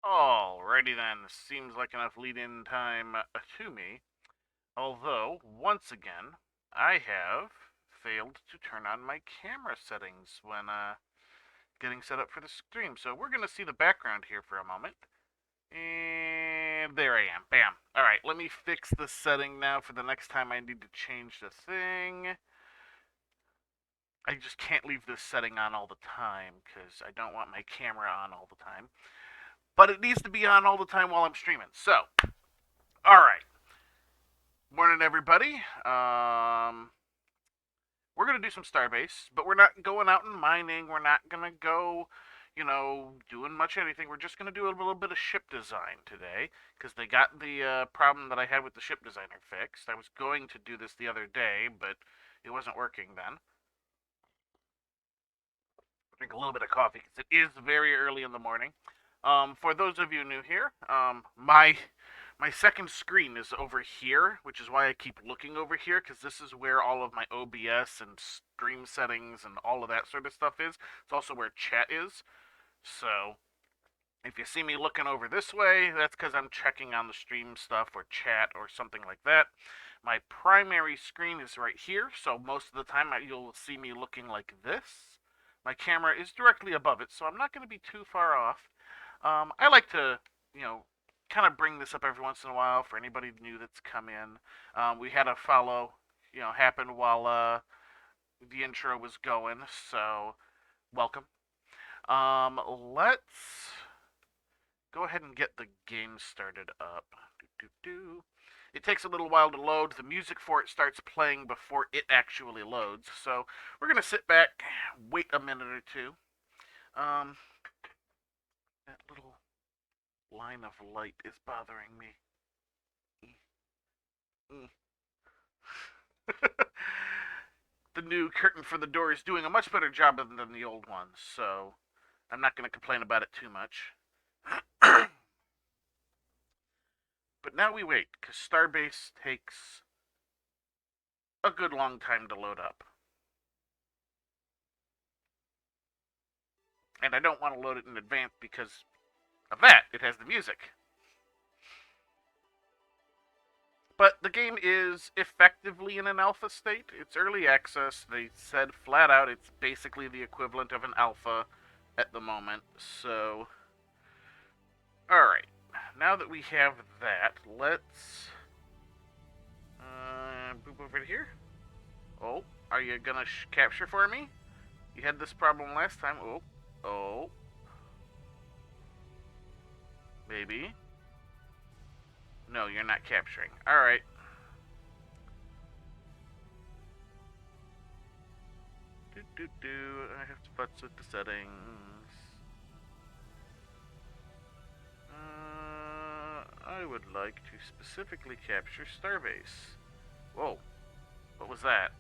Alrighty then, seems like enough lead-in time to me. Although, once again, I have failed to turn on my camera settings when getting set up for the stream. So we're going to see the background here for a moment. And there I am. Bam. Alright, let me fix the setting now for the next time I need to change the thing. I just can't leave this setting on all the time because I don't want my camera on all the time. But it needs to be on all the time while I'm streaming. So, alright. Morning, everybody. We're gonna do some Starbase, but we're not going out and mining. We're not gonna go, doing much anything. We're just gonna do a little bit of ship design today because they got the problem that I had with the ship designer fixed. I was going to do this the other day, but it wasn't working then. Drink a little bit of coffee because it is very early in the morning. For those of you new here, my second screen is over here, which is why I keep looking over here, because this is where all of my OBS and stream settings and all of that sort of stuff is. It's also where chat is. So if you see me looking over this way, that's because I'm checking on the stream stuff or chat or something like that. My primary screen is right here, so most of the time you'll see me looking like this. My camera is directly above it, so I'm not going to be too far off. I like to, you know, kind of bring this up every once in a while for anybody new that's come in. We had a follow, happen while the intro was going, so welcome. Let's go ahead and get the game started up. It takes a little while to load. The music for it starts playing before it actually loads, so we're gonna sit back, wait a minute or two. Um, that little line of light is bothering me. The new curtain for the door is doing a much better job than the old one, so I'm not going to complain about it too much. But now we wait, because Starbase takes a good long time to load up. And I don't want to load it in advance because of that. It has the music. But the game is effectively in an alpha state. It's early access. They said flat out it's basically the equivalent of an alpha at the moment. So, alright. Now that we have that, let's boop over here. Oh, are you gonna capture for me? You had this problem last time. Oh. Maybe. No, you're not capturing. Alright. I have to futz with the settings. I would like to specifically capture Starbase. Whoa. What was that?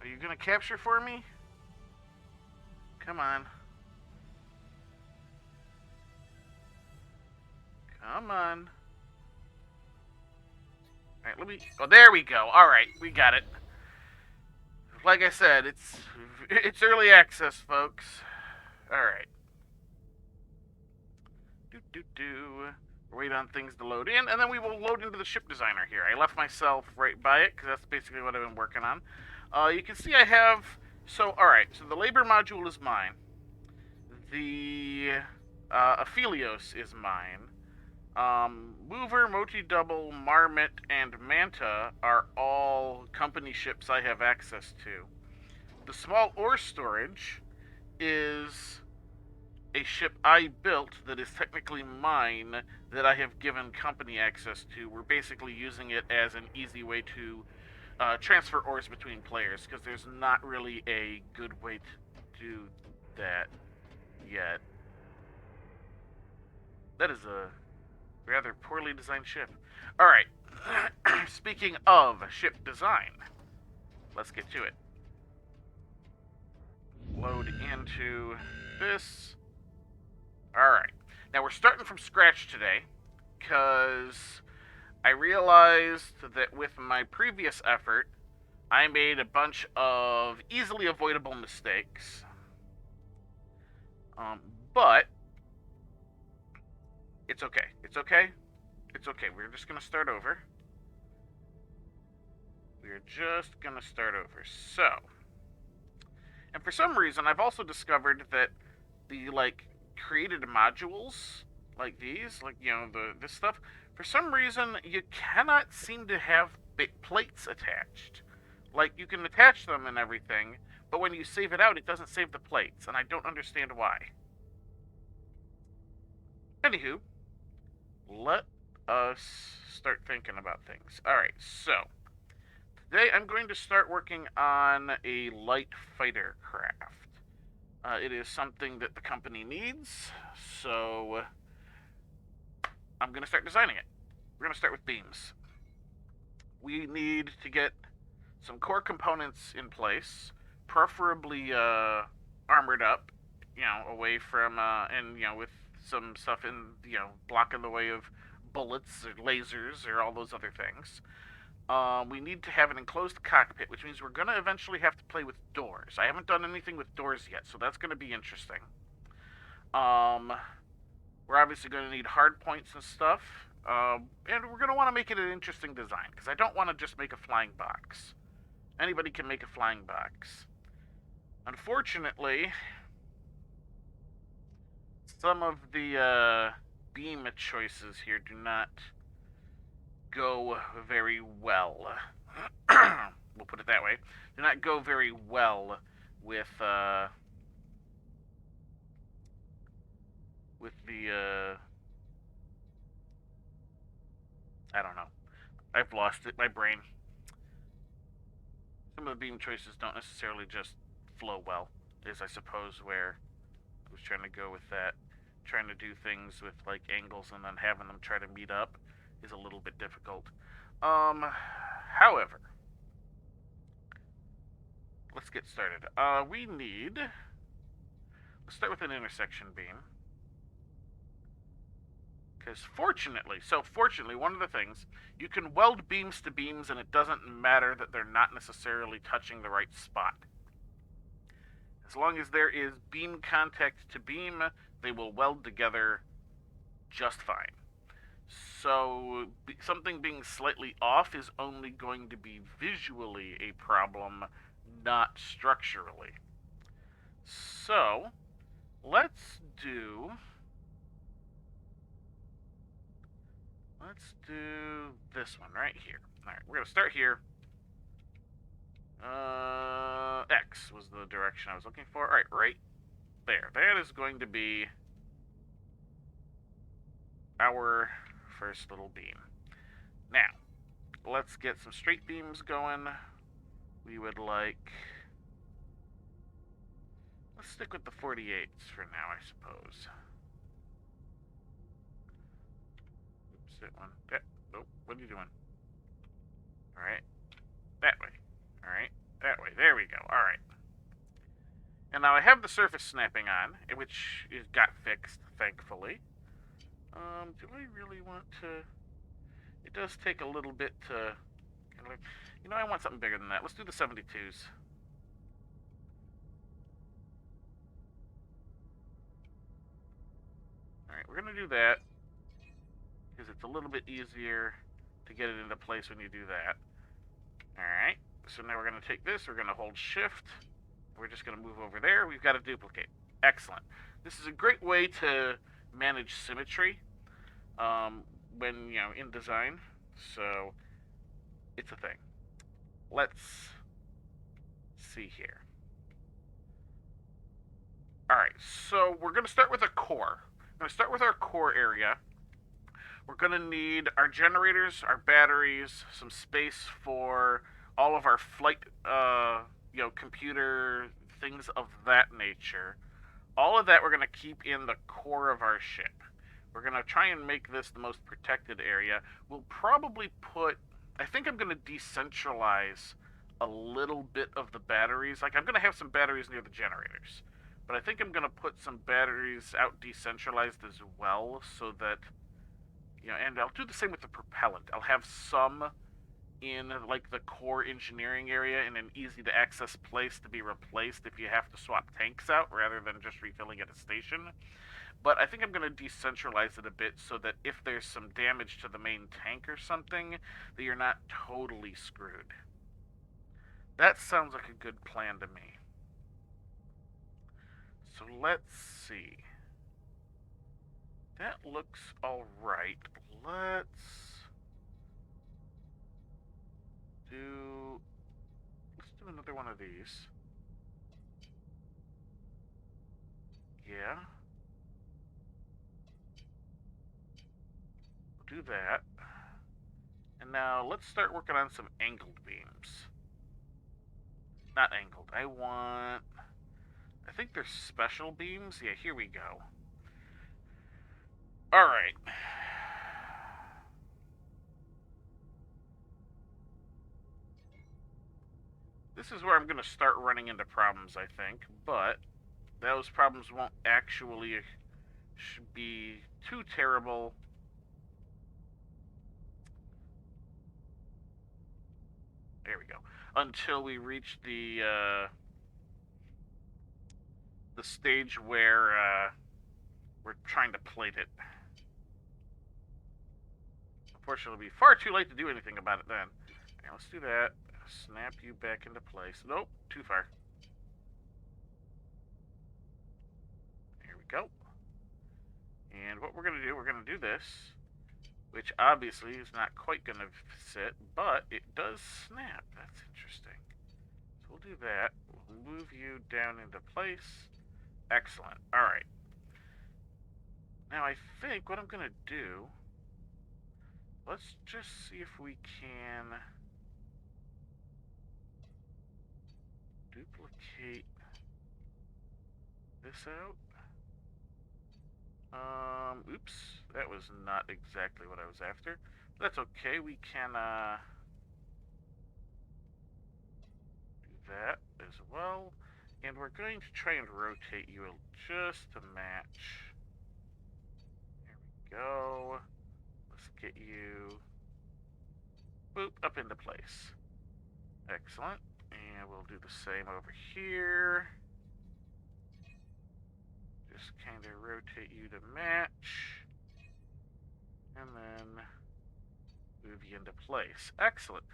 Are you gonna capture for me? Come on. Come on. Alright, let me... Oh, there we go. Alright, we got it. Like I said, it's early access, folks. Alright. Wait on things to load in, and then we will load into the ship designer here. I left myself right by it, because that's basically what I've been working on. You can see I have... So, alright, so the labor module is mine. The Aphelios is mine. Mover, Moti Double, Marmot, and Manta are all company ships I have access to. The small ore storage is a ship I built that is technically mine that I have given company access to. We're basically using it as an easy way to transfer ores between players because there's not really a good way to do that yet. That is a rather poorly designed ship. Alright, speaking of ship design, let's get to it. Load into this. Alright, now we're starting from scratch today, because I realized that with my previous effort, I made a bunch of easily avoidable mistakes. But it's okay. It's okay. It's okay. We're just going to start over. We're just going to start over. So, and for some reason, I've also discovered that the, like, created modules, like these, like, you know, this stuff, for some reason, you cannot seem to have plates attached. Like, you can attach them and everything, but when you save it out, it doesn't save the plates, and I don't understand why. Anywho, let us start thinking about things. Alright, so today I'm going to start working on a light fighter craft. It is something that the company needs, so I'm going to start designing it. We're going to start with beams. We need to get some core components in place, preferably armored up, you know, away from, and, you know, with some stuff in, you know, blocking the way of bullets or lasers or all those other things. We need to have an enclosed cockpit, which means we're going to eventually have to play with doors. I haven't done anything with doors yet, so that's going to be interesting. We're obviously going to need hard points and stuff. And we're going to want to make it an interesting design, because I don't want to just make a flying box. Anybody can make a flying box. Unfortunately, some of the beam choices here do not go very well. We'll put it that way. Do not go very well with the I don't know. I've lost it. My brain. Some of the beam choices don't necessarily just flow well. Is I suppose where I was trying to go with that. Trying to do things with like angles and then having them try to meet up is a little bit difficult. However, let's get started. We need. Let's start with an intersection beam. Because fortunately, one of the things, you can weld beams to beams and it doesn't matter that they're not necessarily touching the right spot. As long as there is beam contact to beam, they will weld together just fine. So something being slightly off is only going to be visually a problem, not structurally. So let's do this one right here. Alright, we're going to start here. X was the direction I was looking for. Alright, right there. That is going to be our first little beam. Now, let's get some straight beams going. We would like... Let's stick with the 48s for now, I suppose. Oops, that one. Oh, what are you doing? Alright. That way. Alright. That way. There we go. Alright. And now I have the surface snapping on, which got fixed, thankfully. Do I really want to... It does take a little bit to... You know, I want something bigger than that. Let's do the 72s. Alright, we're going to do that. Because it's a little bit easier to get it into place when you do that. Alright, so now we're going to take this, we're going to hold shift. We're just going to move over there. We've got to duplicate. Excellent. This is a great way to manage symmetry when, you know, in design. So, it's a thing. Let's see here. Alright, so we're going to start with a core. We're going to start with our core area. We're going to need our generators, our batteries, some space for all of our flight, you know, computer, things of that nature. All of that we're going to keep in the core of our ship. We're going to try and make this the most protected area. We'll probably put... I think I'm going to decentralize a little bit of the batteries. Like, I'm going to have some batteries near the generators. But I think I'm going to put some batteries out decentralized as well, so that... You know, and I'll do the same with the propellant. I'll have some in like the core engineering area in an easy to access place to be replaced if you have to swap tanks out rather than just refilling at a station. But I think I'm going to decentralize it a bit so that if there's some damage to the main tank or something, that you're not totally screwed. That sounds like a good plan to me. So let's see. That looks alright. Let's do... Let's do another one of these. Yeah. We'll do that. And now let's start working on some angled beams. Not angled. I think they're special beams. Yeah, here we go. Alright. This is where I'm going to start running into problems, I think. But those problems won't actually be too terrible. There we go. Until we reach the stage where we're trying to plate it. Unfortunately, it'll be far too late to do anything about it then. Okay, let's do that. Snap you back into place. Nope, too far. Here we go. And what we're going to do, we're going to do this, which obviously is not quite going to sit, but it does snap. That's interesting. So we'll do that. We'll move you down into place. Excellent. All right. Now I think what I'm going to do, let's just see if we can duplicate this out. Oops, that was not exactly what I was after. That's okay, we can, do that as well. And we're going to try and rotate you just to match. There we go. Let's get you, boop, up into place. Excellent. And we'll do the same over here. Just kind of rotate you to match. And then move you into place. Excellent.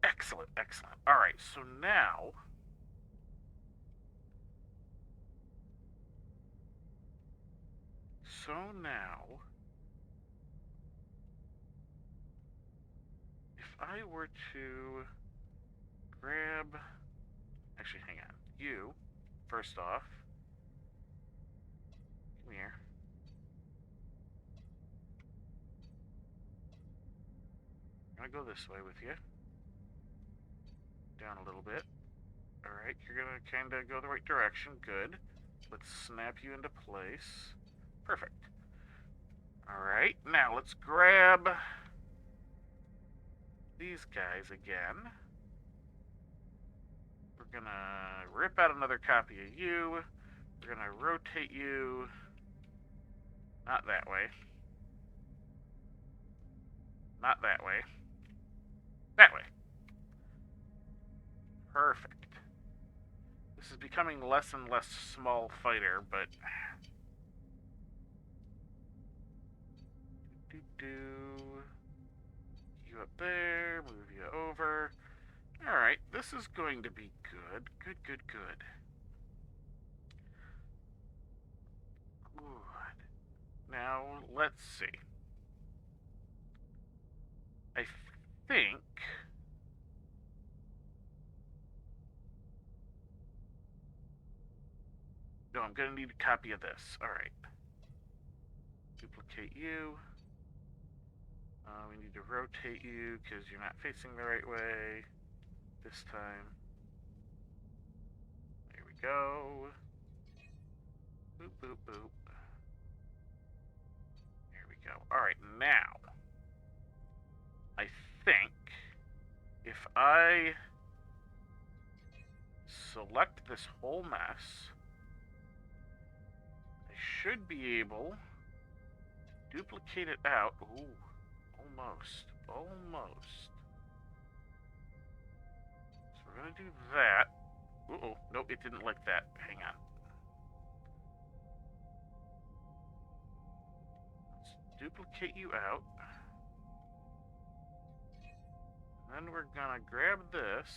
Excellent, excellent. Alright, so now... if I were to grab... Actually, hang on. You, first off. Come here. I'm gonna go this way with you. Down a little bit. Alright, you're gonna kinda go the right direction. Good. Let's snap you into place. Perfect. Alright, now let's grab these guys again. We're gonna rip out another copy of you. We're gonna rotate you. Not that way. Not that way. That way. Perfect. This is becoming less and less small fighter, but... You up there, move you over. Alright, this is going to be good. Good, good, good. Good. Now, let's see. I think... No, I'm going to need a copy of this. Alright. Duplicate you. We need to rotate you because you're not facing the right way this time. There we go. Boop, boop, boop. There we go. Alright, now, I think if I select this whole mess, I should be able to duplicate it out. Ooh, almost. almost. So we're gonna do that. Uh-oh, nope, it didn't like that. Hang on. Let's duplicate you out. Then we're gonna grab this,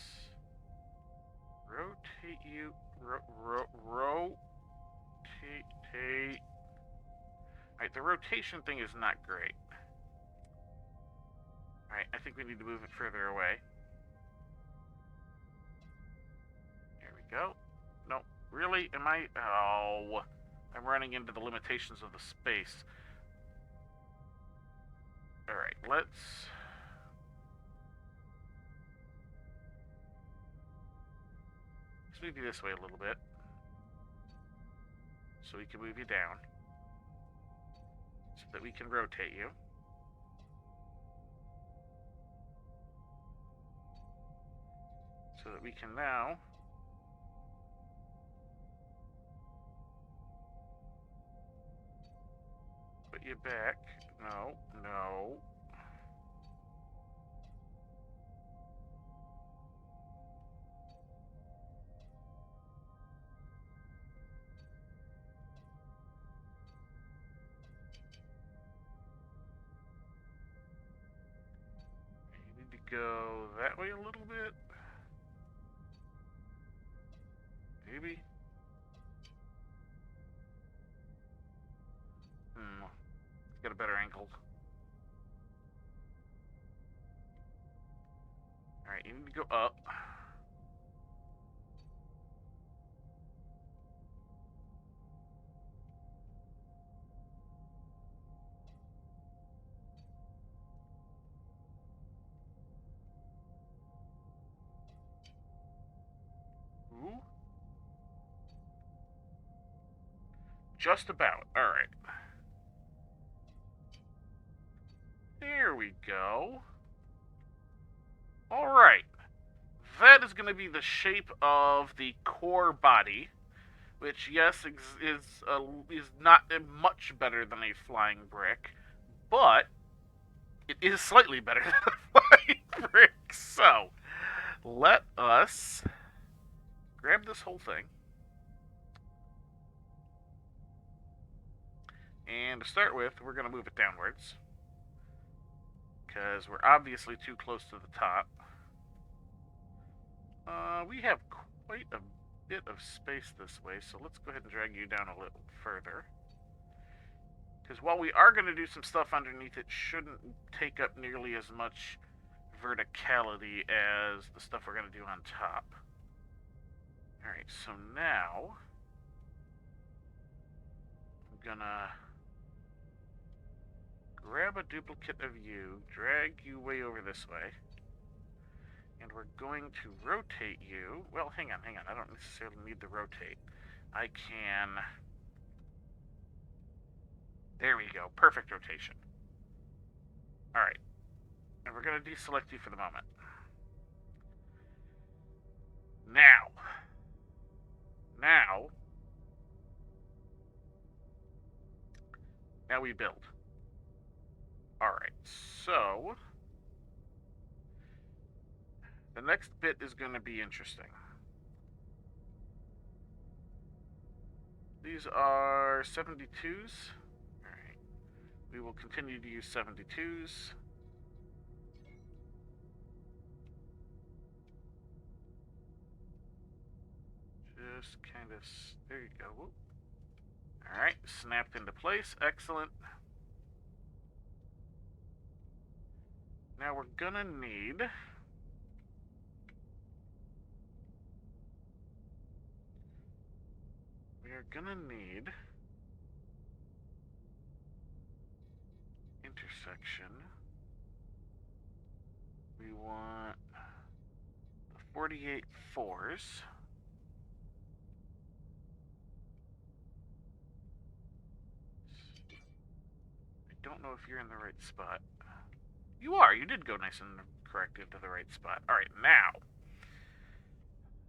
rotate you, rotate. Alright, the rotation thing is not great. Alright, I think we need to move it further away. There we go. No, really? Am I? Oh, I'm running into the limitations of the space. Alright, let's move you this way a little bit. So we can move you down. So that we can rotate you. So that we can now put you back. No, no. You need to go that way a little bit. Maybe. Let's get a better angle. Alright, you need to go up. Ooh. Just about. Alright. There we go. Alright. That is going to be the shape of the core body, which, yes, is not much better than a flying brick, but it is slightly better than a flying brick. So, let us grab this whole thing. And to start with, we're going to move it downwards, because we're obviously too close to the top. We have quite a bit of space this way, so let's go ahead and drag you down a little further. Because while we are going to do some stuff underneath, it shouldn't take up nearly as much verticality as the stuff we're going to do on top. Alright, so now I'm gonna grab a duplicate of you, drag you way over this way, and we're going to rotate you. Well, hang on, I don't necessarily need to rotate. I can... There we go, perfect rotation. Alright, and we're going to deselect you for the moment. Now we build. Alright, so the next bit is going to be interesting. These are 72s. Alright, we will continue to use 72s. Just kind of, there you go. Alright, snapped into place, excellent. Now we're gonna need intersection. We want the 48 fours. I don't know if you're in the right spot. You are. You did go nice and correct into the right spot. Alright,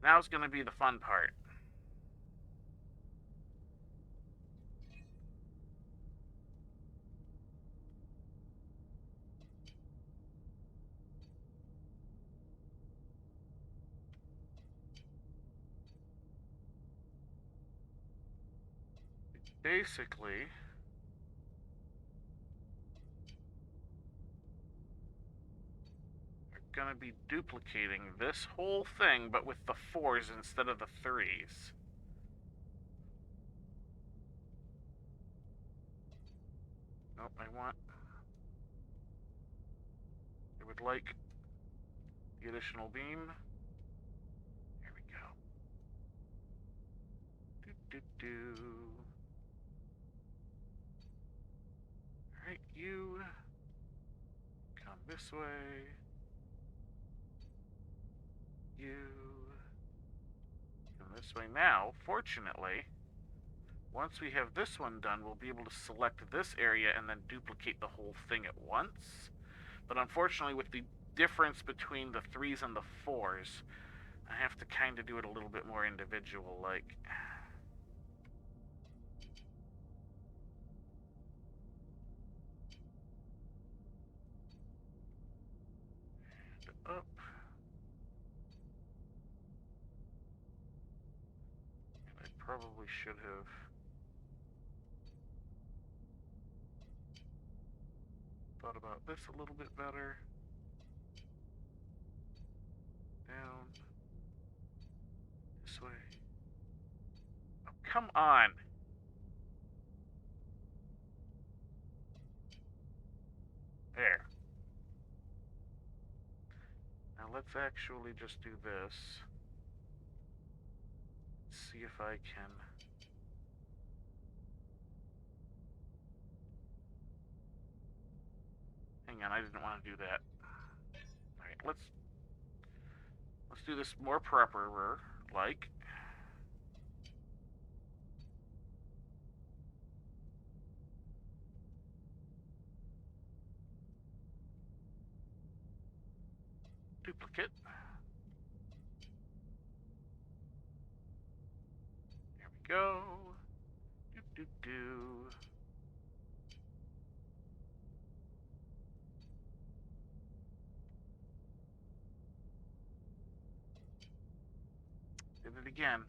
now's going to be the fun part. basically are going to be duplicating this whole thing, but with the 4s instead of the 3s. Nope, I would like the additional beam. There we go. Alright, you come this way. You come this way. Now, fortunately, once we have this one done, we'll be able to select this area and then duplicate the whole thing at once. But unfortunately, with the difference between the 3s and the 4s, I have to kind of do it a little bit more individual-like. Up. And I probably should have thought about this a little bit better. Down. This way. Oh, come on! There. Now let's actually just do this. See if I can... Hang on, I didn't want to do that. Alright, let's do this more proper, like. Duplicate. There we go. Do. Did it again.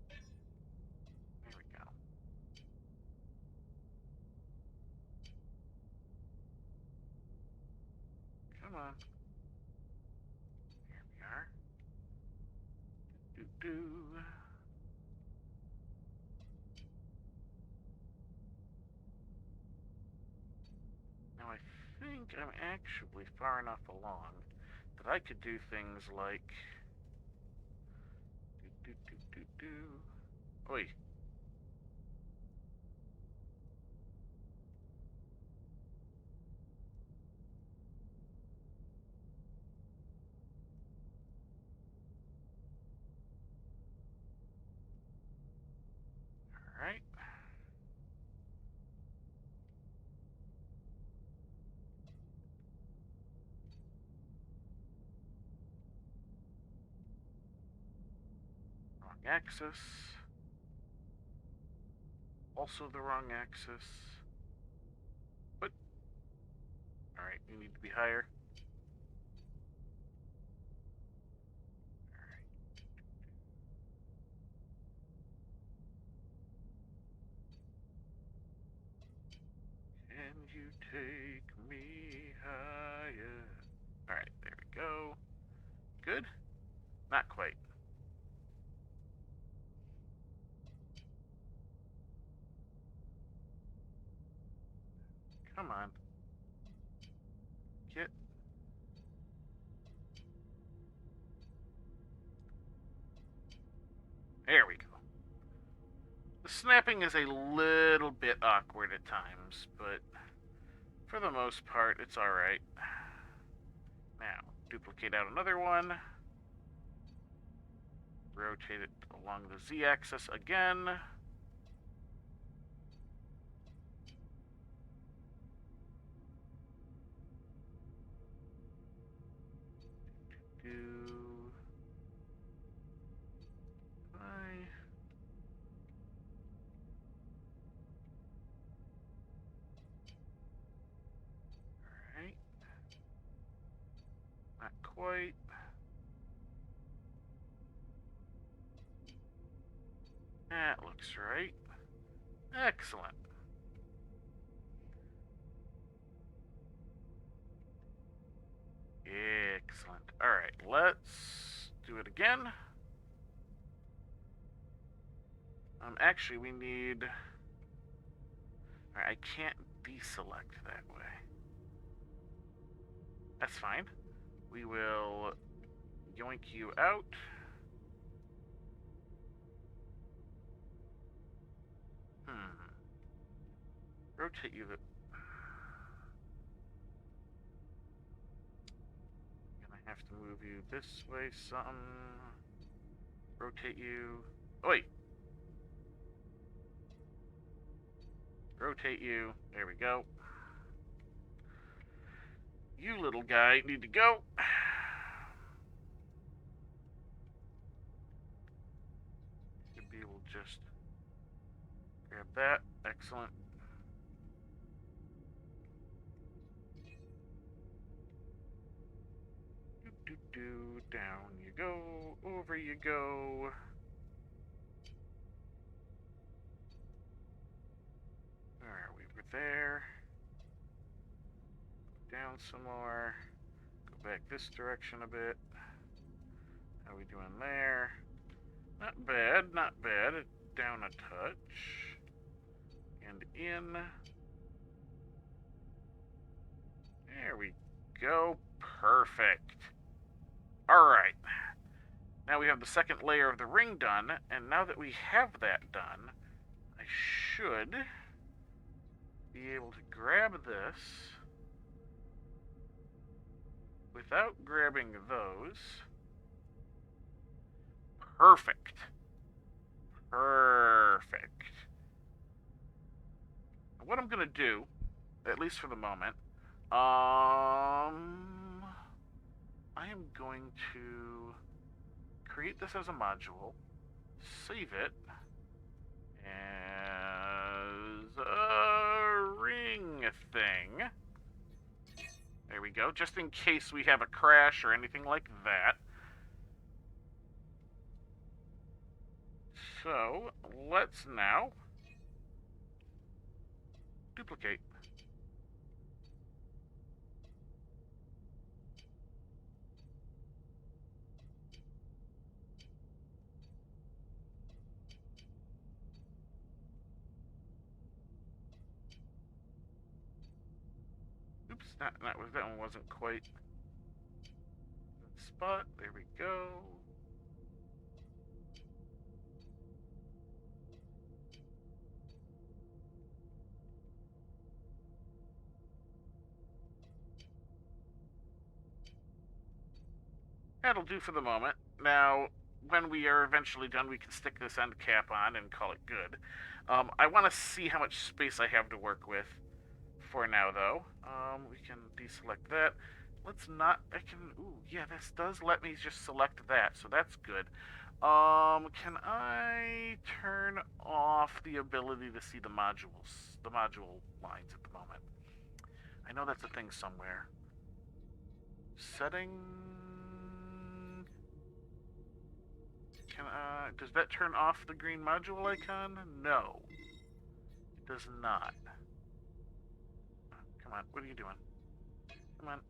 There we go. Come on. Here we are. Do. Now I think I'm actually far enough along that I could do things like... Oi. Alright. Wrong axis. Also the wrong axis. But, alright, you need to be higher. Can you take me higher? Alright, there we go. Good? Not quite. Come on. Get. There we go. The snapping is a little bit awkward at times, but for the most part, it's alright. Now, duplicate out another one. Rotate it along the z-axis again. Alright. Not quite. That looks right. Excellent. Excellent. Alright, let's do it again. Actually, we need... Alright, I can't deselect that way. That's fine. We will yoink you out. Rotate you. Gonna have to move you this way some. Rotate you. Oh, wait. Rotate you. There we go. You little guy need to go. Maybe we'll just grab that. Excellent. Down you go. Over you go. Alright, we were there. Down some more. Go back this direction a bit. How are we doing there? Not bad, not bad. Down a touch. And in. There we go. Perfect. Alright. Now we have the second layer of the ring done, and now that we have that done, I should be able to grab this without grabbing those. Perfect. Perfect. What I'm going to do, at least for the moment, I am going to create this as a module, save it as a ring thing. There we go, just in case we have a crash or anything like that. So, let's now duplicate. Oops, that one wasn't quite the spot. There we go. That'll do for the moment. Now, when we are eventually done, we can stick this end cap on and call it good. I want to see how much space I have to work with for now, though. We can deselect that. Let's not, ooh, yeah, this does let me just select that, so that's good. Can I turn off the ability to see the module lines at the moment? I know that's a thing somewhere. Setting. Does that turn off the green module icon? No. It does not. Come on, what are you doing? Come on.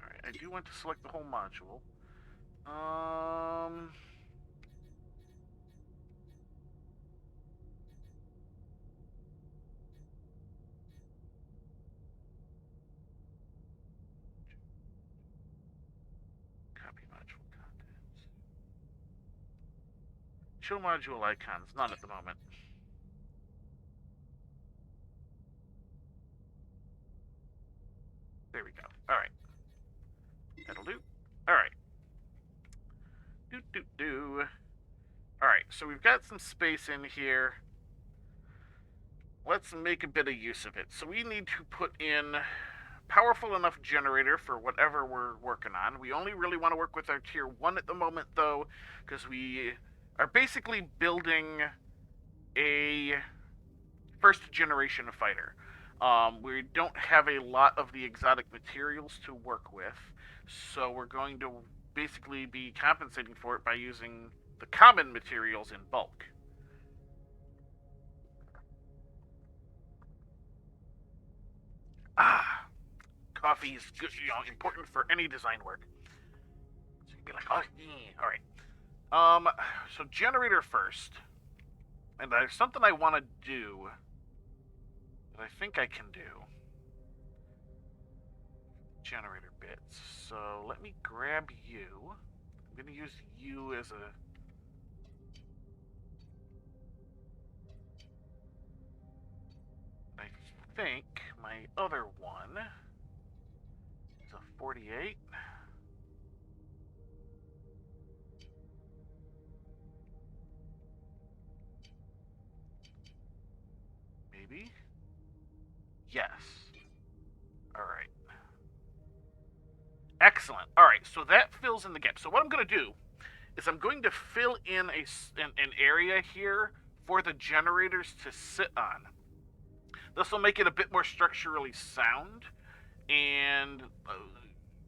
Alright, I do want to select the whole module. Copy module contents. Show module icons, none at the moment. There we go. Alright. That'll do. Alright. Alright, so we've got some space in here. Let's make a bit of use of it. So we need to put in powerful enough generator for whatever we're working on. We only really want to work with our tier 1 at the moment, though, because we are basically building a first generation fighter. We don't have a lot of the exotic materials to work with, so we're going to basically be compensating for it by using the common materials in bulk. Ah, coffee is good, important for any design work. So you'd be like, oh, yeah. All right. So generator first, and there's something I want to do that I think I can do. Generator bits. So let me grab you. I'm going to use you as a... I think my other one is a 48. Maybe? Yes. Alright. Excellent. Alright, so that fills in the gap. So what I'm going to do is I'm going to fill in an area here for the generators to sit on. This will make it a bit more structurally sound, and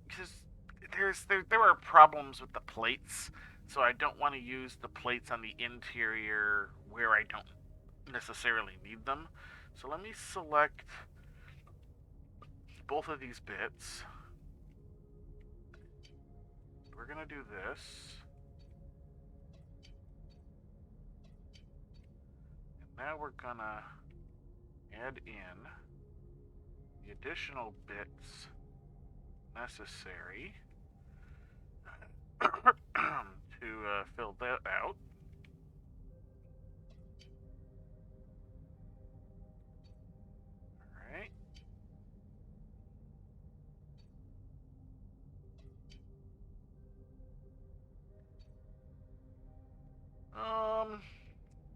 because there are problems with the plates, so I don't want to use the plates on the interior where I don't necessarily need them. So let me select both of these bits. We're gonna do this. And now we're gonna add in the additional bits necessary to fill that out. Alright.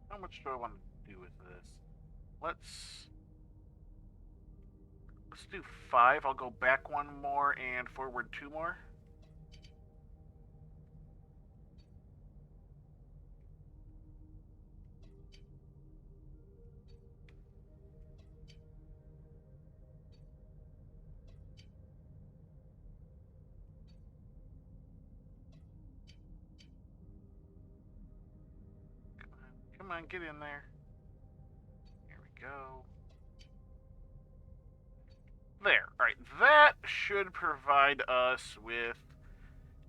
How much do I want to do with this? Let's do 5. I'll go back 1 more and forward 2 more. Come on, get in there. Here we go. There. Alright, that should provide us with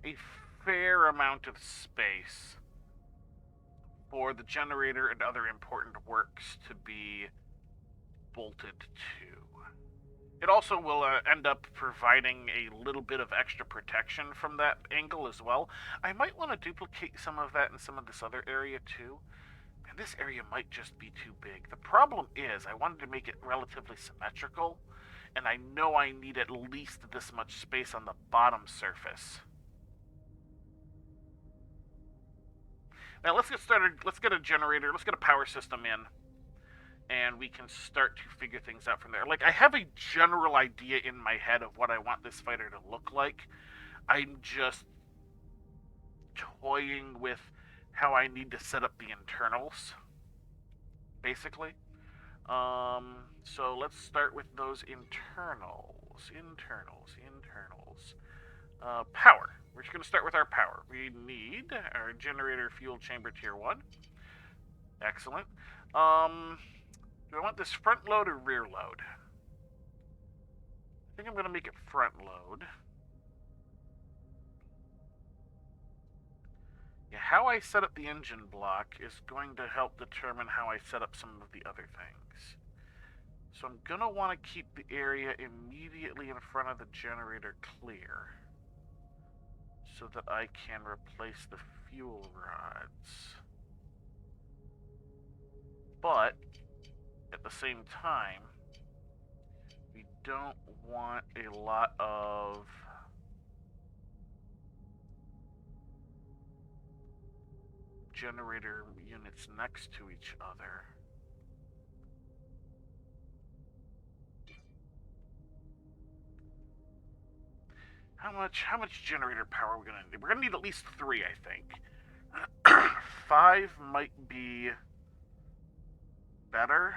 a fair amount of space for the generator and other important works to be bolted to. It also will end up providing a little bit of extra protection from that angle as well. I might want to duplicate some of that in some of this other area too. And this area might just be too big. The problem is I wanted to make it relatively symmetrical, and I know I need at least this much space on the bottom surface. Now let's get started. Let's get a generator. Let's get a power system in, and we can start to figure things out from there. Like, I have a general idea in my head of what I want this fighter to look like. I'm just toying with how I need to set up the internals, basically. So let's start with those internals. Power. We're just going to start with our power. We need our generator fuel chamber tier 1. Excellent. Do I want this front load or rear load? I think I'm going to make it front load. Yeah, how I set up the engine block is going to help determine how I set up some of the other things. So I'm going to want to keep the area immediately in front of the generator clear, so that I can replace the fuel rods. But at the same time, we don't want a lot of generator units next to each other. How much generator power are we gonna need? We're gonna need at least 3, I think. 5 might be better.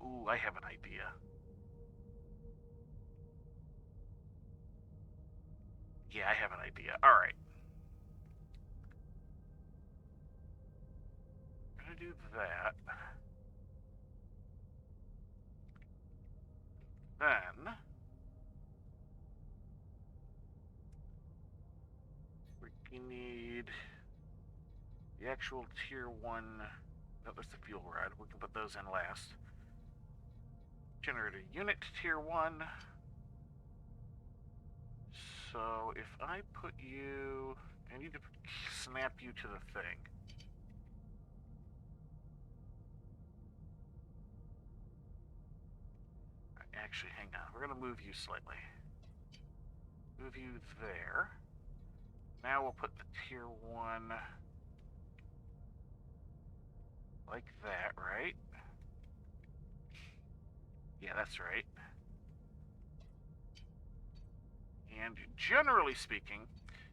Ooh, I have an idea. Yeah, I have an idea. Alright. I'm gonna do that. Then we need the actual tier 1. No, that's the fuel rod. We can put those in last. Generator unit tier 1. So if I put you... I need to snap you to the thing. Actually, hang on. We're going to move you slightly. Move you there. Now we'll put the tier 1 like that, right? Yeah, that's right. And generally speaking,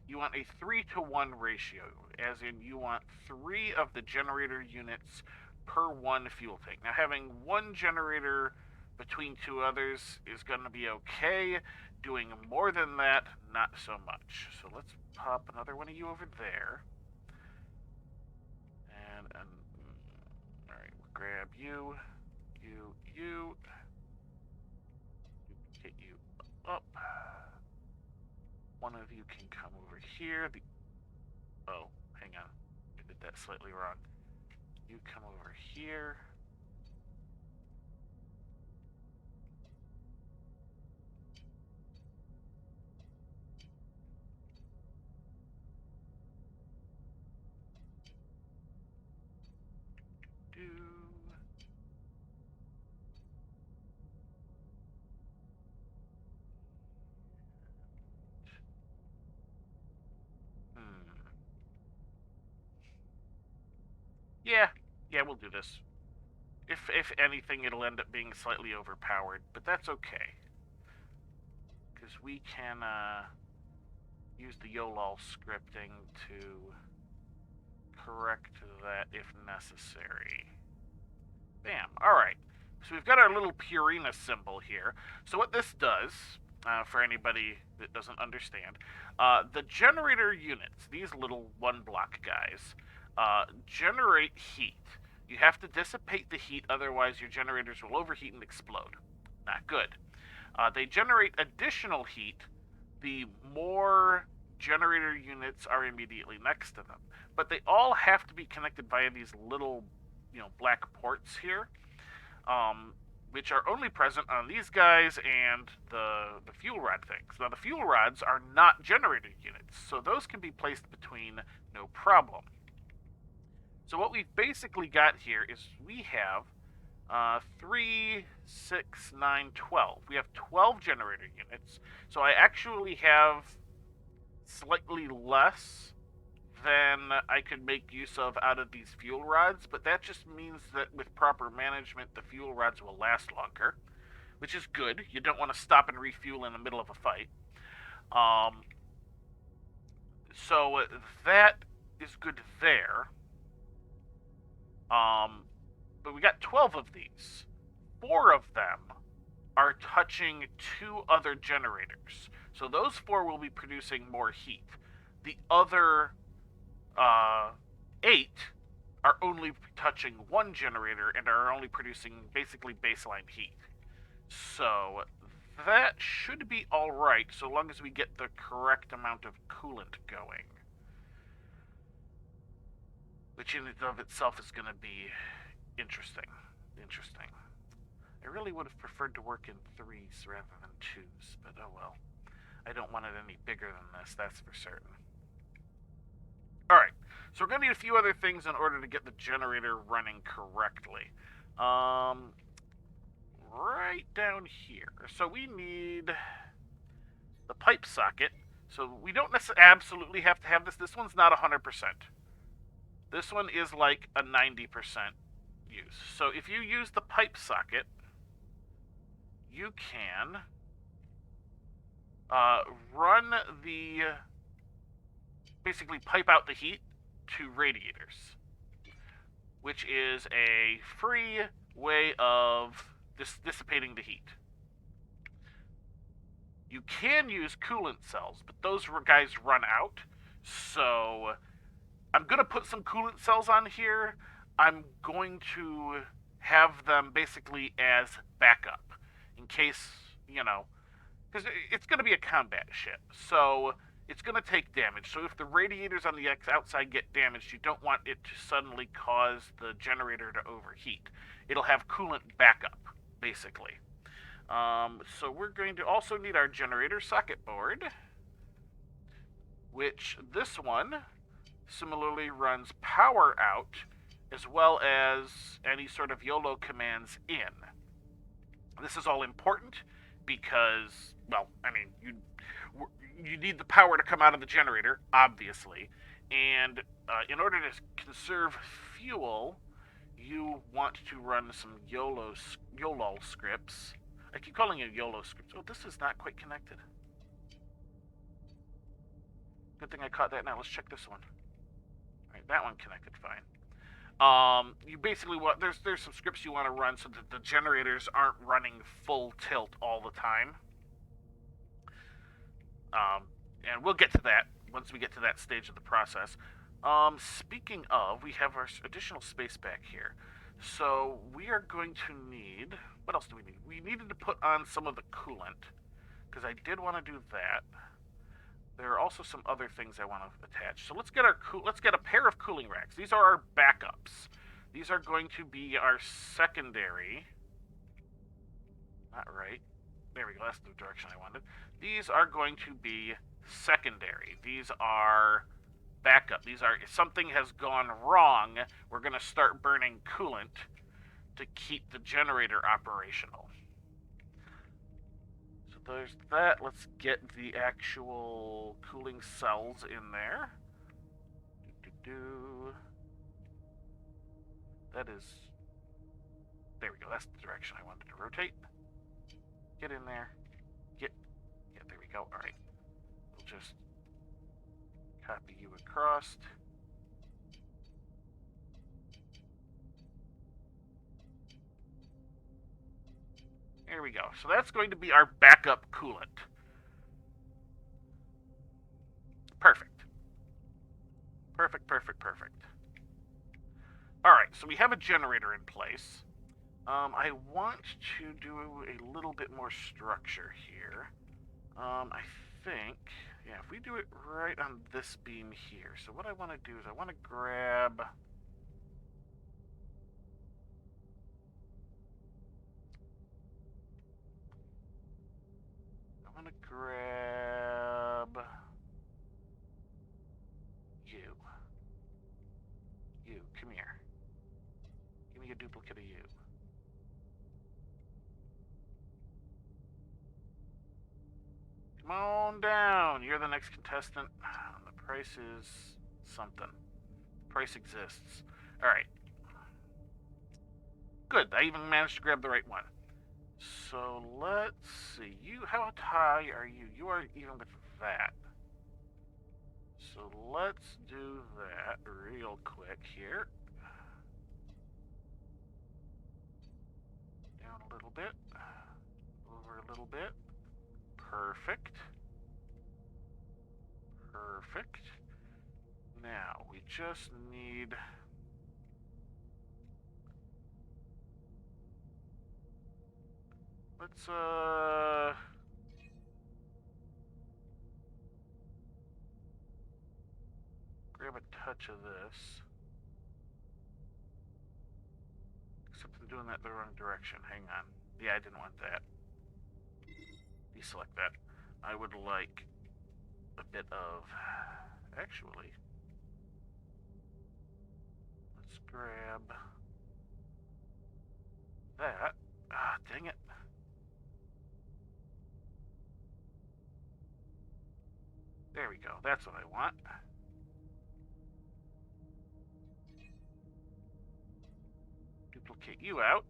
you want a 3-to-1 ratio, as in you want 3 of the generator units per 1 fuel tank. Now, having 1 generator between 2 others is going to be okay. Doing more than that, not so much. So let's pop another one of you over there. And alright, we'll grab you, you. Get you up. One of you can come over here. Oh, hang on. I did that slightly wrong. You come over here. Do. Yeah, we'll do this. If anything, it'll end up being slightly overpowered, but that's okay. Because we can use the YOLOL scripting to correct that if necessary. Bam. Alright. So we've got our little Purina symbol here. So what this does, for anybody that doesn't understand, the generator units, these little 1-block guys, generate heat. You have to dissipate the heat, otherwise your generators will overheat and explode. Not good. They generate additional heat the more generator units are immediately next to them. But they all have to be connected via these little, black ports here, which are only present on these guys and the fuel rod things. Now, the fuel rods are not generator units, so those can be placed between no problem. So what we've basically got here is we have 3, 6, 9, 12. We have 12 generator units. So I actually have slightly less than I could make use of out of these fuel rods, but that just means that with proper management, the fuel rods will last longer, which is good. You don't want to stop and refuel in the middle of a fight. So that is good there. But we got 12 of these. 4 of them are touching 2 other generators. So those 4 will be producing more heat. The other 8 are only touching 1 generator and are only producing basically baseline heat. So that should be alright, so long as we get the correct amount of coolant going. Which in and of itself is going to be interesting. I really would have preferred to work in 3s rather than 2s, but oh well. I don't want it any bigger than this, that's for certain. Alright, so we're going to need a few other things in order to get the generator running correctly. Right down here. So we need the pipe socket. So we don't absolutely have to have this. This one's not 100%. This one is like a 90% use. So if you use the pipe socket, you can run the... basically pipe out the heat to radiators, which is a free way of dissipating the heat. You can use coolant cells, but those guys run out. So I'm going to put some coolant cells on here. I'm going to have them basically as backup in case, you know, because it's going to be a combat ship. So it's going to take damage. So if the radiators on the outside get damaged, you don't want it to suddenly cause the generator to overheat. It'll have coolant backup, basically. So we're going to also need our generator socket board, which this one similarly runs power out as well as any sort of YOLO commands in. This is all important because, well, I mean, you need the power to come out of the generator, obviously, and in order to conserve fuel, you want to run some YOLO scripts. I keep calling it YOLO scripts. Oh, this is not quite connected. Good thing I caught that. Now let's check this one. All right, that one connected fine. You basically want there's some scripts you want to run so that the generators aren't running full tilt all the time. And we'll get to that once we get to that stage of the process. Speaking of, we have our additional space back here. So we are going to need, what else do we need? We needed to put on some of the coolant, because I did want to do that. There are also some other things I want to attach. So let's get a pair of cooling racks. These are our backups. These are going to be our secondary. Not right. There we go. That's the direction I wanted. These are going to be secondary. These are backup. These are, if something has gone wrong, we're going to start burning coolant to keep the generator operational. So there's that. Let's get the actual cooling cells in there. That is, there we go. That's the direction I wanted to rotate. Get in there. Yeah, there we go. All right. We'll just copy you across. There we go. So that's going to be our backup coolant. Perfect. Perfect, perfect, perfect. Alright, so we have a generator in place. I want to do a little bit more structure here. I think, yeah, if we do it right on this beam here. So what I want to do is I want to grab... you. You, come here. Give me a duplicate of you. Come on down. You're the next contestant. The price is something. The price exists. Alright. Good. I even managed to grab the right one. So let's see. How high are you? You are even with that. So let's do that real quick here. Down a little bit. Over a little bit. Perfect. Perfect. Now, we just need... Let's, grab a touch of this. Except I'm doing that the wrong direction. Hang on. Yeah, I didn't want that. Deselect that. I would like a bit of... Actually... Let's grab... that. Ah, dang it. There we go. That's what I want. Duplicate you out.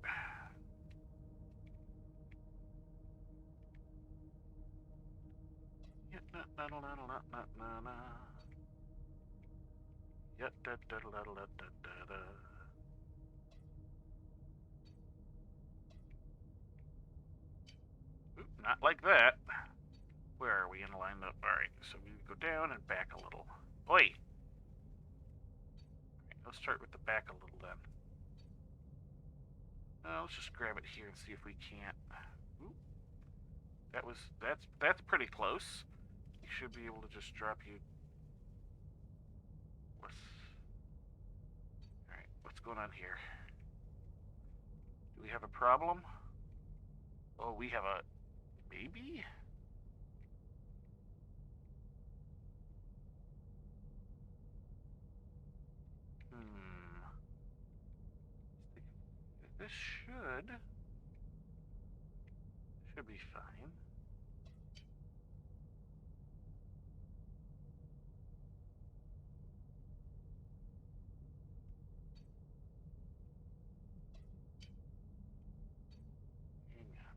Oop, not like that. Where are we in line? Alright, so we go down and back a little. Oi! Let's start with the back a little then. Let's just grab it here and see if we can't. Ooh, that's pretty close. We should be able to just drop you. Alright, what's going on here? Do we have a problem? Oh, we have a maybe? This should be fine. Hang on.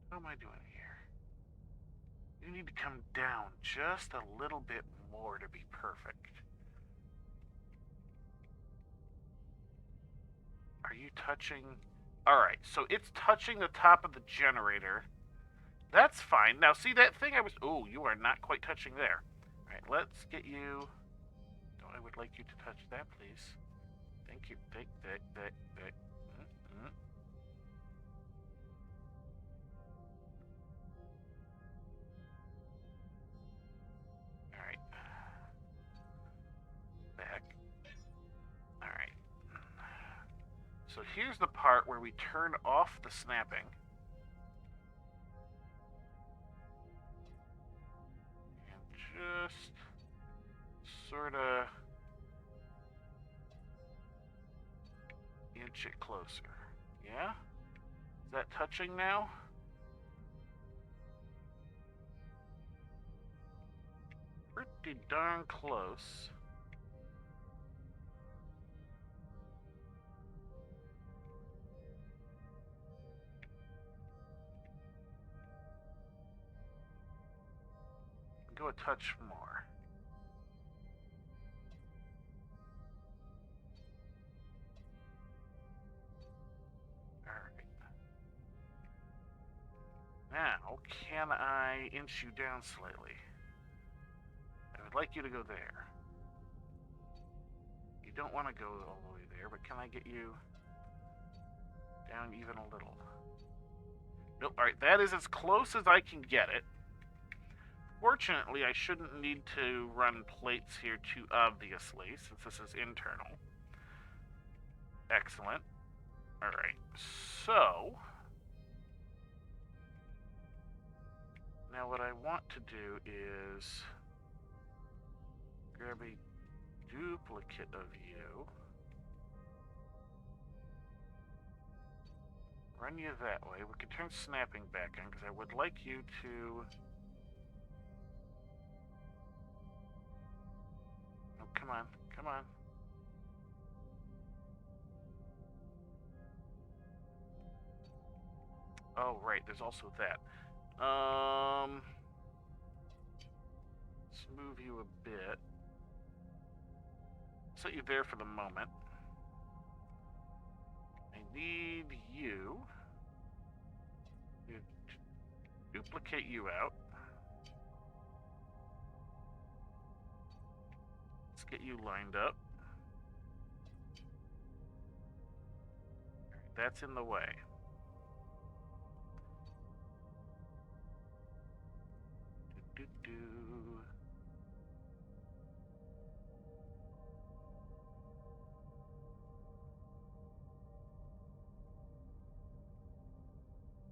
How am I doing here? You need to come down just a little bit more to be perfect. Are you touching? Alright, so it's touching the top of the generator. That's fine. Now, see that thing I was... Oh, you are not quite touching there. Alright, let's get you... Oh, I would like you to touch that, please. Thank you. Thank. Alright. Back. Alright. So here's the part where we turn off the snapping. And just sort of inch it closer. Yeah? Is that touching now? Pretty darn close. Go a touch more. Alright. Now, can I inch you down slightly? I would like you to go there. You don't want to go all the way there, but can I get you down even a little? Nope. Alright, that is as close as I can get it. Fortunately, I shouldn't need to run plates here too obviously, since this is internal. Excellent. Alright, so... Now what I want to do is... grab a duplicate of you. Run you that way. We can turn snapping back on, because I would like you to... Oh, come on, come on. Oh, right, there's also that. Let's move you a bit. Set you there for the moment. I need you to duplicate you out. Let's get you lined up. That's in the way.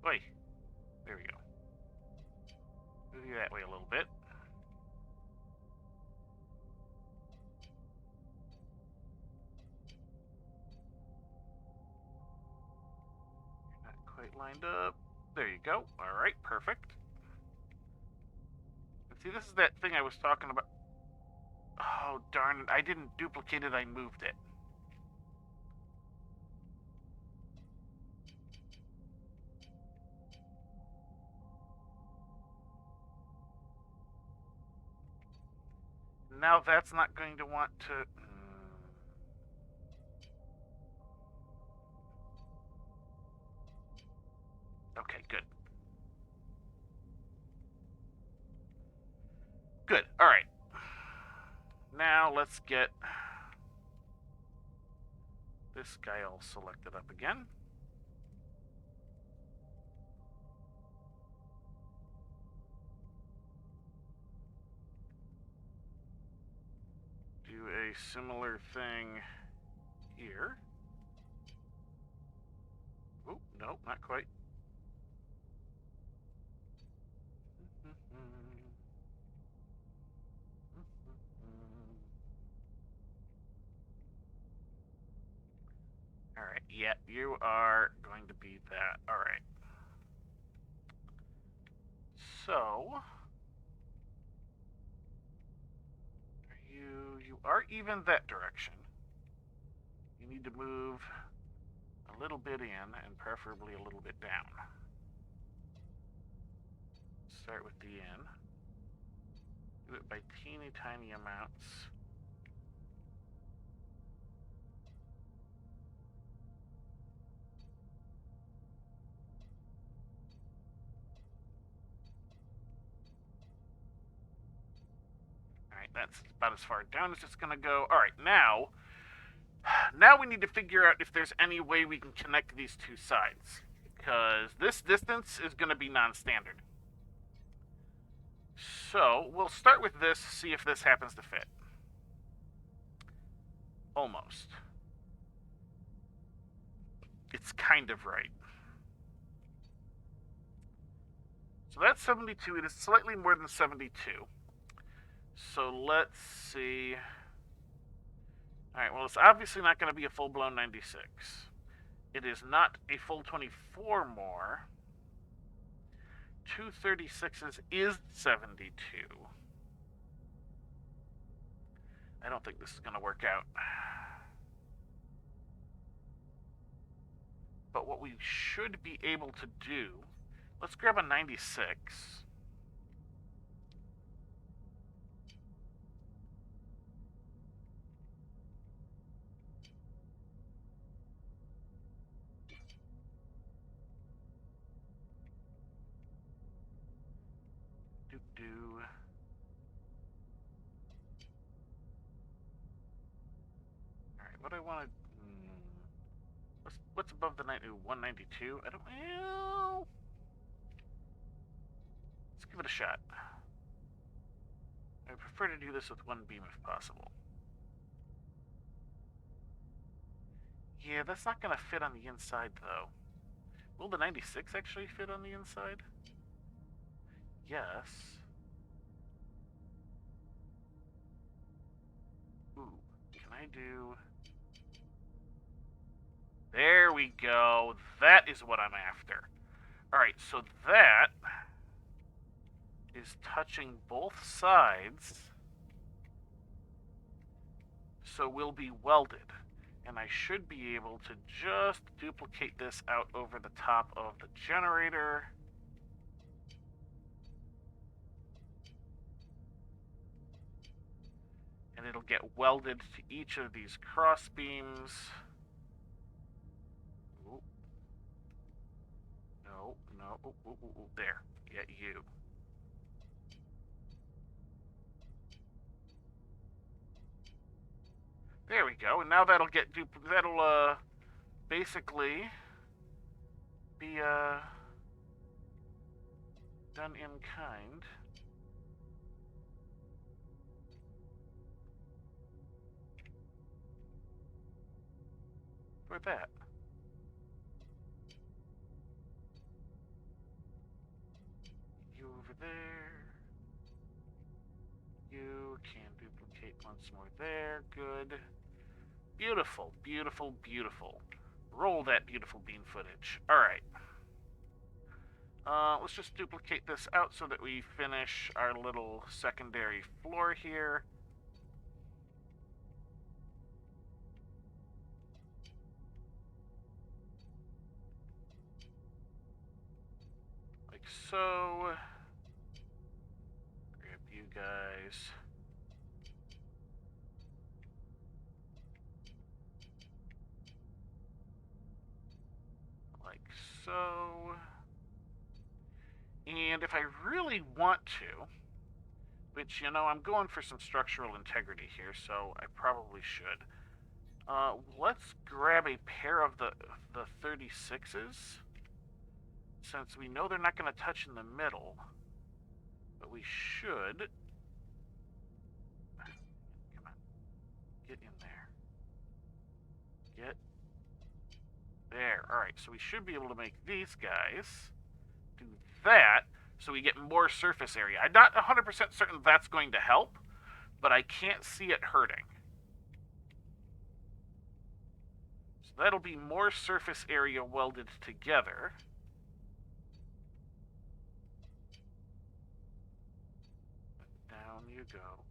Oi! There we go. Move you that way a little bit. Not quite lined up. There you go. Alright, perfect. And see, this is that thing I was talking about. Oh, darn it. I didn't duplicate it, I moved it. Now that's not going to want to... Okay, good. Now let's get this guy all selected up again. Do a similar thing here. Oh, no, not quite. Alright, yeah, you are going to be that. Alright. So, you are even that direction. You need to move a little bit in and preferably a little bit down. Start with the in. Do it by teeny tiny amounts. Alright, that's about as far down as it's gonna go. Alright, now we need to figure out if there's any way we can connect these two sides. Because this distance is gonna be non-standard. So, we'll start with this, see if this happens to fit. Almost. It's kind of right. So that's 72. It is slightly more than 72. So let's see. Alright, well, it's obviously not going to be a full-blown 96. It is not a full 24 more. 236s is 72. I don't think this is going to work out. But what we should be able to do, let's grab a 96. Alright, what do I want to... What's above the 192? I don't... Well... Let's give it a shot. I prefer to do this with one beam if possible. Yeah, that's not going to fit on the inside, though. Will the 96 actually fit on the inside? Yes. Ooh, can I do... There we go. That is what I'm after. Alright, so that is touching both sides. So we'll be welded. And I should be able to just duplicate this out over the top of the generator. And it'll get welded to each of these cross beams. Ooh. No, no, ooh, there. Get you. There we go, and now that'll get that'll basically be done in kind. For that. You over there. You can duplicate once more there. Good. Beautiful, beautiful, beautiful. Roll that beautiful beam footage. Alright. Let's just duplicate this out so that we finish our little secondary floor here. Like so. Grab you guys. Like so. And if I really want to, Which, you know, I'm going for some structural integrity here, so I probably should. Let's grab a pair of the 36s, since we know they're not going to touch in the middle. But we should... Come on. Get in there. Get there. Alright, so we should be able to make these guys do that, so we get more surface area. I'm not 100% certain that's going to help, but I can't see it hurting. So that'll be more surface area welded together. Down you go.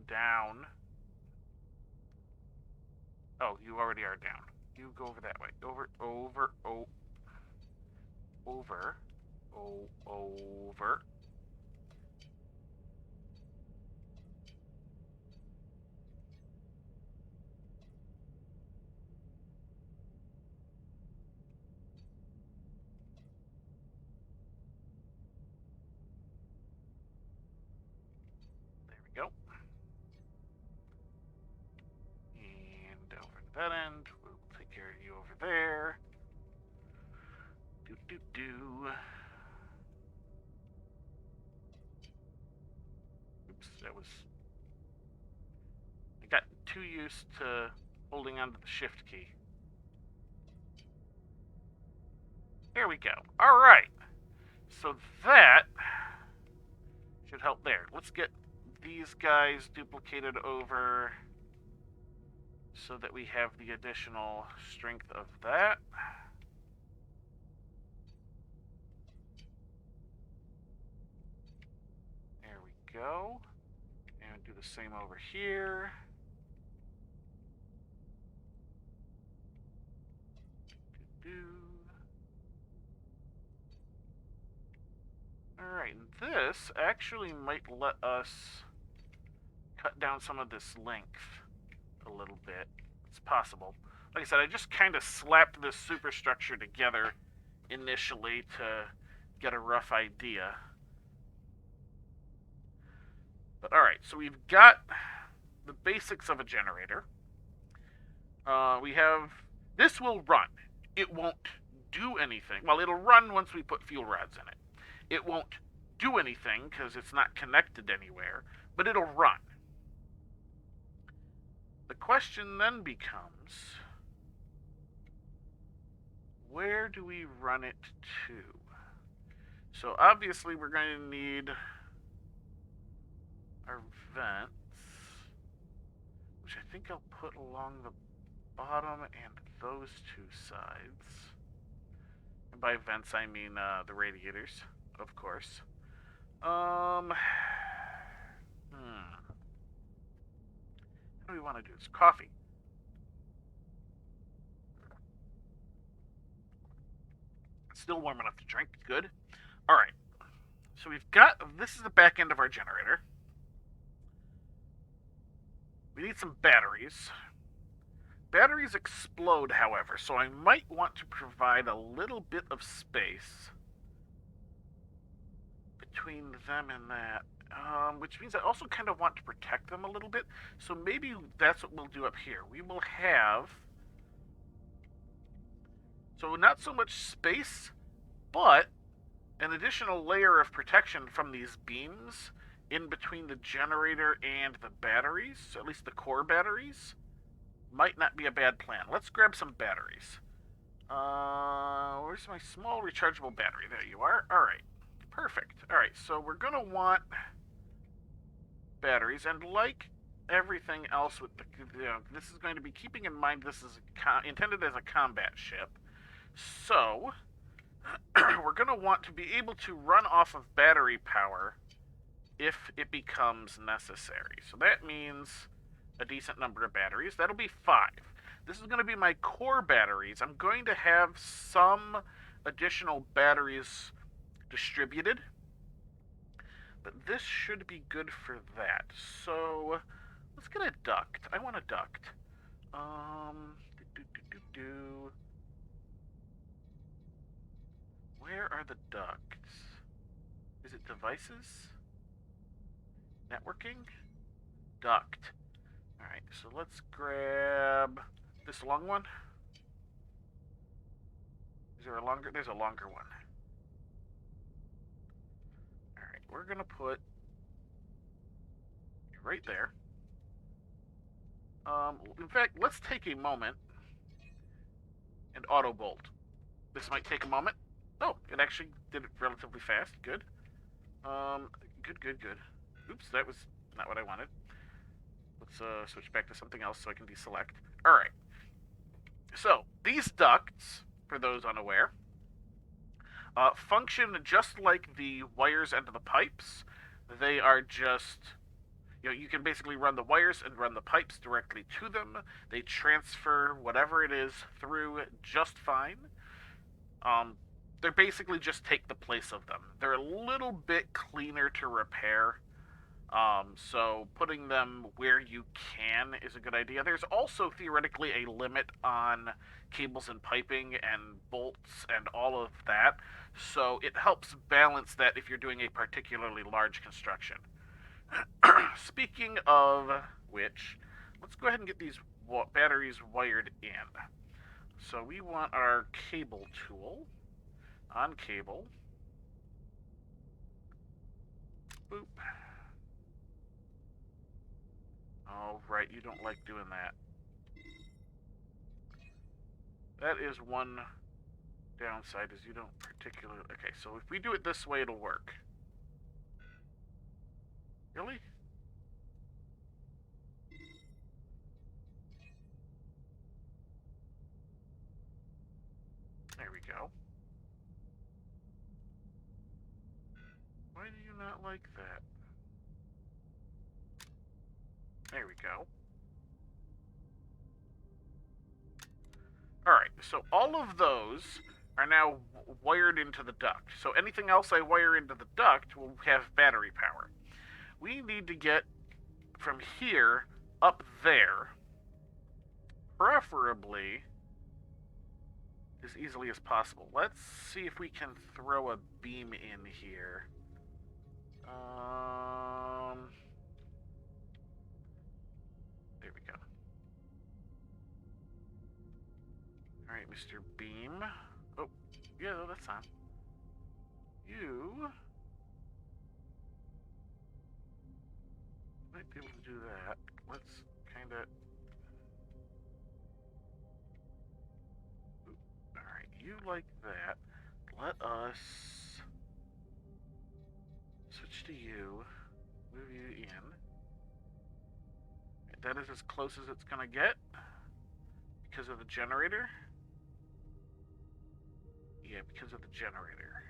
Down. Oh, you already are down. You go over that way. Over. Over. There we go. And over to that end. We'll take care of you over there. Oops, that was... I got too used to holding onto the shift key. There we go. Alright. So that should help there. Let's get these guys duplicated over so that we have the additional strength of that. There we go. And do the same over here. Alright, this actually might let us cut down some of this length a little bit. It's possible. Like I said, I just kind of slapped this superstructure together initially to get a rough idea. But alright, so we've got the basics of a generator. We have... This will run. It won't do anything. Well, it'll run once we put fuel rods in it. It won't do anything because it's not connected anywhere, but it'll run. The question then becomes, where do we run it to? So obviously we're going to need our vents, which I think I'll put along the bottom and those two sides. And by vents I mean the radiators, of course. How do we want to do this? Coffee. It's still warm enough to drink. Good. Alright. So we've got... This is the back end of our generator. We need some batteries. Batteries explode, however, so I might want to provide a little bit of space between them and that. Which means I also kind of want to protect them a little bit. So maybe that's what we'll do up here. We will have... So not so much space, but an additional layer of protection from these beams in between the generator and the batteries, at least the core batteries, might not be a bad plan. Let's grab some batteries. Where's my small rechargeable battery? There you are. Alright. Perfect. Alright, so we're going to want batteries, and like everything else with the, this is going to be keeping in mind this is intended as a combat ship. So, we're going to want to be able to run off of battery power if it becomes necessary. So that means a decent number of batteries. That'll be 5. This is going to be my core batteries. I'm going to have some additional batteries distributed, but this should be good for that. So let's get a duct. I want a duct. Where are the ducts? Is it devices? Networking? Duct. Alright, so let's grab this long one. Is there a longer? There's a longer one. Alright, we're gonna put right there. In fact, let's take a moment and auto bolt. This might take a moment. Oh, it actually did it relatively fast. Good. Good. Oops, that was not what I wanted. Let's switch back to something else so I can deselect. Alright. So, these ducts, for those unaware, function just like the wires into the pipes. They are just, you can basically run the wires and run the pipes directly to them. They transfer whatever it is through just fine. They basically just take the place of them. They're a little bit cleaner to repair. So putting them where you can is a good idea. There's also theoretically a limit on cables and piping and bolts and all of that. So it helps balance that if you're doing a particularly large construction. Speaking of which, let's go ahead and get these batteries wired in. So we want our cable tool on cable. Boop. Oh, right, you don't like doing that. That is one downside, is you don't particularly... Okay, so if we do it this way, it'll work. Really? There we go. Why do you not like that? There we go. Alright, so all of those are now wired into the duct. So anything else I wire into the duct will have battery power. We need to get from here up there, preferably as easily as possible. Let's see if we can throw a beam in here. There we go. Alright, Mr. Beam. Oh, yeah, that's on. You might be able to do that. Let's kind of... Alright, you like that. Let us switch to you. Move you in. That is as close as it's going to get because of the generator. Yeah, because of the generator.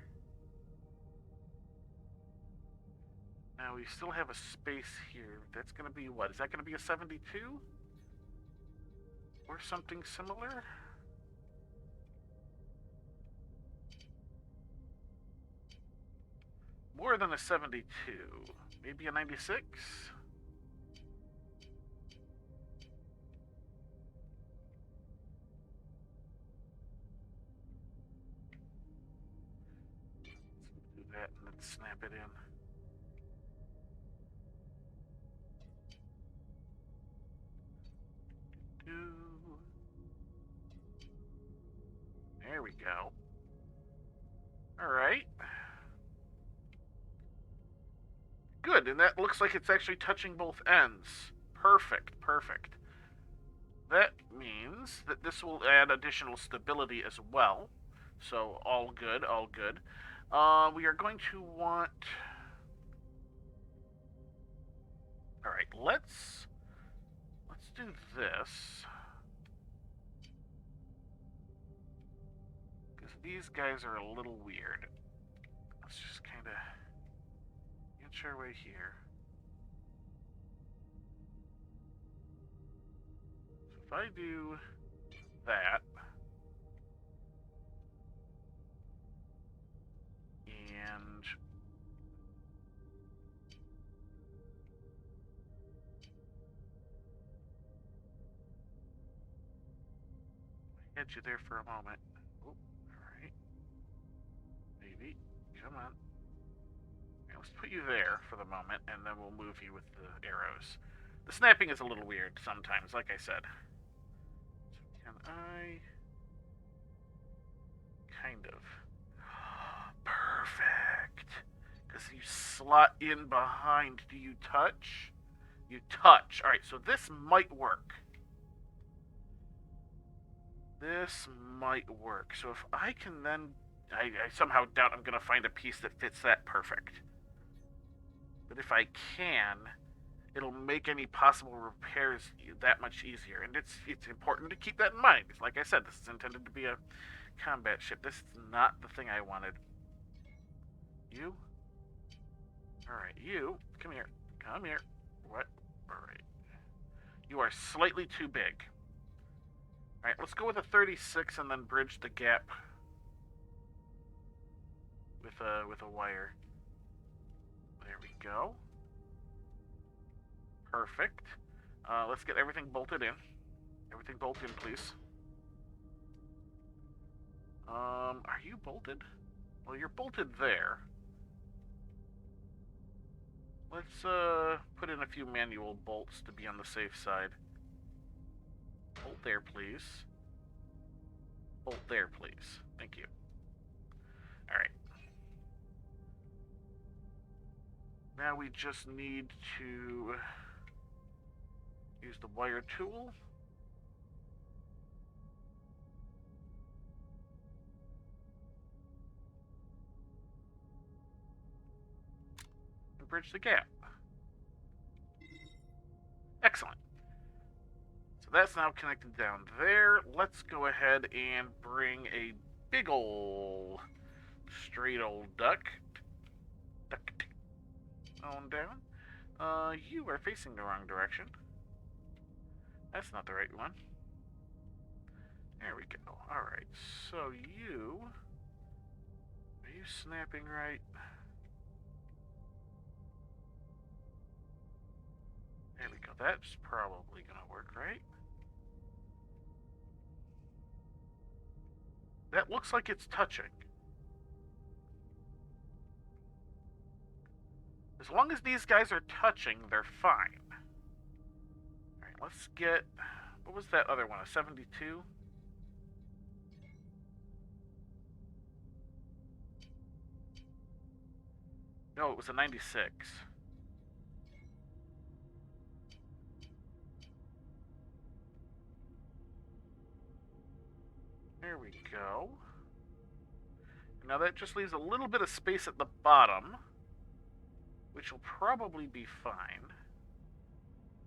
Now we still have a space here. That's going to be what? Is that going to be a 72? Or something similar? More than a 72. Maybe a 96? Let's do that and then snap it in. There we go. Alright. Good, and that looks like it's actually touching both ends. Perfect. That means that this will add additional stability as well. So, all good. We are going to want... Alright, let's do this. Because these guys are a little weird. Let's just kind of inch our way here. So if I do that, and I had you there for a moment. Oh, alright. Maybe. Come on. let's put you there for the moment, and then we'll move you with the arrows. The snapping is a little weird sometimes, like I said. So can I... Kind of. Perfect. Because you slot in behind. Do you touch? You touch. Alright, so this might work. This might work. So if I can then... I somehow doubt I'm going to find a piece that fits that perfect. But if I can, it'll make any possible repairs that much easier. And it's important to keep that in mind. Like I said, this is intended to be a combat ship. This is not the thing I wanted. You? Alright, you. Come here. Come here. What? Alright. You are slightly too big. Alright, let's go with a 36 and then bridge the gap with a wire. There we go. Perfect. Let's get everything bolted in. Everything bolted in, please. Are you bolted? Well, you're bolted there. Let's, put in a few manual bolts to be on the safe side. Bolt there, please. Bolt there, please. Thank you. Alright. Now we just need to use the wire tool. And bridge the gap. Excellent. So that's now connected down there. Let's go ahead and bring a big ol' straight old duck. On down. You are facing the wrong direction. That's not the right one. There we go. Alright, so you... Are you snapping right? There we go. That's probably gonna work, right? That looks like it's touching. As long as these guys are touching, they're fine. Alright, let's get... What was that other one? A 72? No, it was a 96. There we go. Now that just leaves a little bit of space at the bottom, which will probably be fine.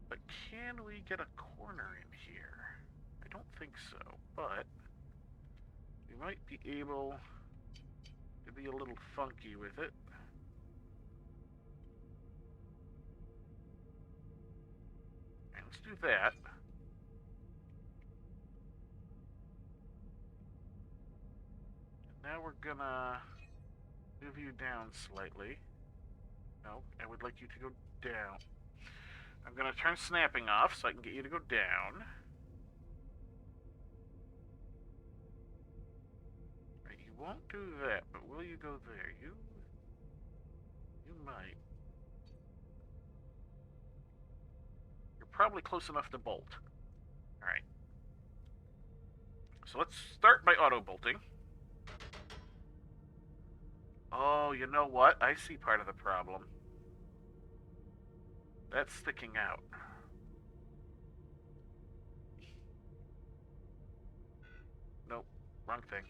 But can we get a corner in here? I don't think so, but we might be able to be a little funky with it. And let's do that. Now we're gonna move you down slightly. No, I would like you to go down. I'm gonna turn snapping off so I can get you to go down. Right, you won't do that, but will you go there? You might. You're probably close enough to bolt. Alright. So let's start by auto-bolting. Oh, you know what? I see part of the problem. That's sticking out. Nope, wrong thing.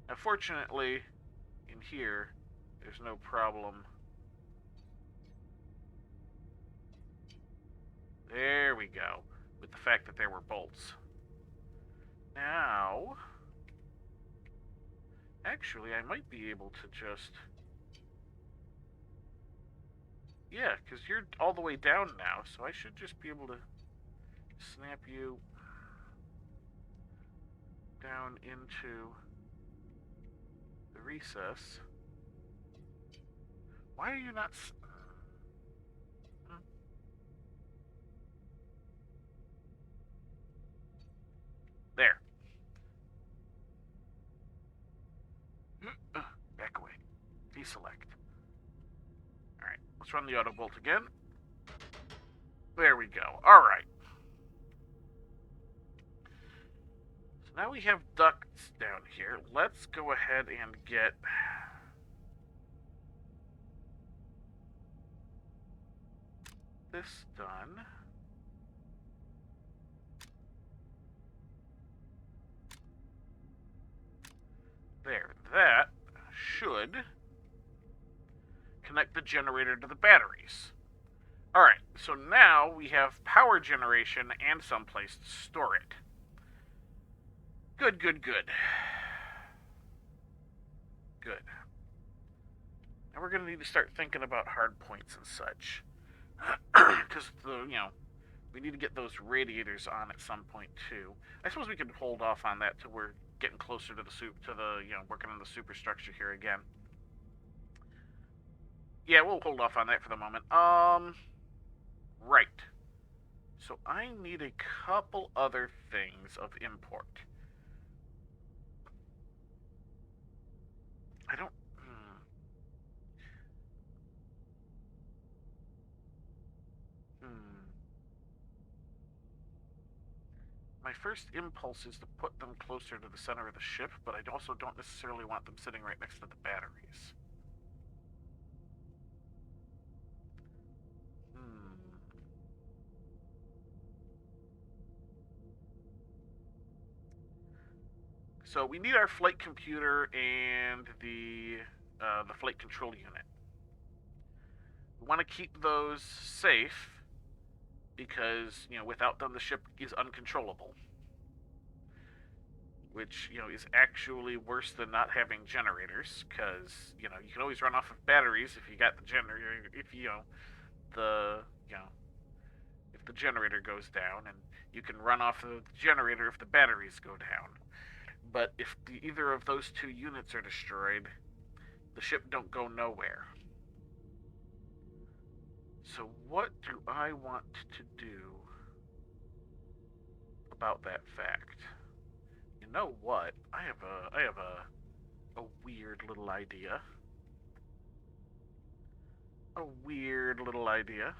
Now, fortunately, in here, there's no problem. There we go, with the fact that there were bolts. Now... Actually, I might be able to just... Yeah, because you're all the way down now, so I should just be able to snap you down into the recess. Why are you not... There. Back away. Be run the auto bolt again. There we go. Alright. So now we have ducts down here. Let's go ahead and get... this done. There. That should connect the generator to the batteries. Alright, so now we have power generation and someplace to store it. Good, good, good. Good. Now we're going to need to start thinking about hard points and such. Because, we need to get those radiators on at some point, too. I suppose we could hold off on that till we're getting closer to working on the superstructure here again. Yeah, we'll hold off on that for the moment. Right. So I need a couple other things of import. I don't... My first impulse is to put them closer to the center of the ship, but I also don't necessarily want them sitting right next to the batteries. So we need our flight computer and the flight control unit. We want to keep those safe because, without them the ship is uncontrollable. Which, is actually worse than not having generators, because, you can always run off of batteries if you got the generator, if the generator goes down, and you can run off the generator if the batteries go down. But if either of those two units are destroyed, the ship don't go nowhere. So what do I want to do about that fact? You know what? I have a weird little idea. A weird little idea.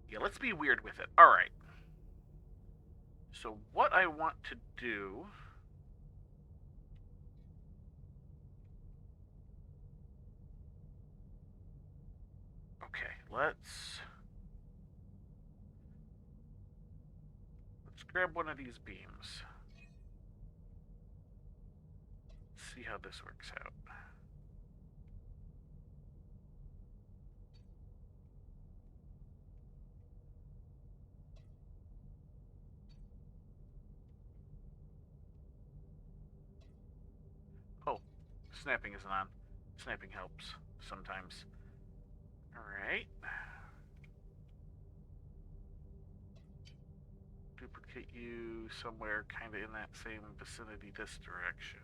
Yeah, let's be weird with it. Alright. So what I want to do... Okay, let's grab one of these beams. Let's see how this works out. Oh, snapping isn't on. Snapping helps sometimes. Alright. Duplicate you somewhere kind of in that same vicinity this direction.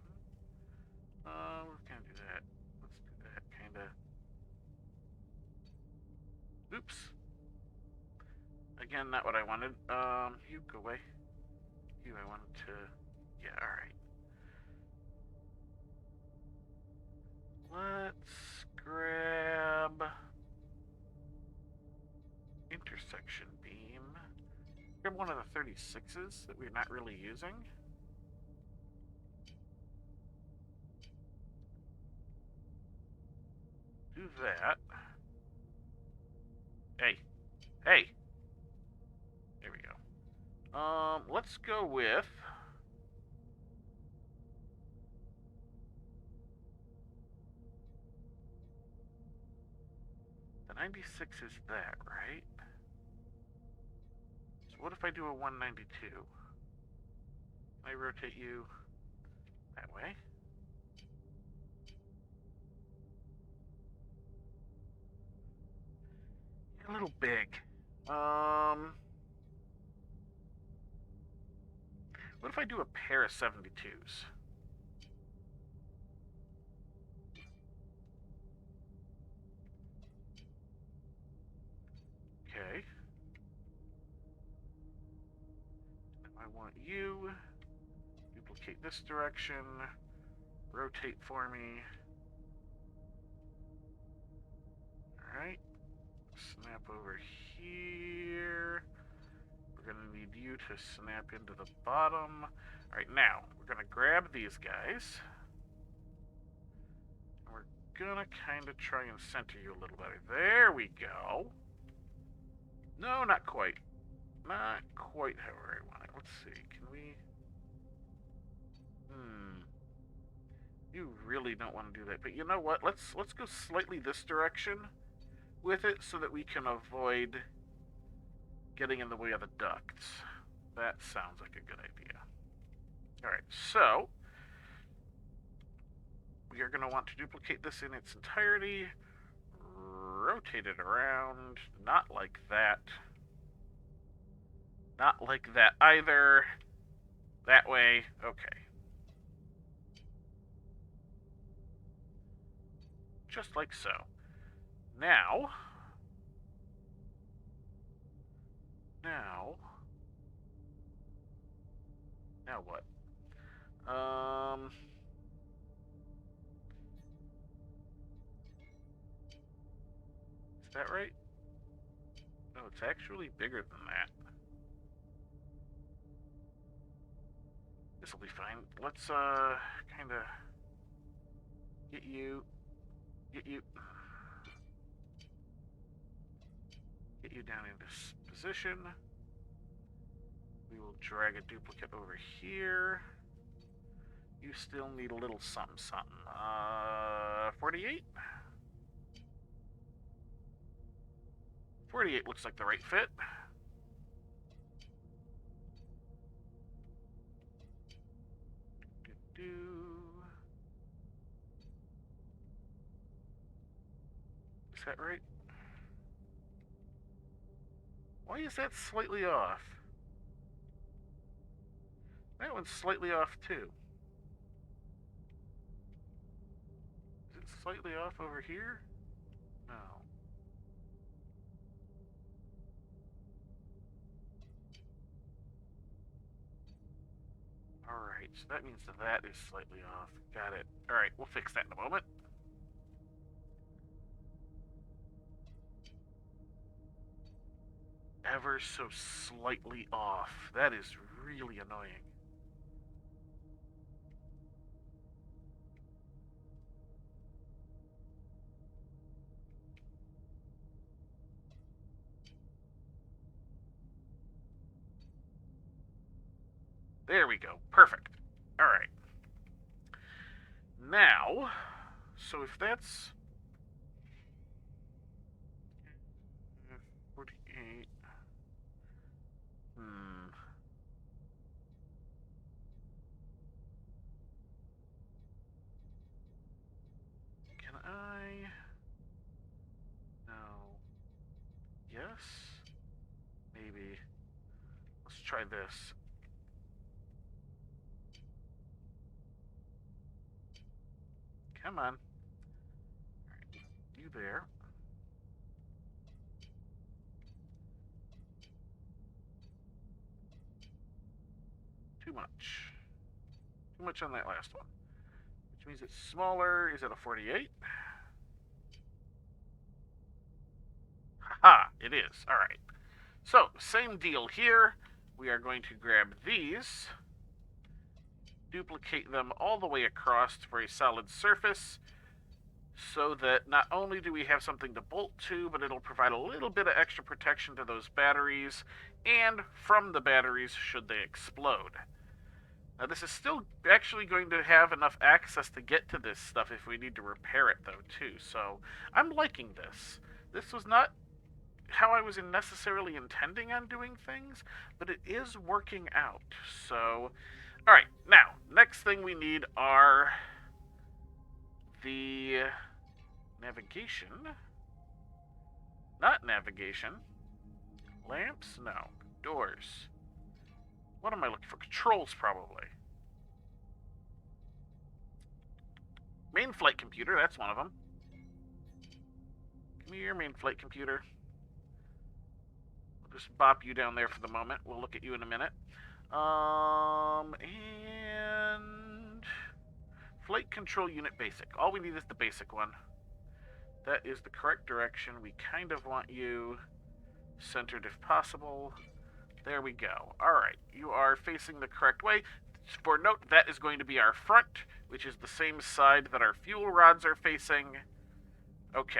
We're gonna do that. Let's do that kind of. Oops. Again, not what I wanted. You go away. You, I wanted to... Yeah, alright. Let's grab... intersection beam. Grab one of the 36s that we're not really using. Do that. Hey. Hey! There we go. Let's go with... the 96 is that, right? So what if I do a 192? Can I rotate you that way? A little big. What if I do a pair of 72s? Okay. Now I want you. Duplicate this direction. Rotate for me. Alright. Snap over here. We're going to need you to snap into the bottom. Alright, now, we're going to grab these guys. And we're going to kind of try and center you a little better. There we go. No, not quite. Not quite however I want it. Let's see. Can we... You really don't want to do that. But you know what? Let's go slightly this direction with it so that we can avoid getting in the way of the ducts. That sounds like a good idea. Alright, so we are going to want to duplicate this in its entirety. Rotate it around. Not like that. Not like that either. That way. Okay. Just like so. Now what? Is that right? No, it's actually bigger than that. This will be fine. Let's, kind of get you down in this position. We will drag a duplicate over here. You still need a little something. 48? 48 looks like the right fit. Is that right? Why is that slightly off? That one's slightly off too. Is it slightly off over here? No. Alright, so that means that is slightly off. Got it. Alright, we'll fix that in a moment. Ever so slightly off. That is really annoying. There we go. Perfect. Alright. Now, so if that's 48. Can I? No. Yes? Maybe. Let's try this. Come on. Alright, you there. Too much. Too much on that last one. Which means it's smaller. Is it a 48? Haha, it is. Alright. So, same deal here. We are going to grab these, duplicate them all the way across for a solid surface, so that not only do we have something to bolt to, but it'll provide a little bit of extra protection to those batteries, and from the batteries should they explode. Now this is still actually going to have enough access to get to this stuff if we need to repair it though too, so I'm liking this. This was not how I was necessarily intending on doing things, but it is working out. So, alright, now, next thing we need are the navigation. Not navigation. Lamps? No. Doors. What am I looking for? Controls, probably. Main flight computer, that's one of them. Give me your main flight computer. We'll just bop you down there for the moment. We'll look at you in a minute. And Flight control unit basic. All we need is the basic one. That is the correct direction. We kind of want you centered if possible. There we go. Alright, you are facing the correct way. For note, that is going to be our front, which is the same side that our fuel rods are facing. Okay.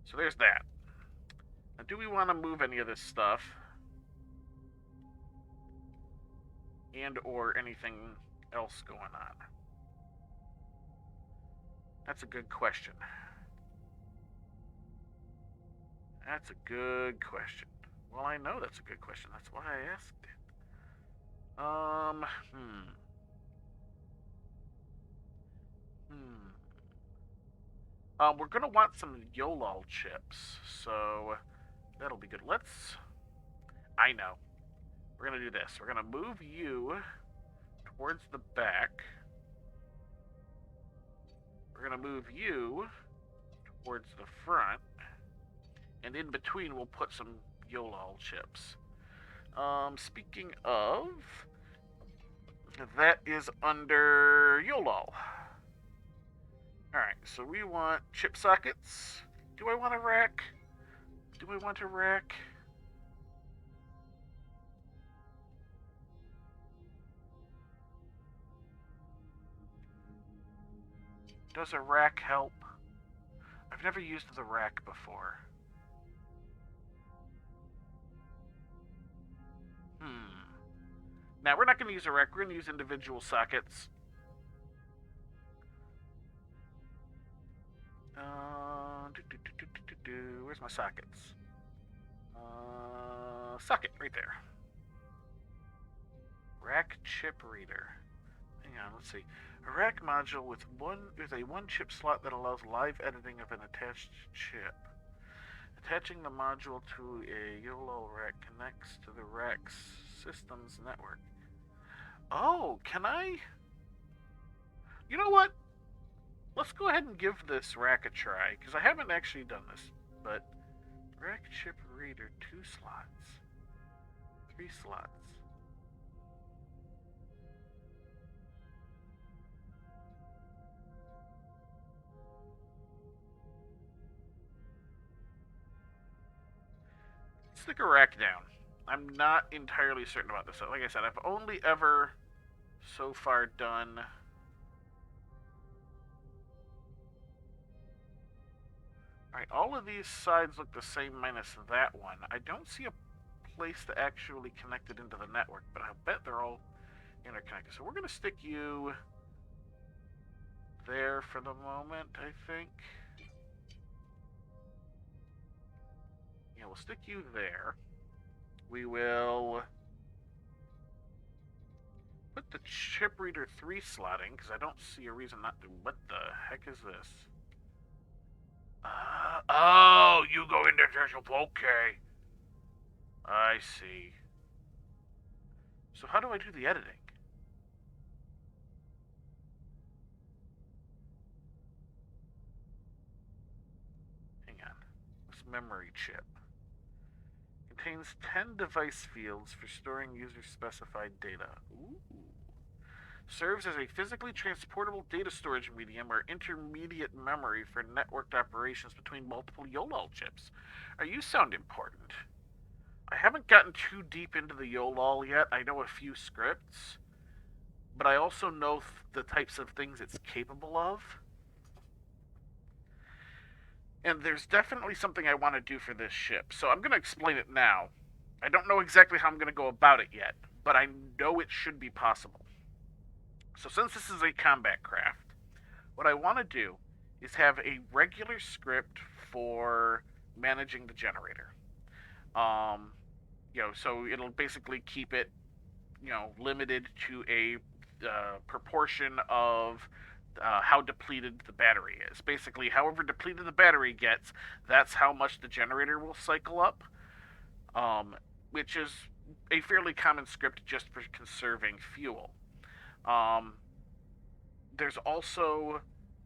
So there's that. Now, do we want to move any of this stuff? And or anything else going on? That's a good question. That's a good question. Well, I know that's a good question. That's why I asked it. We're gonna want some YOLOL chips, so that'll be good. I know. We're gonna do this. We're gonna move you towards the back. We're gonna move you towards the front. And in between, we'll put some YOLOL chips. Speaking of, that is under YOLOL. Alright, so we want chip sockets. Do I want a rack? Do I want a rack? Does a rack help? I've never used the rack before. Now, we're not going to use a rack. We're going to use individual sockets. Where's my sockets? Socket, right there. Rack chip reader. Hang on, let's see. A rack module with a one chip slot that allows live editing of an attached chip. Attaching the module to a YOLO rack connects to the rack's systems network. Oh, can I? You know what? Let's go ahead and give this rack a try, because I haven't actually done this. But rack chip reader, 2 slots. 3 slots. Stick a rack down. I'm not entirely certain about this. Like I said, I've only ever so far done... Alright, all of these sides look the same minus that one. I don't see a place to actually connect it into the network, but I bet they're all interconnected. So we're going to stick you there for the moment, I think. Yeah, we'll stick you there. We will put the chip reader 3 slotting, because I don't see a reason not to. What the heck is this? Oh, you go into interstitial. Okay. I see. So how do I do the editing? Hang on. This memory chip contains 10 device fields for storing user-specified data. Ooh. Serves as a physically transportable data storage medium or intermediate memory for networked operations between multiple YOLOL chips. You sound important. I haven't gotten too deep into the YOLOL yet. I know a few scripts, but I also know the types of things it's capable of. And there's definitely something I want to do for this ship, so I'm going to explain it now. I don't know exactly how I'm going to go about it yet, but I know it should be possible. So since this is a combat craft, what I want to do is have a regular script for managing the generator. So it'll basically keep it, limited to a proportion of how depleted the battery is. Basically, however depleted the battery gets, that's how much the generator will cycle up, which is a fairly common script just for conserving fuel. There's also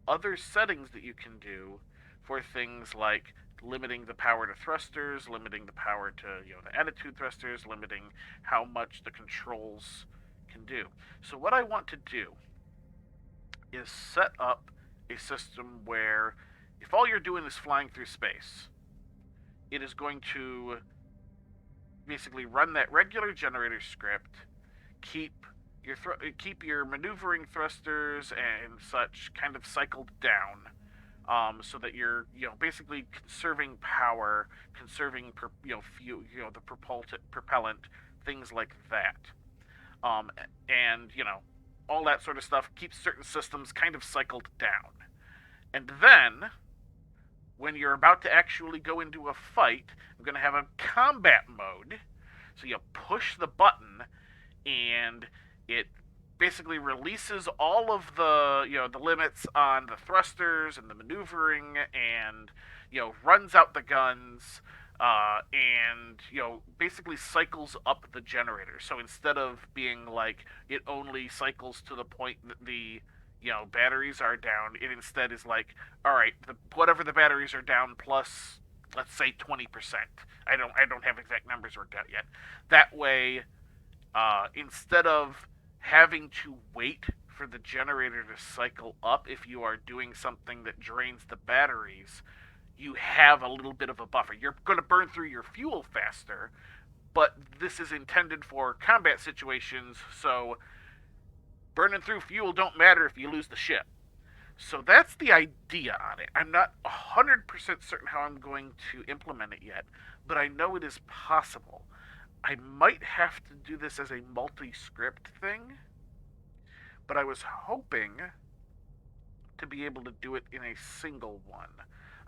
other settings that you can do for things like limiting the power to thrusters, limiting the power to the attitude thrusters, limiting how much the controls can do. So what I want to do is set up a system where if all you're doing is flying through space, it is going to basically run that regular generator script, keep keep your maneuvering thrusters and such kind of cycled down, so that you're basically conserving power, conserving fuel, the propellant, things like that, um, and all that sort of stuff keeps certain systems kind of cycled down, and then when you're about to actually go into a fight, I'm going to have a combat mode. So you push the button, and it basically releases all of the the limits on the thrusters and the maneuvering, and runs out the guns, and basically cycles up the generator. So instead of being like it only cycles to the point that the batteries are down, it instead is like, all right, whatever the batteries are down plus, let's say 20%. I don't have exact numbers worked out yet. That way, instead of having to wait for the generator to cycle up if you are doing something that drains the batteries, you have a little bit of a buffer. You're going to burn through your fuel faster, but this is intended for combat situations, so burning through fuel don't matter if you lose the ship. So that's the idea on it. I'm not 100% certain how I'm going to implement it yet, but I know it is possible. I might have to do this as a multi-script thing, but I was hoping to be able to do it in a single one.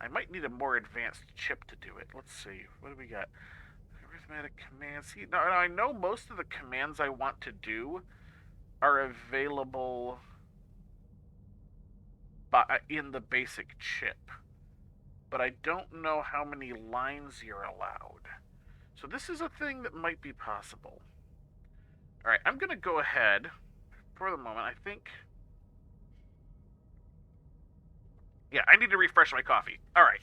I might need a more advanced chip to do it. Let's see. What do we got? Arithmetic commands. See, now I know most of the commands I want to do are available in the basic chip, but I don't know how many lines you're allowed. So this is a thing that might be possible. Alright, I'm going to go ahead, for the moment, I think... Yeah, I need to refresh my coffee. Alright.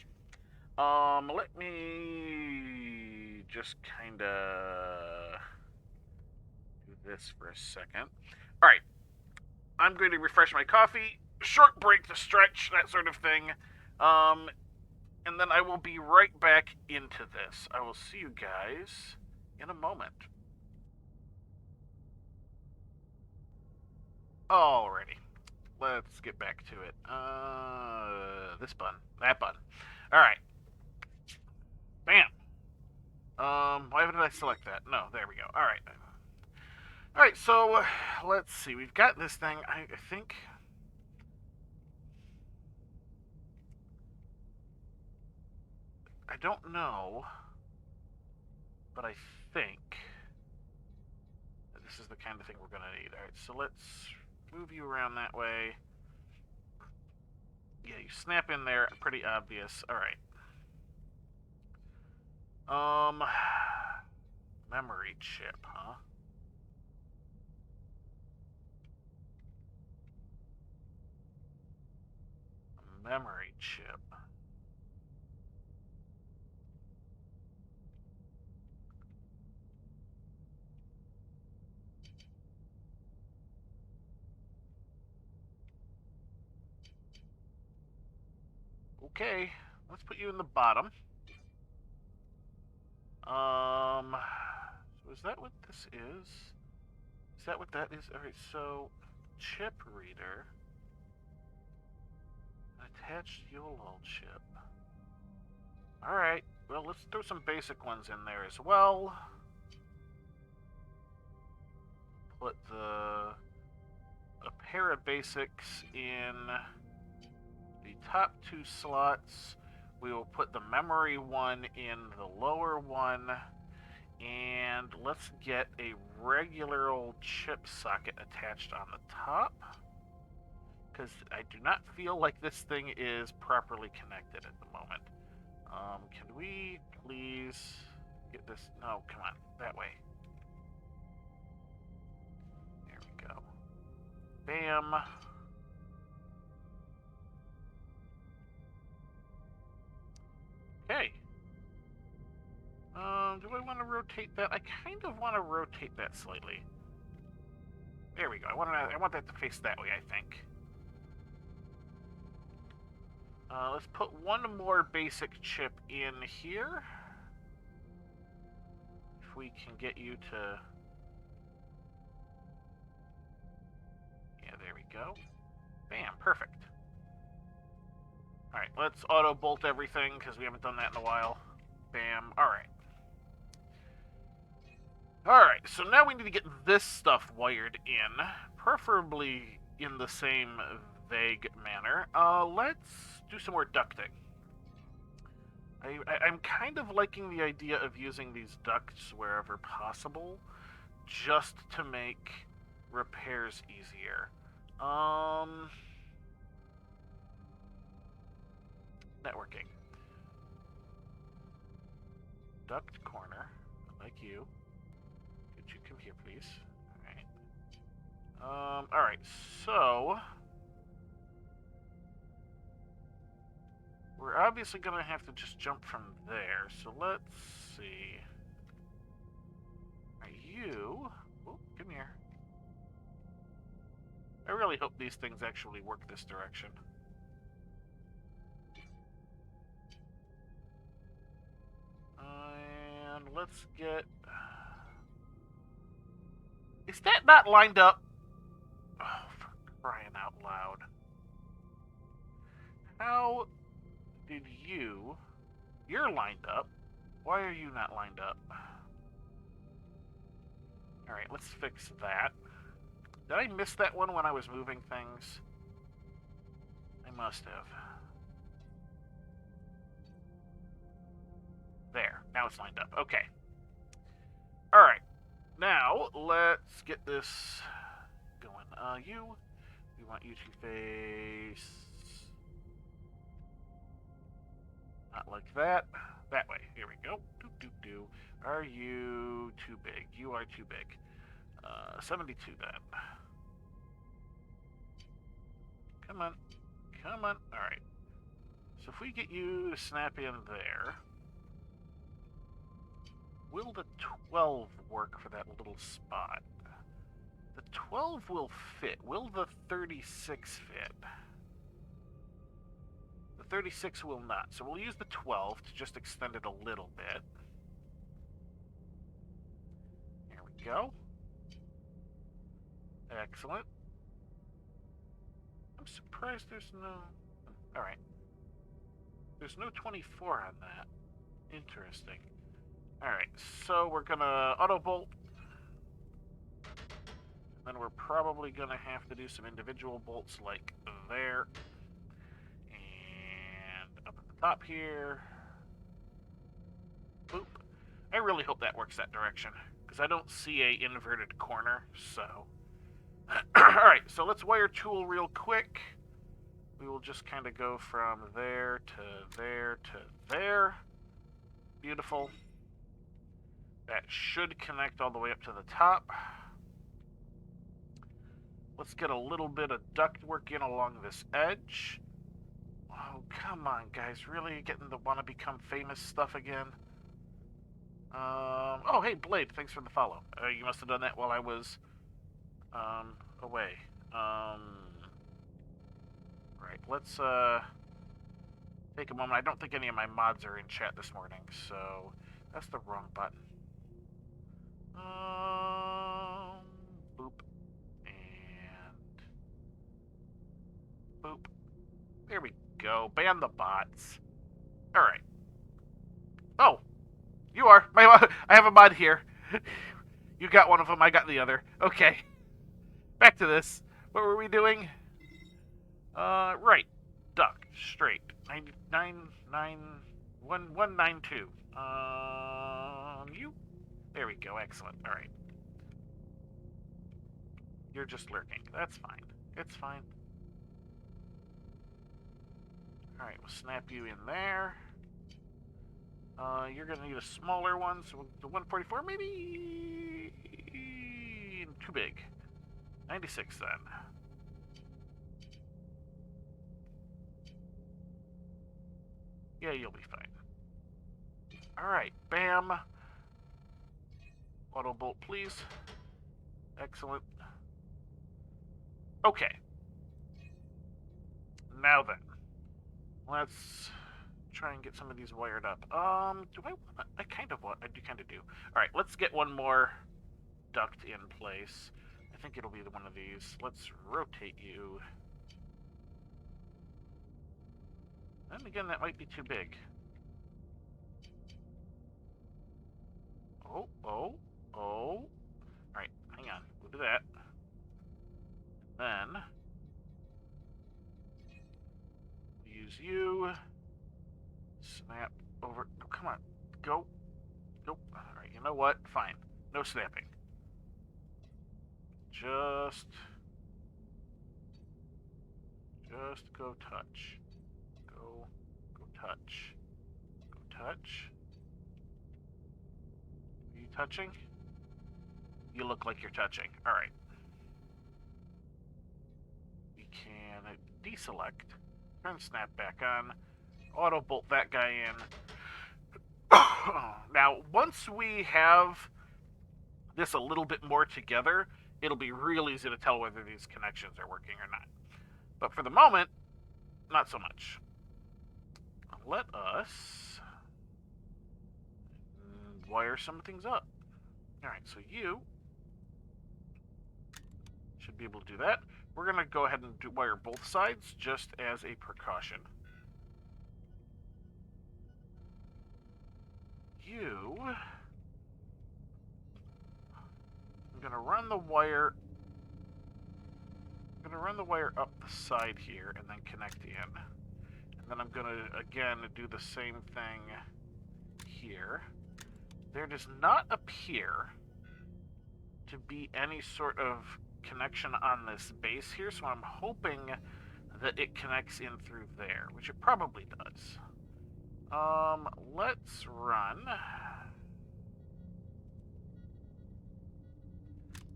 Let me just kinda do this for a second. Alright, I'm going to refresh my coffee, short break to stretch, that sort of thing, and then I will be right back into this. I will see you guys in a moment. Alrighty, let's get back to it. This button, that button. Alright. Bam. Why did I select that? No, there we go. Alright. Alright, so, let's see. We've got this thing. I think... I don't know, but I think this is the kind of thing we're going to need. Alright, so let's move you around that way. Yeah, you snap in there, pretty obvious. Alright. Memory chip, huh? Memory chip. Okay, let's put you in the bottom. So is that what this is? Is that what that is? Alright, so chip reader. Attached YOLO chip. Alright, well, let's throw some basic ones in there as well. Put a pair of basics in the top two slots. We will put the memory one in the lower one. And let's get a regular old chip socket attached on the top, because I do not feel like this thing is properly connected at the moment. Can we please get this? No, come on, that way. There we go. Bam. Okay. Do I want to rotate that? I kind of want to rotate that slightly. There we go. I want that to face that way, I think. Let's put one more basic chip in here. If we can get you to... Yeah, there we go. Bam, perfect. Alright, let's auto-bolt everything, because we haven't done that in a while. Bam, alright. Alright, so now we need to get this stuff wired in, preferably in the same vague manner. Let's do some more ducting. I'm kind of liking the idea of using these ducts wherever possible, just to make repairs easier. Networking. Duct corner, like you. Could you come here, please? Alright. Alright, so... we're obviously going to have to just jump from there, so let's see. Are you... oh, come here. I really hope these things actually work this direction. And let's get... is that not lined up? Oh, for crying out loud. How did you... you're lined up. Why are you not lined up? Alright, let's fix that. Did I miss that one when I was moving things? I must have. There. Now it's lined up. Okay. Alright. Now, let's get this going. We want you to face... not like that. That way. Here we go. Do. Are you too big? You are too big. 72 then. Come on. Come on. Alright. So if we get you to snap in there, will the 12 work for that little spot? The 12 will fit. Will the 36 fit? The 36 will not. So we'll use the 12 to just extend it a little bit. There we go. Excellent. I'm surprised there's no... alright. There's no 24 on that. Interesting. Alright, so we're gonna auto-bolt. Then we're probably gonna have to do some individual bolts like there. And up at the top here. Boop. I really hope that works that direction, because I don't see a inverted corner, so... alright, so let's wire tool real quick. We will just kind of go from there to there to there. Beautiful. That should connect all the way up to the top. Let's get a little bit of duct work in along this edge. Oh, come on, guys. Really getting the wanna become famous stuff again? Oh, hey, Blade. Thanks for the follow. You must have done that while I was away. Right, let's take a moment. I don't think any of my mods are in chat this morning, so that's the wrong button. Boop. And boop. There we go. Ban the bots. Alright. Oh! You are. I have a mod here. You got one of them, I got the other. Okay. Back to this. What were we doing? Right. Duck. Straight. 192. You? There we go. Excellent. Alright. You're just lurking. That's fine. It's fine. Alright, we'll snap you in there. You're gonna need a smaller one, so the 144 maybe too big. 96 then. Yeah, you'll be fine. Alright, bam. Auto bolt, please. Excellent. Okay. Now then, let's try and get some of these wired up. Do I want? I kind of want. I do kind of do. All right, let's get one more duct in place. I think it'll be one of these. Let's rotate you. And again, that might be too big. Oh, oh, oh. All right, hang on. We'll do that. Then use you. Snap over. Oh, come on. Go. Nope. Alright, you know what? Fine. No snapping. Just go touch. Go touch. Go touch. Are you touching? You look like you're touching. Alright. We can deselect. Turn snap back on. Auto bolt that guy in. Now, once we have this a little bit more together, it'll be real easy to tell whether these connections are working or not. But for the moment, not so much. Let us wire some things up. Alright, so you should be able to do that. We're going to go ahead and wire both sides just as a precaution. You... I'm going to run the wire... up the side here and then connect in. And then I'm going to, again, do the same thing here. There does not appear to be any sort of connection on this base here, so I'm hoping that it connects in through there, which it probably does. Let's run.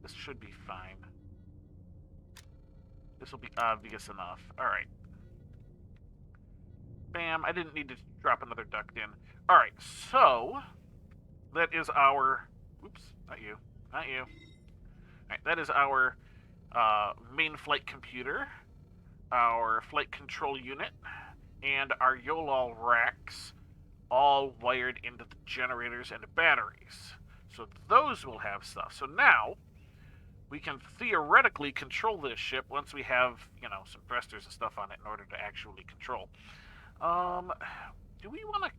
This should be fine. This will be obvious enough. Alright. Bam, I didn't need to drop another duct in. Alright, so that is our... Oops, not you. Not you. Alright, that is our main flight computer, our flight control unit, and our YOLOL racks all wired into the generators and the batteries. So those will have stuff. So now we can theoretically control this ship once we have, you know, some thrusters and stuff on it in order to actually control. Do we want to,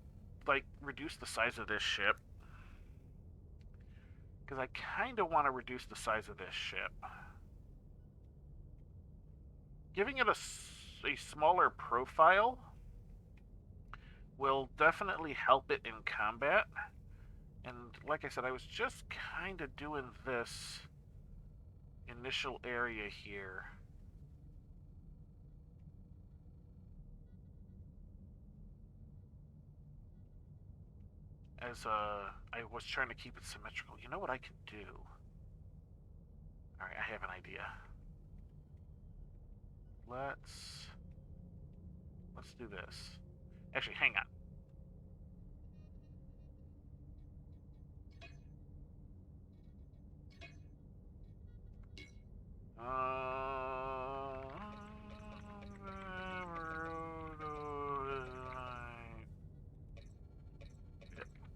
like, reduce the size of this ship? Because I kind of want to reduce the size of this ship. Giving it a smaller profile will definitely help it in combat. And like I said, I was just kind of doing this initial area here. As I was trying to keep it symmetrical. You know what I can do? Alright, I have an idea. Let's do this. Actually, hang on.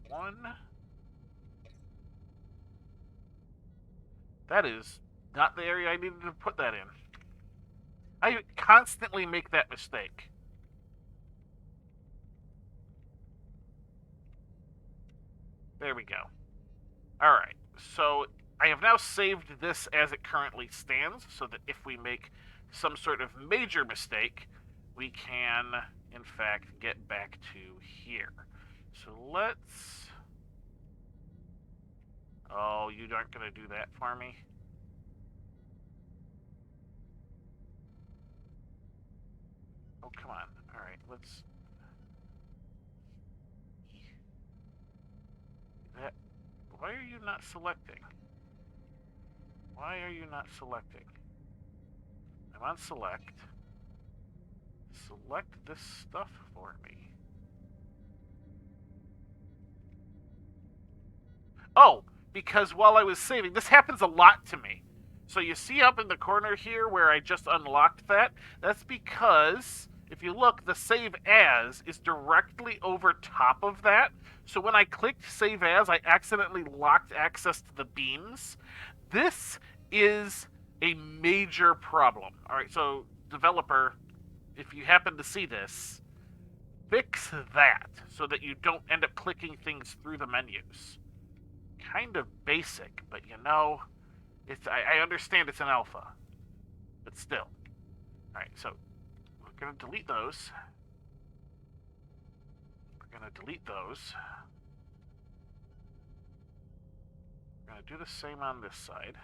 One. That is not the area I needed to put that in. I constantly make that mistake. There we go. Alright, so I have now saved this as it currently stands, so that if we make some sort of major mistake, we can, in fact, get back to here. So let's... Oh, you aren't going to do that for me? Oh, come on. Alright, let's... That... Why are you not selecting? Why are you not selecting? I'm on select. Select this stuff for me. Oh, because while I was saving, this happens a lot to me. So you see up in the corner here where I just unlocked that? That's because if you look, the save as is directly over top of that. So when I clicked save as, I accidentally locked access to the beams. This is a major problem. All right, so developer, if you happen to see this, fix that so that you don't end up clicking things through the menus. Kind of basic, but you know, I understand it's an alpha, but still. Alright, so we're going to delete those. We're going to delete those. We're going to do the same on this side.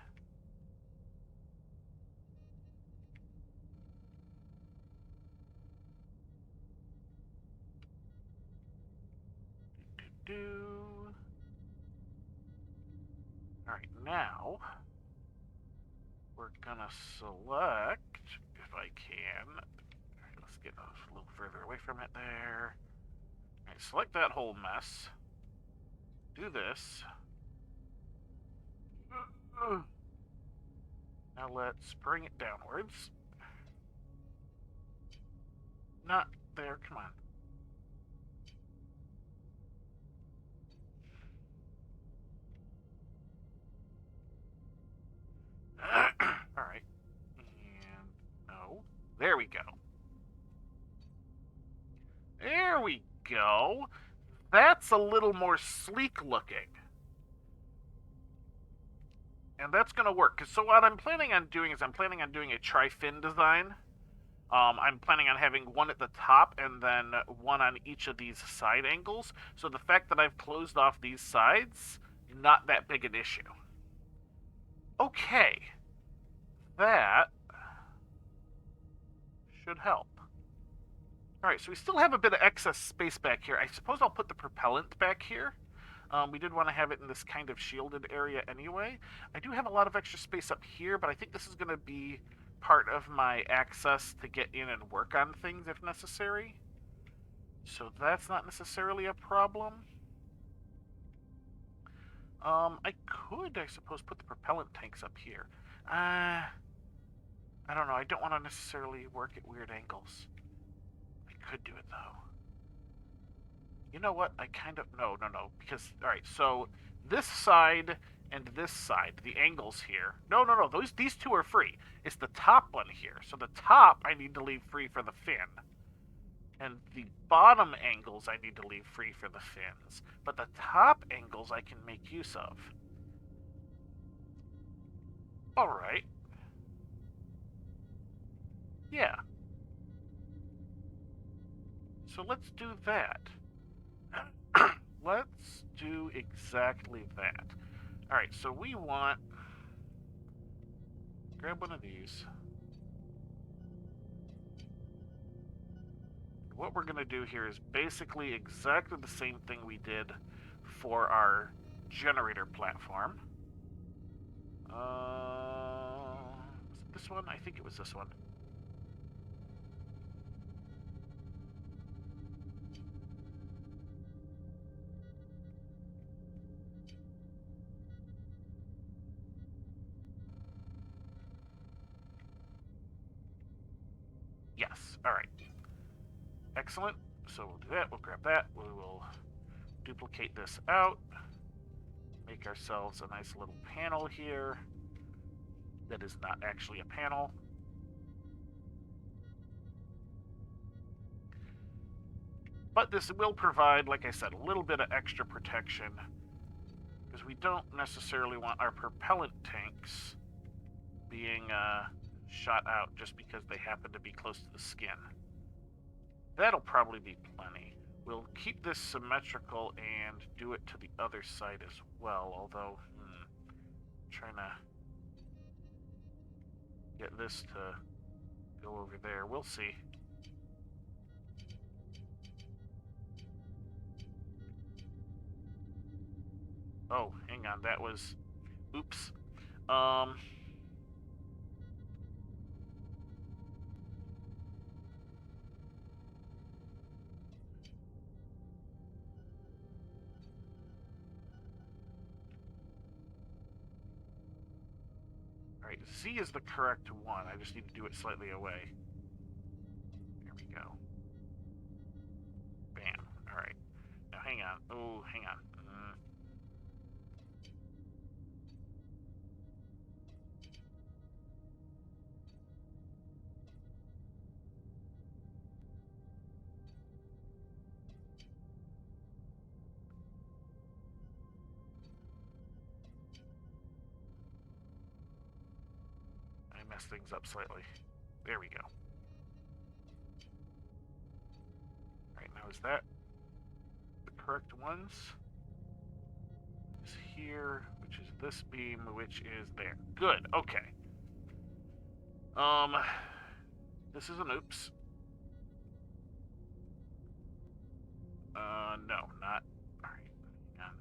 Alright, now we're going to select, if I can, let's get a little further away from it there. Alright, select that whole mess. Do this. Now let's bring it downwards. Not there, come on. Alright. And no. There we go. There we go. That's a little more sleek looking. And that's going to work. So what I'm planning on doing is I'm planning on doing a tri-fin design. I'm planning on having one at the top and then one on each of these side angles. So the fact that I've closed off these sides, not that big an issue. Okay. That should help. Alright, so we still have a bit of excess space back here. I suppose I'll put the propellant back here. We did want to have it in this kind of shielded area anyway. I do have a lot of extra space up here, but I think this is going to be part of my access to get in and work on things if necessary. So that's not necessarily a problem. I could, I suppose, put the propellant tanks up here. I don't know. I don't want to necessarily work at weird angles. I could do it, though. You know what? I kind of... No. Because, alright, so this side and this side, the angles here... No. These two are free. It's the top one here. So the top I need to leave free for the fin. And the bottom angles I need to leave free for the fins. But the top angles I can make use of. Alright. Yeah. So let's do that. Let's do exactly that. Alright, so we want... Grab one of these. What we're going to do here is basically exactly the same thing we did for our generator platform. Was it this one? I think it was this one. Yes, alright. Excellent. So we'll do that, we'll grab that, we will duplicate this out, make ourselves a nice little panel here that is not actually a panel. But this will provide, like I said, a little bit of extra protection because we don't necessarily want our propellant tanks being shot out just because they happen to be close to the skin. That'll probably be plenty. We'll keep this symmetrical and do it to the other side as well, although trying to get this to go over there. We'll see. Oh, hang on, that was... Oops. Alright, Z is the correct one. I just need to do it slightly away. There we go. Bam. Alright. Now hang on. Oh, hang on. I messed things up slightly. There we go. Alright, now is that the correct ones? Is here, which is this beam, which is there. Good, okay. This is an oops. No, not. Alright, hang on.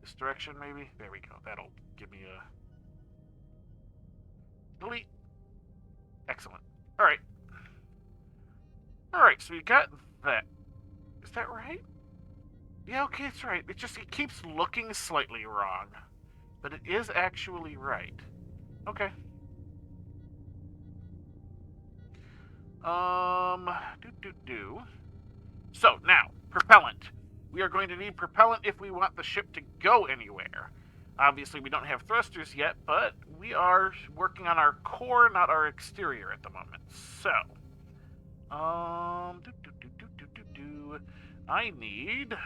This direction, maybe? There we go. That'll give me a... Delete. Excellent. Alright. Alright, so we got that. Is that right? Yeah, okay, it's right. It keeps looking slightly wrong. But it is actually right. Okay. So, now, propellant. We are going to need propellant if we want the ship to go anywhere. Obviously, we don't have thrusters yet, but we are working on our core, not our exterior at the moment. So, I need...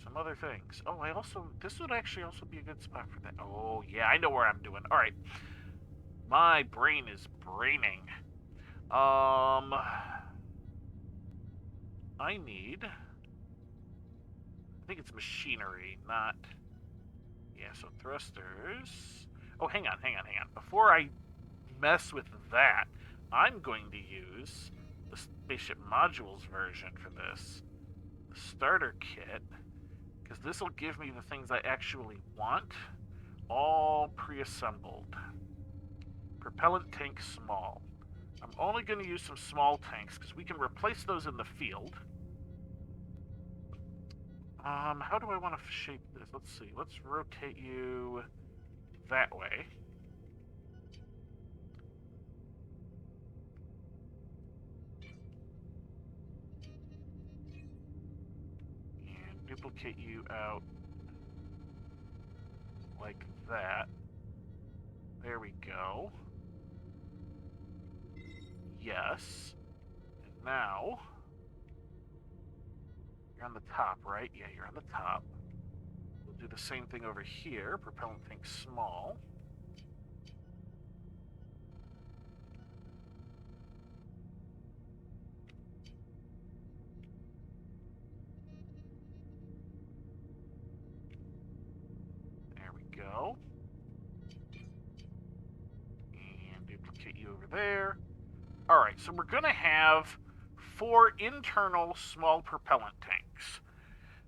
some other things. Oh, this would actually also be a good spot for that. Oh, yeah, I know where I'm doing. All right. My brain is braining. I need... I think it's machinery, not... Yeah, so thrusters... Oh, hang on. Before I mess with that, I'm going to use the Spaceship Modules version for this. The starter kit, because this will give me the things I actually want, all pre-assembled. Propellant tank small. I'm only going to use some small tanks, because we can replace those in the field. How do I want to shape this? Let's see. Let's rotate you that way. And duplicate you out like that. There we go. Yes. And now... You're on the top, right? Yeah, you're on the top. We'll do the same thing over here. Propellant tank small. There we go. And duplicate you over there. Alright, so we're going to have 4 internal small propellant tanks,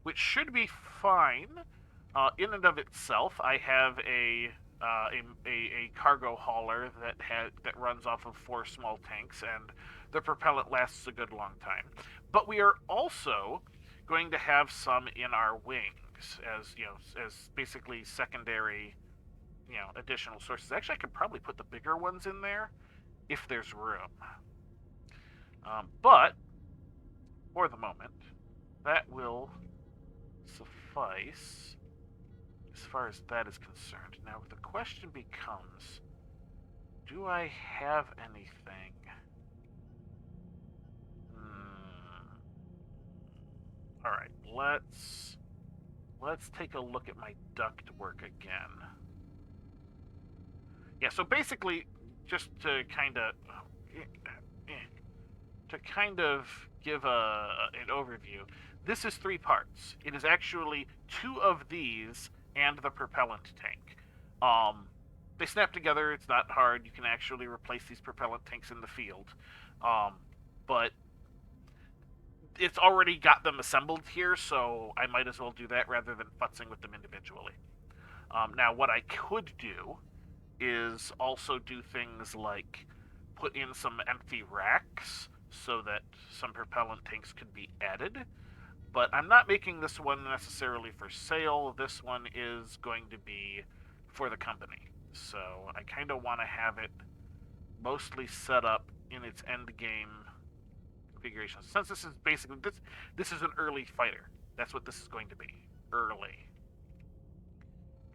which should be fine in and of itself. I have a cargo hauler that runs off of 4 small tanks, and the propellant lasts a good long time. But we are also going to have some in our wings as basically secondary, additional sources. Actually, I could probably put the bigger ones in there if there's room. But for the moment, that will suffice as far as that is concerned. Now, the question becomes, do I have anything? Alright, let's take a look at my duct work again. Yeah, so basically, just to kind of give an overview, this is 3 parts. It is actually 2 of these and the propellant tank. They snap together. It's not hard. You can actually replace these propellant tanks in the field. But it's already got them assembled here, so I might as well do that rather than futzing with them individually. Now, what I could do is also do things like put in some empty racks so that some propellant tanks could be added. But I'm not making this one necessarily for sale. This one is going to be for the company. So I kind of want to have it mostly set up in its end game configuration. Since this is basically this is an early fighter. That's what this is going to be. Early.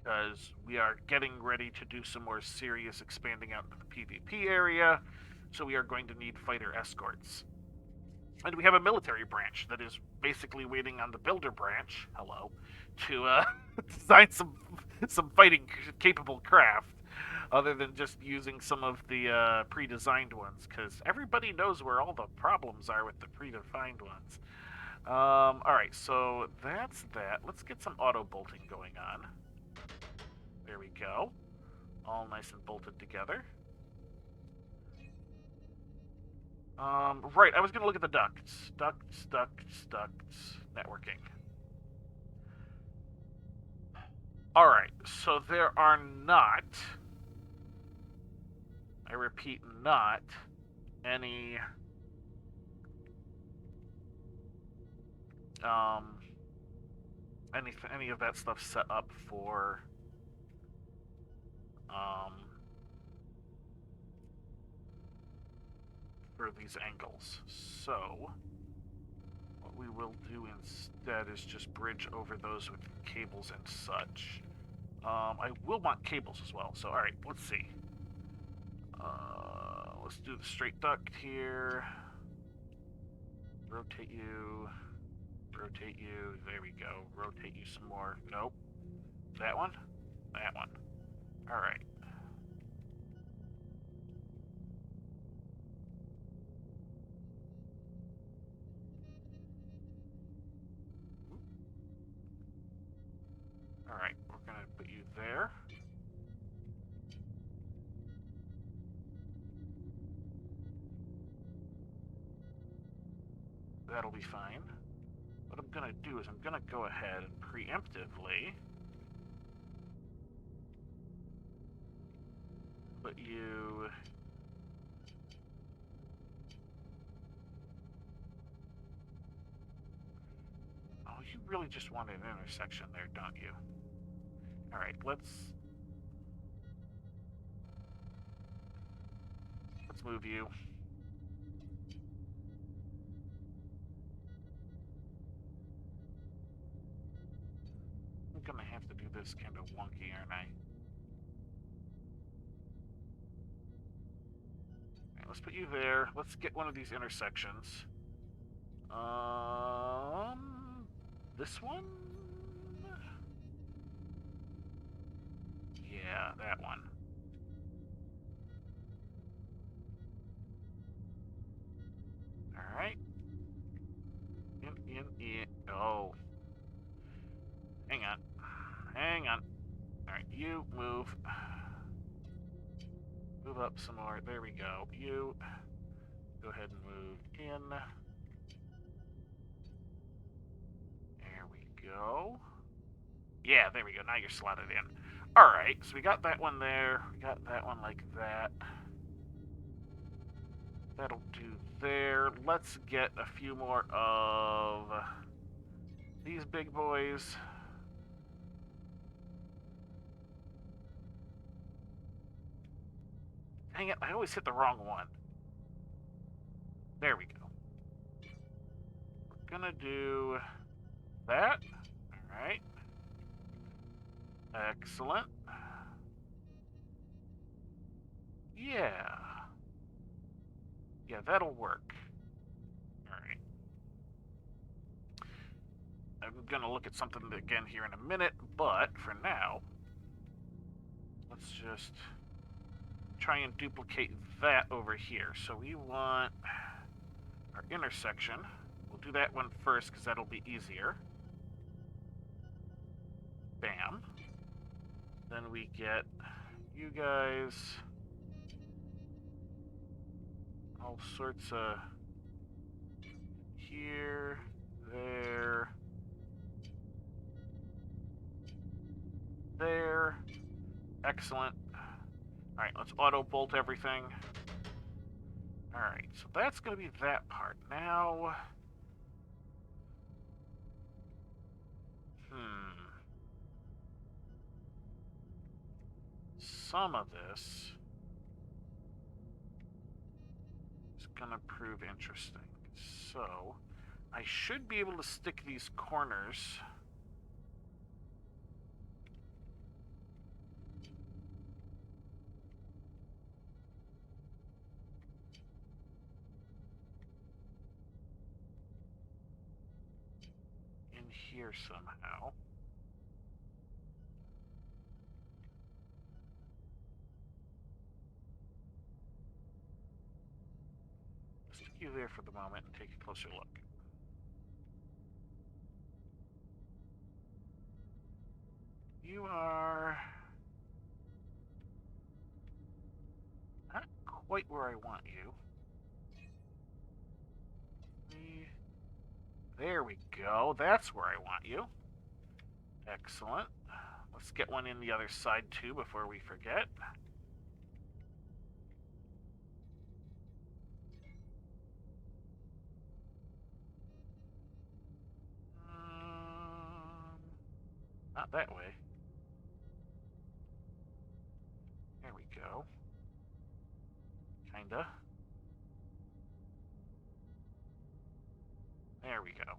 Because we are getting ready to do some more serious expanding out into the PvP area, so we are going to need fighter escorts. And we have a military branch that is basically waiting on the builder branch, hello, to design some fighting capable craft, other than just using some of the pre-designed ones, because everybody knows where all the problems are with the pre-defined ones. Alright, so that's that. Let's get some auto bolting going on. There we go. All nice and bolted together. Right, I was going to look at the ducts. Ducts, networking. Alright, so there are not, I repeat, not any, any of that stuff set up for, for these angles. So what we will do instead is just bridge over those with cables and such. I will want cables as well, so alright, let's see. Let's do the straight duct here. Rotate you. Rotate you. There we go. Rotate you some more. Nope. That one? That one. Alright. Alright, we're gonna put you there. That'll be fine. What I'm gonna do is I'm gonna go ahead and preemptively put you... Oh, you really just want an intersection there, don't you? Alright, let's move you. I'm gonna have to do this kind of wonky, aren't I? Alright, let's put you there. Let's get one of these intersections. This one? Yeah, that one. Alright. Oh. Hang on. Hang on. Alright, you move. Move up some more. There we go. You go ahead and move in. There we go. Yeah, there we go. Now you're slotted in. Alright, so we got that one there. We got that one like that. That'll do there. Let's get a few more of these big boys. Dang it, I always hit the wrong one. There we go. We're gonna do that. Alright. Excellent. Yeah. Yeah, that'll work. Alright. I'm gonna look at something again here in a minute, but for now, let's just try and duplicate that over here. So we want our intersection. We'll do that one first because that'll be easier. Bam. Then we get you guys all sorts of here, there, there. Excellent. Alright, let's auto bolt everything. Alright, so that's going to be that part. Now, Some of this is gonna prove interesting. So, I should be able to stick these corners in here somehow. Stick you there for the moment and take a closer look. You are not quite where I want you. There we go. That's where I want you. Excellent. Let's get one in the other side too before we forget. Not that way. There we go. Kinda. There we go.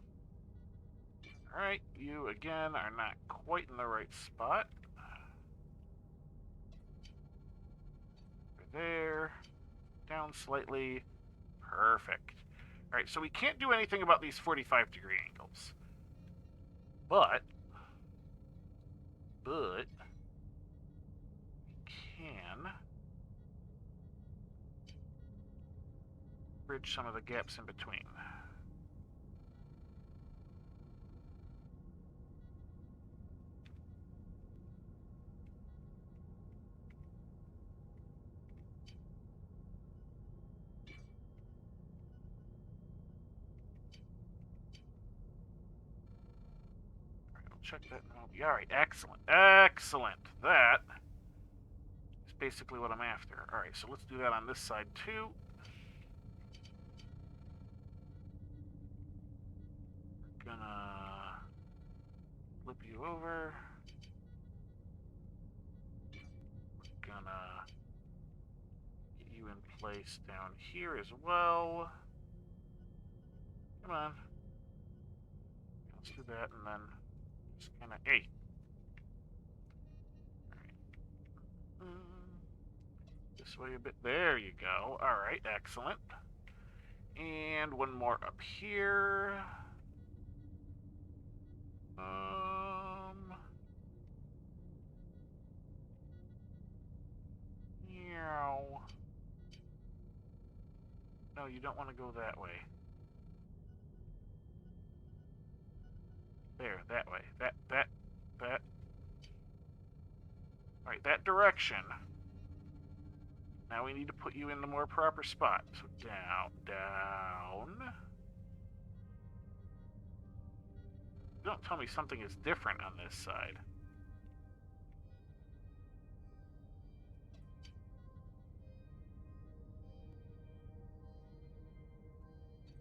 Alright, you again are not quite in the right spot. Over there. Down slightly. Perfect. Alright, so we can't do anything about these 45-degree angles. But we can bridge some of the gaps in between. Check that now. Yeah, all right, excellent. Excellent. That is basically what I'm after. All right, so let's do that on this side too. Gonna flip you over. Gonna get you in place down here as well. Come on. Let's do that and then just kind of, hey. All right. This way a bit. There you go. All right, excellent. And one more up here. No, you don't want to go that way. There, that way. That. Alright, that direction. Now we need to put you in the more proper spot. So down. Don't tell me something is different on this side.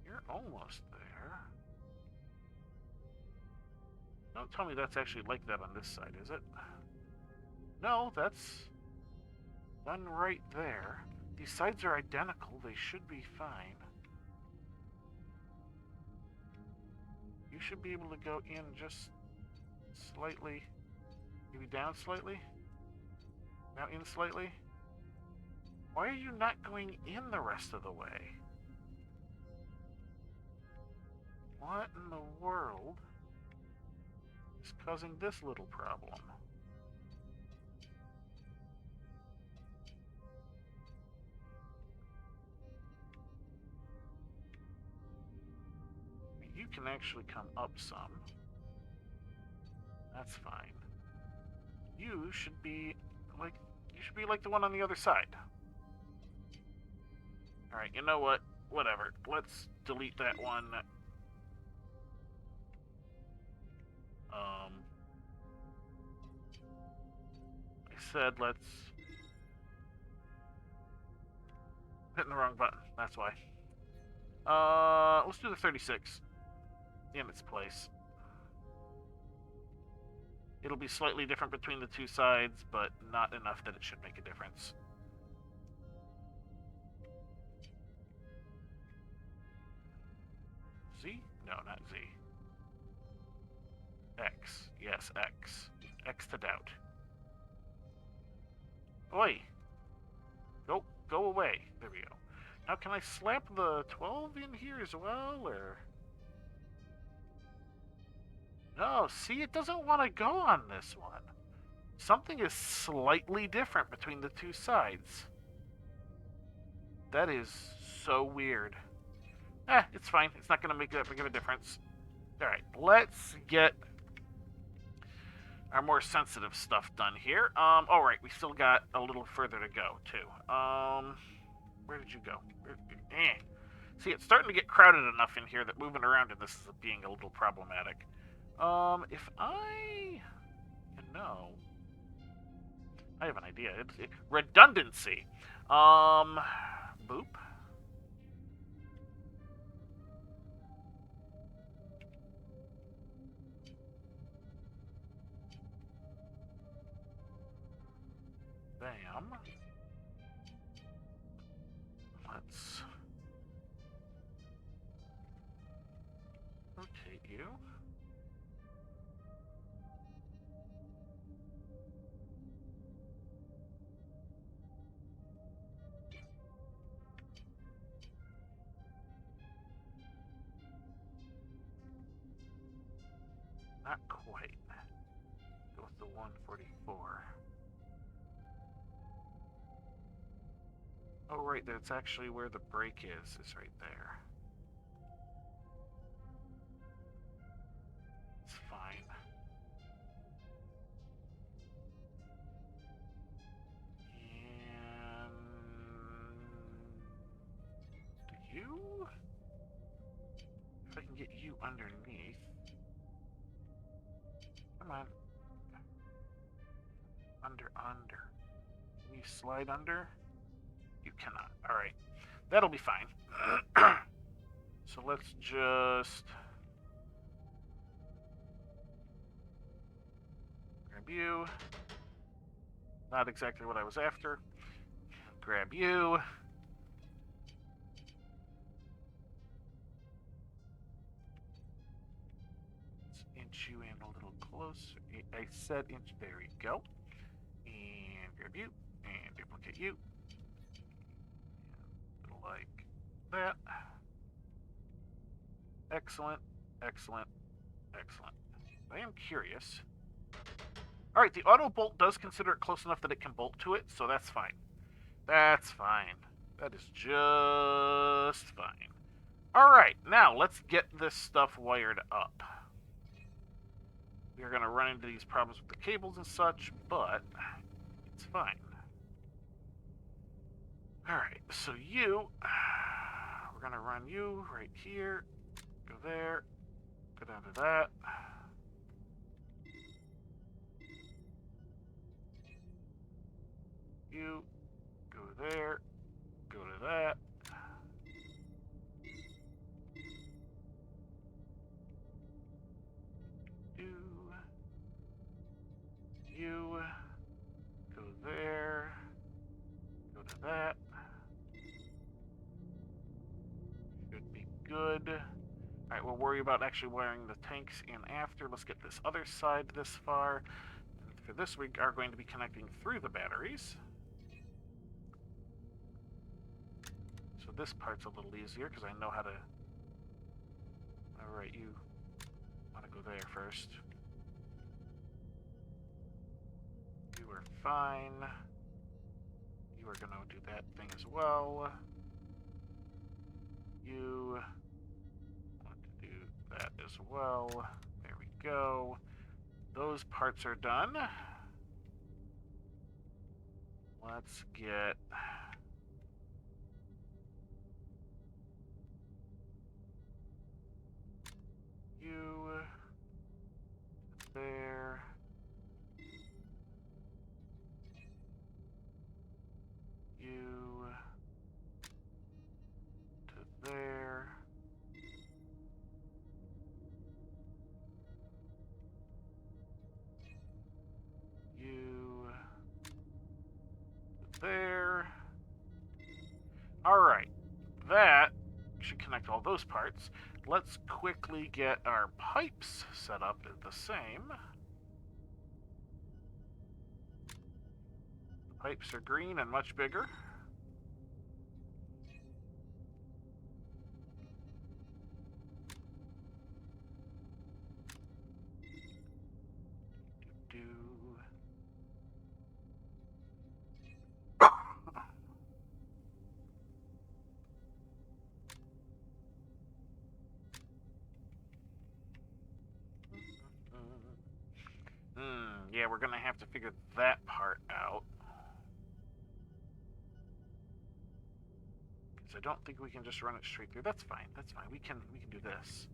You're almost there. Don't tell me that's actually like that on this side, is it? No, that's done right there. These sides are identical. They should be fine. You should be able to go in just slightly. Maybe down slightly? Now in slightly? Why are you not going in the rest of the way? What in the world is causing this little problem? You can actually come up some. That's fine. You should be like the one on the other side. Alright, you know what? Whatever. Let's delete that one. I said let's... Hitting the wrong button, that's why. Let's do the 36 in its place. It'll be slightly different between the two sides, but not enough that it should make a difference. Z? No, not Z. X. Yes, X. X to doubt. Oi! Go away. There we go. Now, can I slap the 12 in here as well, or... No, see, it doesn't want to go on this one. Something is slightly different between the two sides. That is so weird. It's fine. It's not going to make that big of a difference. Alright, let's get our more sensitive stuff done here. Alright, we still got a little further to go, too. Where did you go? See, it's starting to get crowded enough in here that moving around in this is being a little problematic. If I... No. I have an idea. It's redundancy. Boop. Bam. Let's rotate you. Not quite. Go with the 144. Oh, right, that's actually where the brake is right there. It's fine. And... you? If I can get you underneath. Come on. Under. Can you slide under? You cannot. Alright. That'll be fine. So let's just... grab you. Not exactly what I was after. Grab you. Let's inch you in a little closer. I said inch. There we go. And grab you. And duplicate you. Like that. Excellent. I am curious. Alright, the auto bolt does consider it close enough that it can bolt to it, so that's fine. That is just fine. Alright, now let's get this stuff wired up. We're going to run into these problems with the cables and such, but it's fine. Alright, so we're going to run you right here, go there, go down to that. You, go there, go to that. You, go there, go to that. Should be good. Alright, we'll worry about actually wiring the tanks in after. Let's get this other side this far. And for this, we are going to be connecting through the batteries. So this part's a little easier because I know how to... Alright, you want to go there first. You are fine. You are going to do that thing as well. You want to do that as well. There we go. Those parts are done. Let's get... you there. You to there. Alright, that should connect all those parts. Let's quickly get our pipes set up at the same. The pipes are green and much bigger. Yeah, we're gonna have to figure that part out. Because I don't think we can just run it straight through. That's fine. That's fine. We can do this.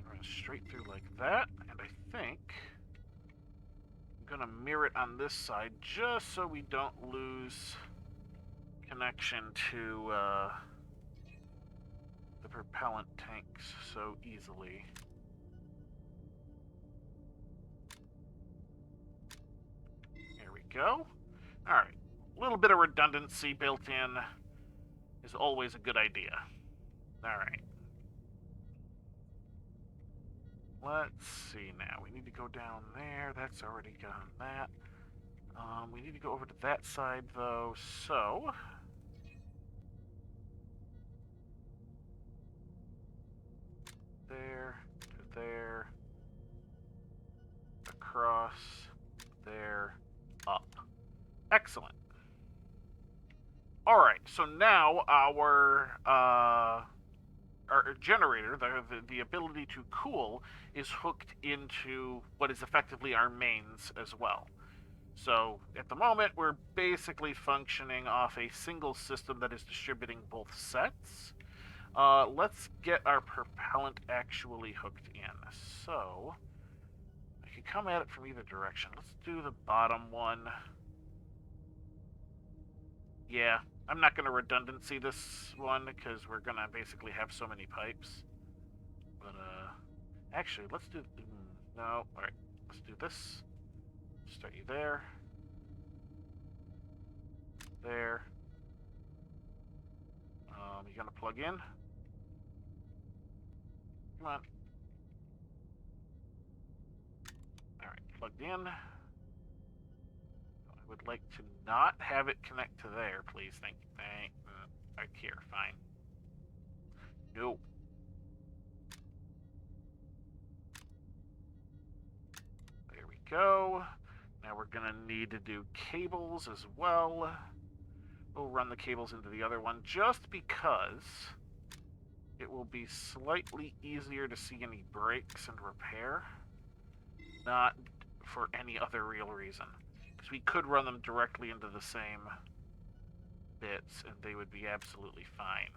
Run it straight through like that, and I think I'm gonna mirror it on this side just so we don't lose connection to the propellant tanks so easily. There we go. Alright. A little bit of redundancy built in is always a good idea. Alright. Let's see now. We need to go down there. That's already gone that. We need to go over to that side, though, so... There, to there, across, there, up. Excellent. Alright, so now our generator, the ability to cool, is hooked into what is effectively our mains as well. So, at the moment, we're basically functioning off a single system that is distributing both sets. Let's get our propellant actually hooked in. So, I can come at it from either direction. Let's do the bottom one. Yeah, I'm not going to redundancy this one because we're going to basically have so many pipes. But, actually, let's do... No, alright. Let's do this. Start you there. There. You gonna plug in? Come on. Alright, plugged in. I would like to not have it connect to there, please. Thank you. Right here, fine. No. There we go. Now we're gonna need to do cables as well. We'll run the cables into the other one just because it will be slightly easier to see any breaks and repair. Not for any other real reason. Because we could run them directly into the same bits and they would be absolutely fine.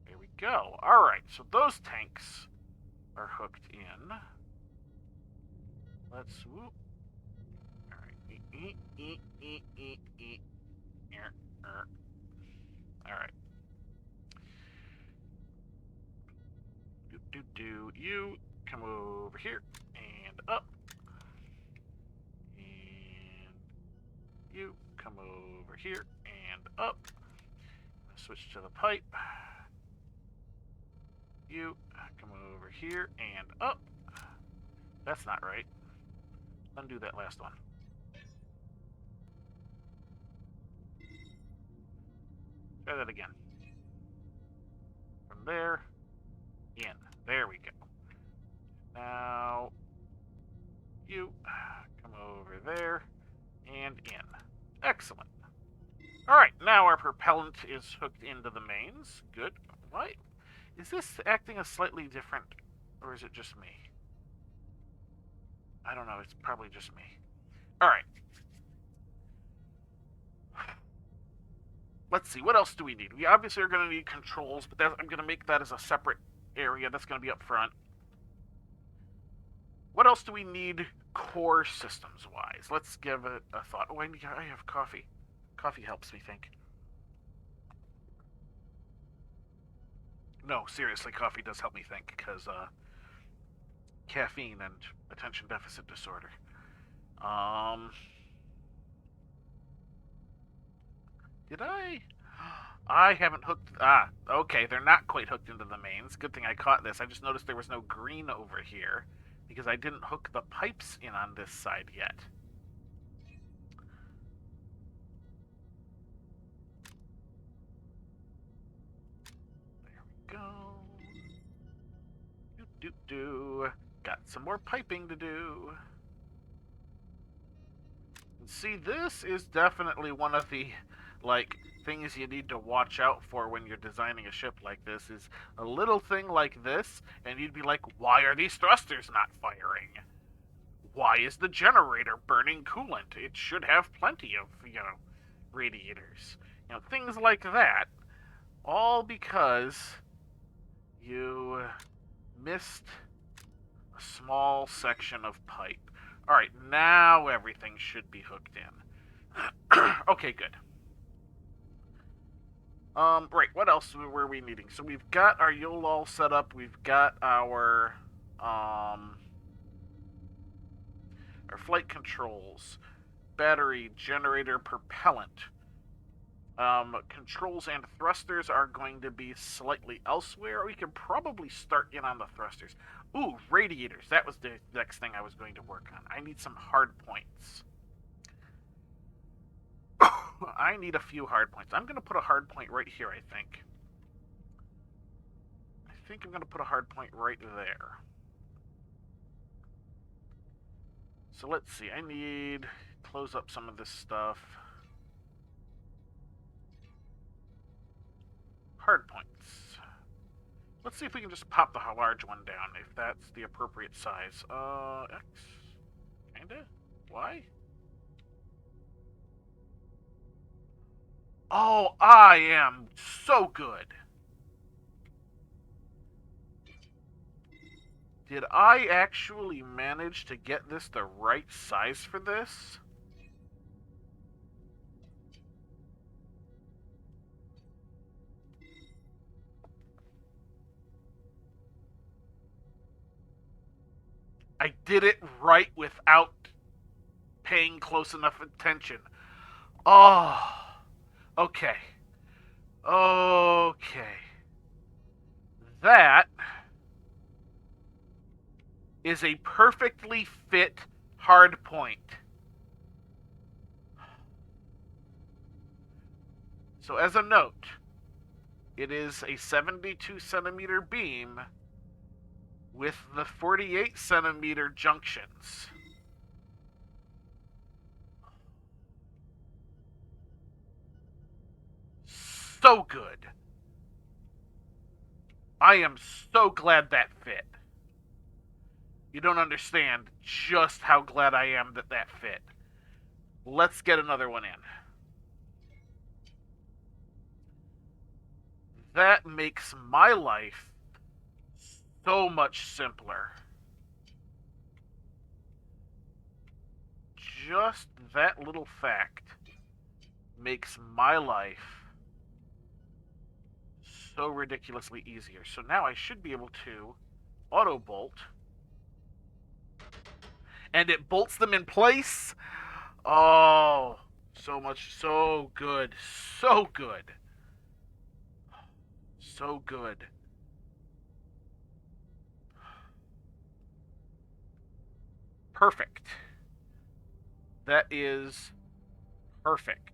There we go. Alright, so those tanks are hooked in. Let's whoop. Alright. Alright. You come over here and up. And you come over here and up. Switch to the pipe. You come over here and up. That's not right. Undo that last one. Try that again. From there, in. There we go. Now, you come over there and in. Excellent. Alright, now our propellant is hooked into the mains. Good. What? Is this acting a slightly different, or is it just me? I don't know, it's probably just me. Alright. Let's see, what else do we need? We obviously are going to need controls, but I'm going to make that as a separate area. That's going to be up front. What else do we need core systems-wise? Let's give it a thought. Oh, I have coffee. Coffee helps me think. no, seriously, coffee does help me think, because caffeine and attention deficit disorder. Um, did I? I haven't hooked. Ah, okay, they're not quite hooked into the mains. Good thing I caught this. I just noticed there was no green over here because I didn't hook the pipes in on this side yet. There we go. Do. Got some more piping to do. And see, this is definitely one of the, like, things you need to watch out for when you're designing a ship like this is a little thing like this, and you'd be like, why are these thrusters not firing? Why is the generator burning coolant? It should have plenty of, radiators. Things like that. All because you missed a small section of pipe. Alright, now everything should be hooked in. Okay, good. Right, what else were we needing? So we've got our YOL all set up. We've got our flight controls, battery, generator, propellant. Controls and thrusters are going to be slightly elsewhere. We can probably start in on the thrusters. Ooh, radiators. That was the next thing I was going to work on. I need some hard points. I need a few hard points. I'm going to put a hard point right here, I think. I think I'm going to put a hard point right there. So let's see. I need to close up some of this stuff. Hard points. Let's see if we can just pop the large one down, if that's the appropriate size. X? Kinda? Y? Oh, I am so good. Did I actually manage to get this the right size for this? I did it right without paying close enough attention. Oh, okay. Okay. That is a perfectly fit hard point. So as a note, it is a 72 centimeter beam with the 48 centimeter junctions. So good. I am so glad that fit. You don't understand just how glad I am that that fit. Let's get another one in. That makes my life so much simpler. Just that little fact makes my life so ridiculously easier. So now I should be able to auto bolt, and it bolts them in place. Oh, so much, so good, so good, so good. Perfect. That is perfect.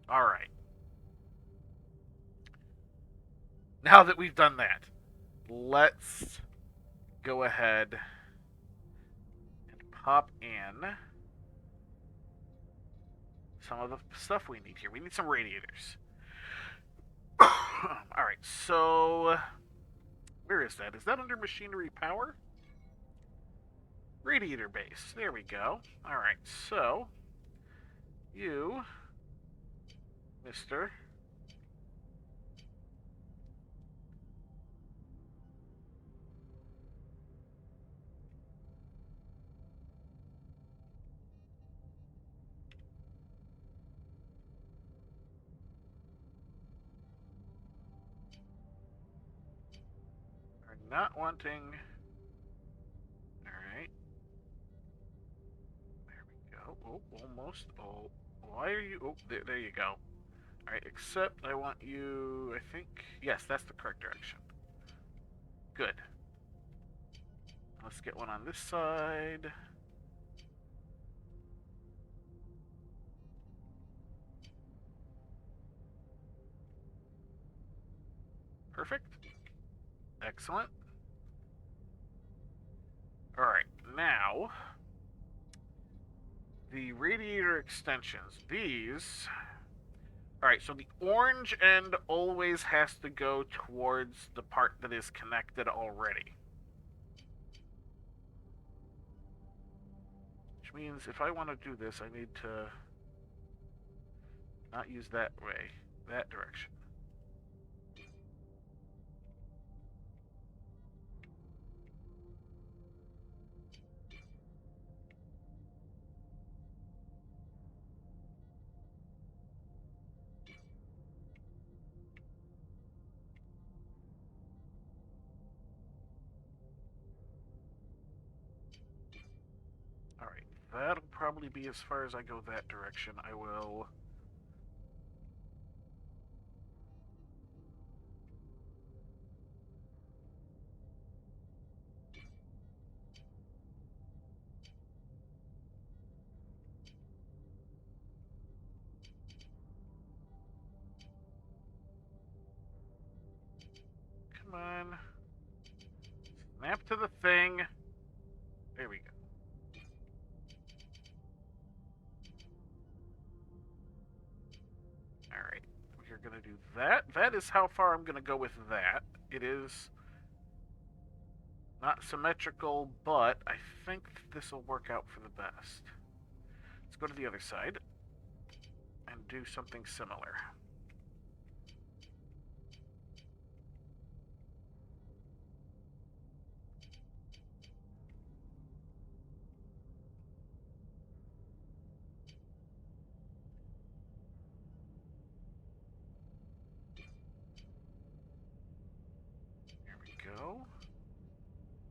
All right. Now that we've done that, let's go ahead and pop in some of the stuff we need here. We need some radiators. Alright, so where is that? Is that under machinery power? Radiator base. There we go. Alright, so you, Mr. not wanting. Alright. There we go. Oh, almost. Oh, why are you... Oh, there you go. Alright, except I want you... I think... Yes, that's the correct direction. Good. Let's get one on this side. Perfect. Excellent. Alright, now... the radiator extensions. These... Alright, so the orange end always has to go towards the part that is connected already. Which means if I want to do this, I need to not use that way, that direction. Alright, that'll probably be as far as I go that direction. I will... Come on. Snap to the thing. There we go. Alright, we're going to do that. That is how far I'm going to go with that. It is not symmetrical, but I think this will work out for the best. Let's go to the other side and do something similar. There we go.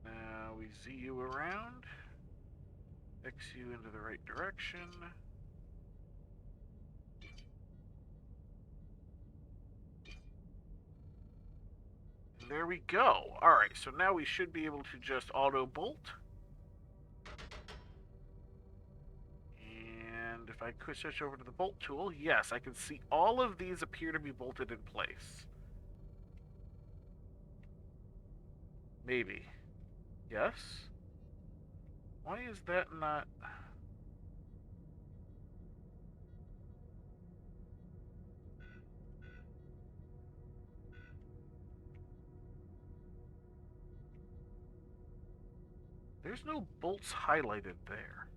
Now we Z you around, X you into the right direction. There we go. Alright, so now we should be able to just auto bolt. And if I could switch over to the bolt tool, yes, I can see all of these appear to be bolted in place. Maybe. Yes? Why is that not... There's no bolts highlighted there.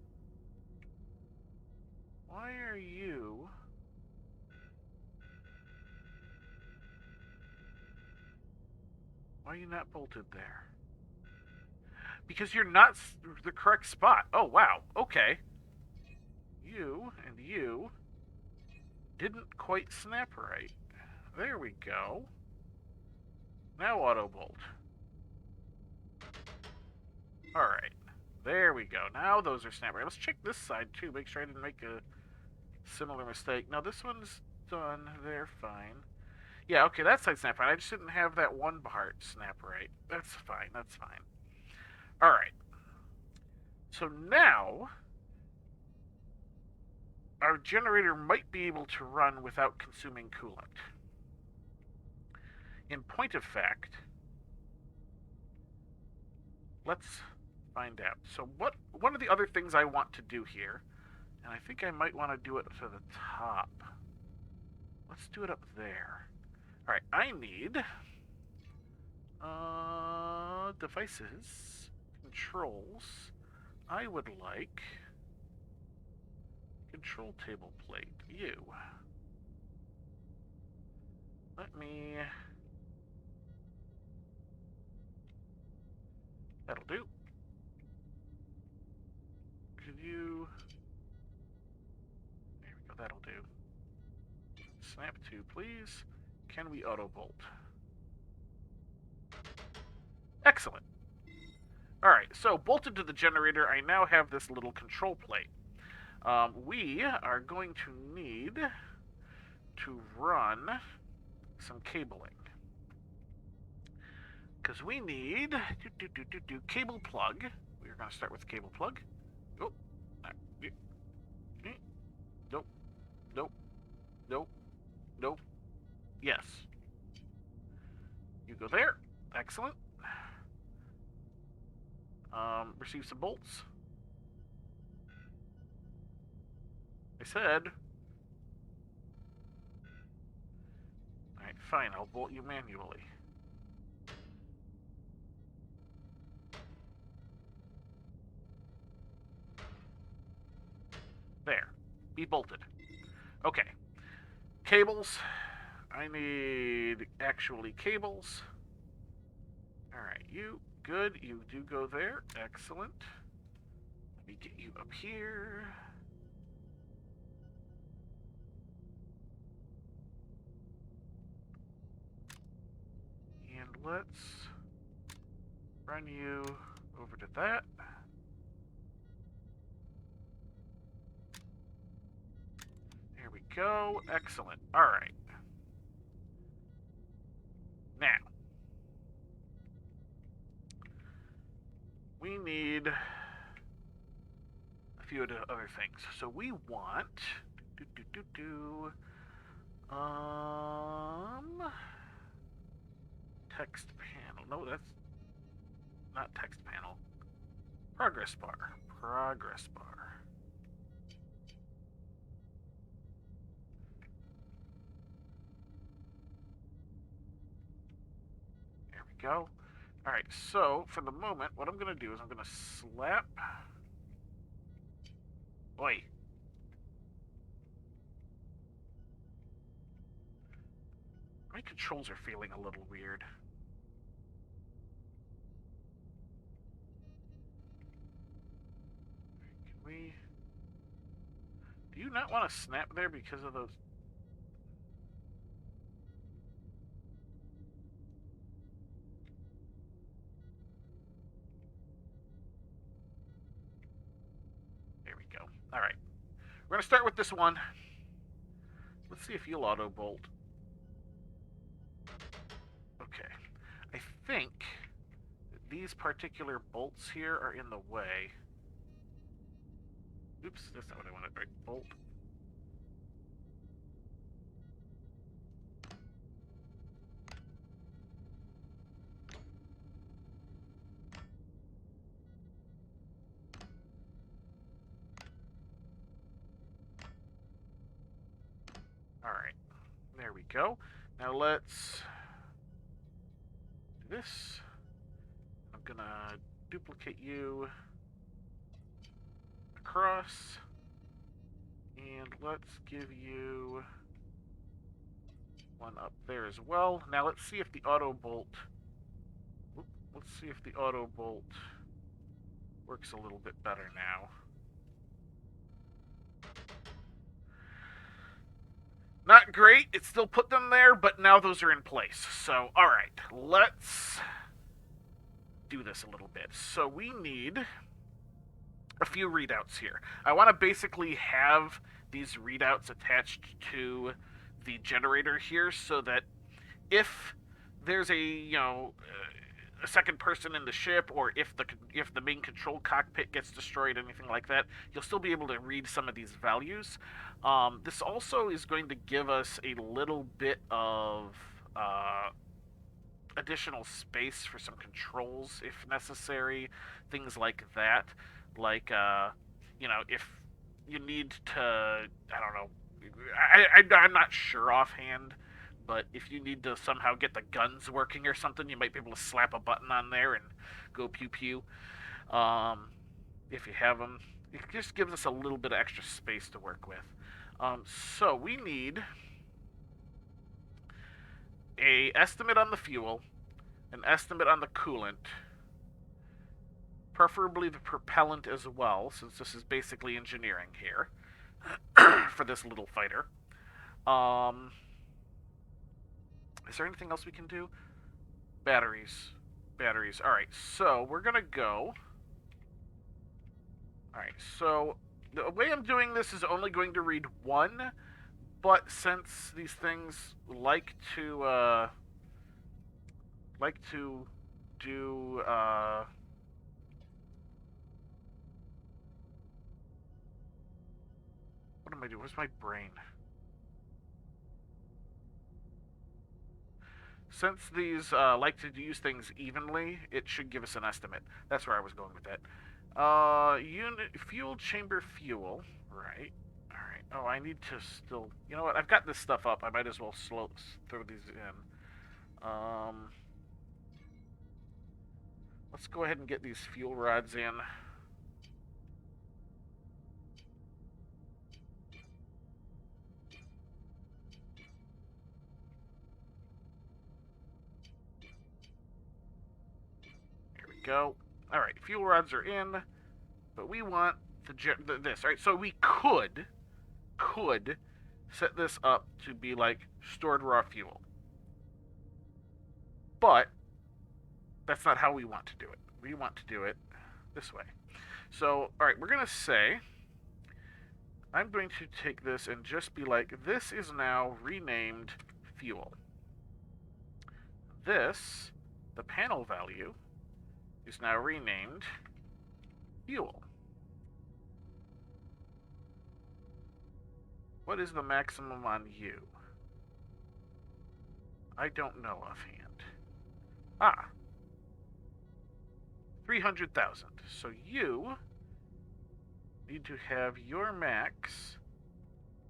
Why are you... Why are you not bolted there? Because you're not the correct spot. Oh, wow. Okay. You and you didn't quite snap right. There we go. Now auto bolt. Alright. There we go. Now those are snapped right. Let's check this side too. Make sure I didn't make a similar mistake. No, this one's done. They're fine. Yeah, okay, that side snapped right. I just didn't have that one part snap right. That's fine. That's fine. Alright. So now, our generator might be able to run without consuming coolant. In point of fact, let's find out. So one of the other things I want to do here, and I think I might want to do it to the top. Let's do it up there. Alright, I need devices, controls. I would like control table plate. You. Let me... That'll do. Could you... There we go, that'll do. Snap to, please. Can we auto bolt? Excellent. Alright, so bolted to the generator, I now have this little control plate. We are going to need to run some cabling. Because we need cable plug. We're going to start with the cable plug. Oh, nope, nope, nope, nope. Yes. You go there. Excellent. Receive some bolts. I said. Alright, fine. I'll bolt you manually. There. Be bolted. Okay. Cables. I need actually cables. Alright, you. Good. You do go there. Excellent. Let me get you up here. And let's run you over to that. There we go. Excellent. Alright. Now, we need a few other things. So we want text panel. No, that's not text panel. Progress bar. Progress bar. There we go. Alright, so for the moment, what I'm going to do is I'm going to slap... Oi. My controls are feeling a little weird. Can we... Do you not want to snap there because of those... There we go. Alright. We're going to start with this one. Let's see if you'll auto-bolt. Okay. I think that these particular bolts here are in the way. Oops, that's not what I wanted. Right, bolt. Alright. There we go. Now let's do this. I'm gonna duplicate you across. And let's give you one up there as well. Now let's see if the auto bolt... Let's see if the auto bolt works a little bit better now. Not great. It still put them there, but now those are in place. So, alright. Let's do this a little bit. So we need a few readouts here. I want to basically have these readouts attached to the generator here so that if there's a second person in the ship, or if the main control cockpit gets destroyed, anything like that, you'll still be able to read some of these values. This also is going to give us a little bit of additional space for some controls if necessary, things like that. Like, if you need to, I don't know, I'm not sure offhand, but if you need to somehow get the guns working or something, you might be able to slap a button on there and go pew-pew. If you have them. It just gives us a little bit of extra space to work with. So we need an estimate on the fuel, an estimate on the coolant, preferably the propellant as well, since this is basically engineering here for this little fighter. Is there anything else we can do? Batteries. batteries. Alright, so we're gonna go. Alright, so the way I'm doing this is only going to read one, but since these things like to do what am I doing? Where's my brain? Since these like to use things evenly, it should give us an estimate. That's where I was going with that. Unit fuel chamber fuel, right? All right. Oh, I need to still. You know what? I've got this stuff up. I might as well throw these in. Let's go ahead and get these fuel rods in. Here we go. All right, fuel rods are in, but we want this. All right, so we could set this up to be like stored raw fuel, but that's not how we want to do it. We want to do it this way. So, all right, we're gonna say I'm going to take this and just be like, this is now renamed fuel. This, the panel value, is now renamed fuel. What is the maximum on you? I don't know offhand. Ah. 300,000. So you need to have your max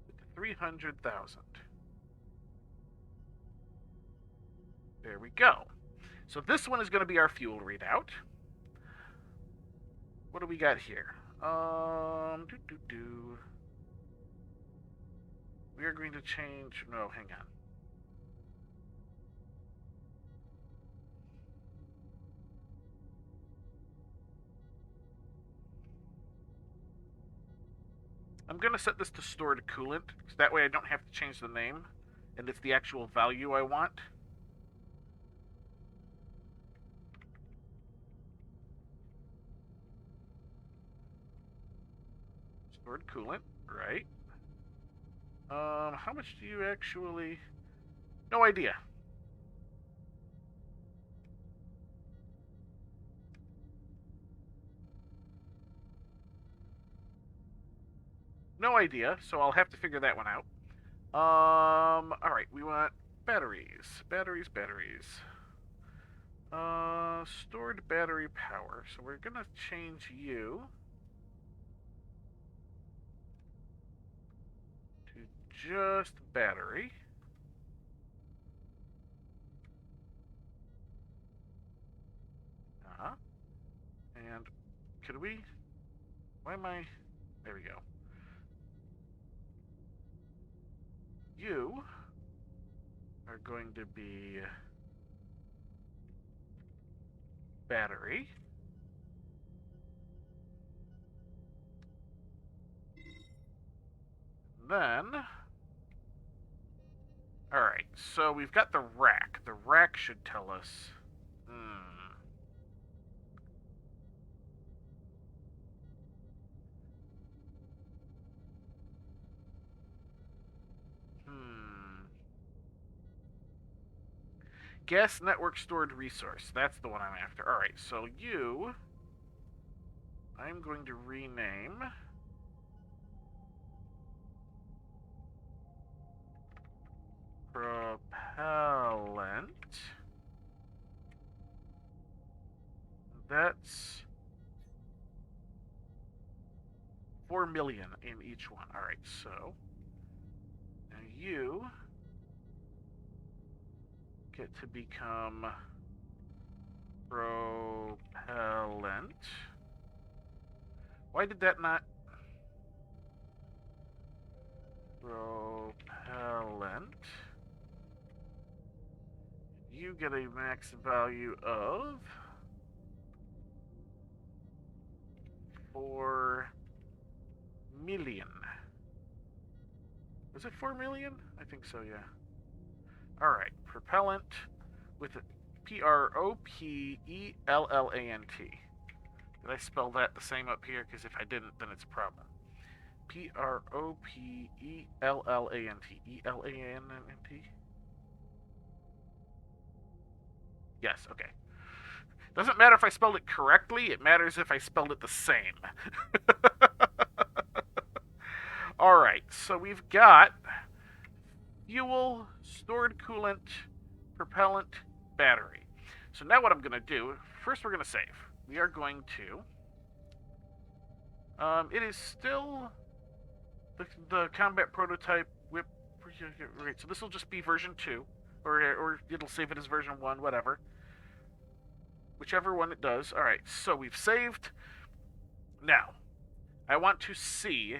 with 300,000. There we go. So this one is going to be our fuel readout. What do we got here? We are going to change. No, hang on. I'm going to set this to stored coolant, so that way I don't have to change the name, and it's the actual value I want. Stored coolant, right. How much do you actually... No idea. No idea, so I'll have to figure that one out. Alright, we want batteries. Batteries. Stored battery power. So we're gonna change you to just battery. And could we... Why am I... There we go. You are going to be battery. Then, alright, so we've got the rack. The rack should tell us. Gas network stored resource. That's the one I'm after. Alright, so you... I'm going to rename... Propellant. That's 4 million in each one. Alright, so... Now you... get to become propellant. Why did that not... Propellant. You get a max value of 4 million. Was it 4 million? I think so, yeah. Alright, propellant with Propellant. Did I spell that the same up here? Because if I didn't, then it's a problem. Propellant. Elant. Yes, okay. Doesn't matter if I spelled it correctly, it matters if I spelled it the same. Alright, so we've got fuel, stored coolant, propellant, battery. So now what I'm going to do, first we're going to save. We are going to... it is still the combat prototype whip. Right, so this will just be version 2. Or it'll save it as version 1, whatever. Whichever one it does. Alright, so we've saved. Now, I want to see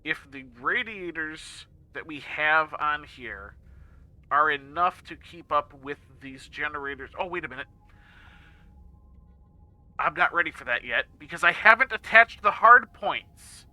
if the radiators that we have on here are enough to keep up with these generators. Oh, wait a minute. I'm not ready for that yet, because I haven't attached the hard points.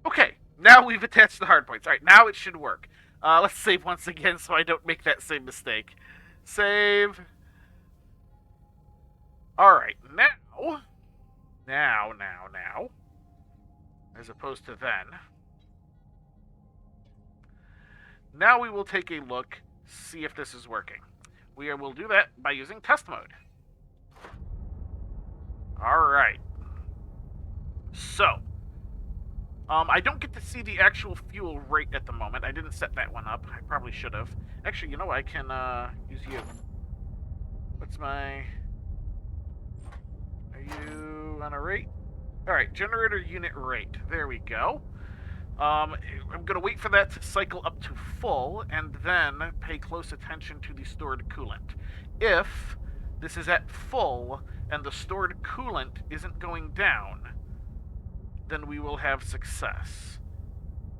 Okay, now we've attached the hard points. Alright, now it should work. Let's save once again so I don't make that same mistake. Save. Alright, now, as opposed to then. Now we will take a look, see if this is working. We will do that by using test mode. Alright. So, I don't get to see the actual fuel rate at the moment. I didn't set that one up. I probably should have. Actually, you know, I can use you. What's my... Are you on a rate? Alright, generator unit rate. There we go. I'm going to wait for that to cycle up to full, and then pay close attention to the stored coolant. If this is at full, and the stored coolant isn't going down, then we will have success.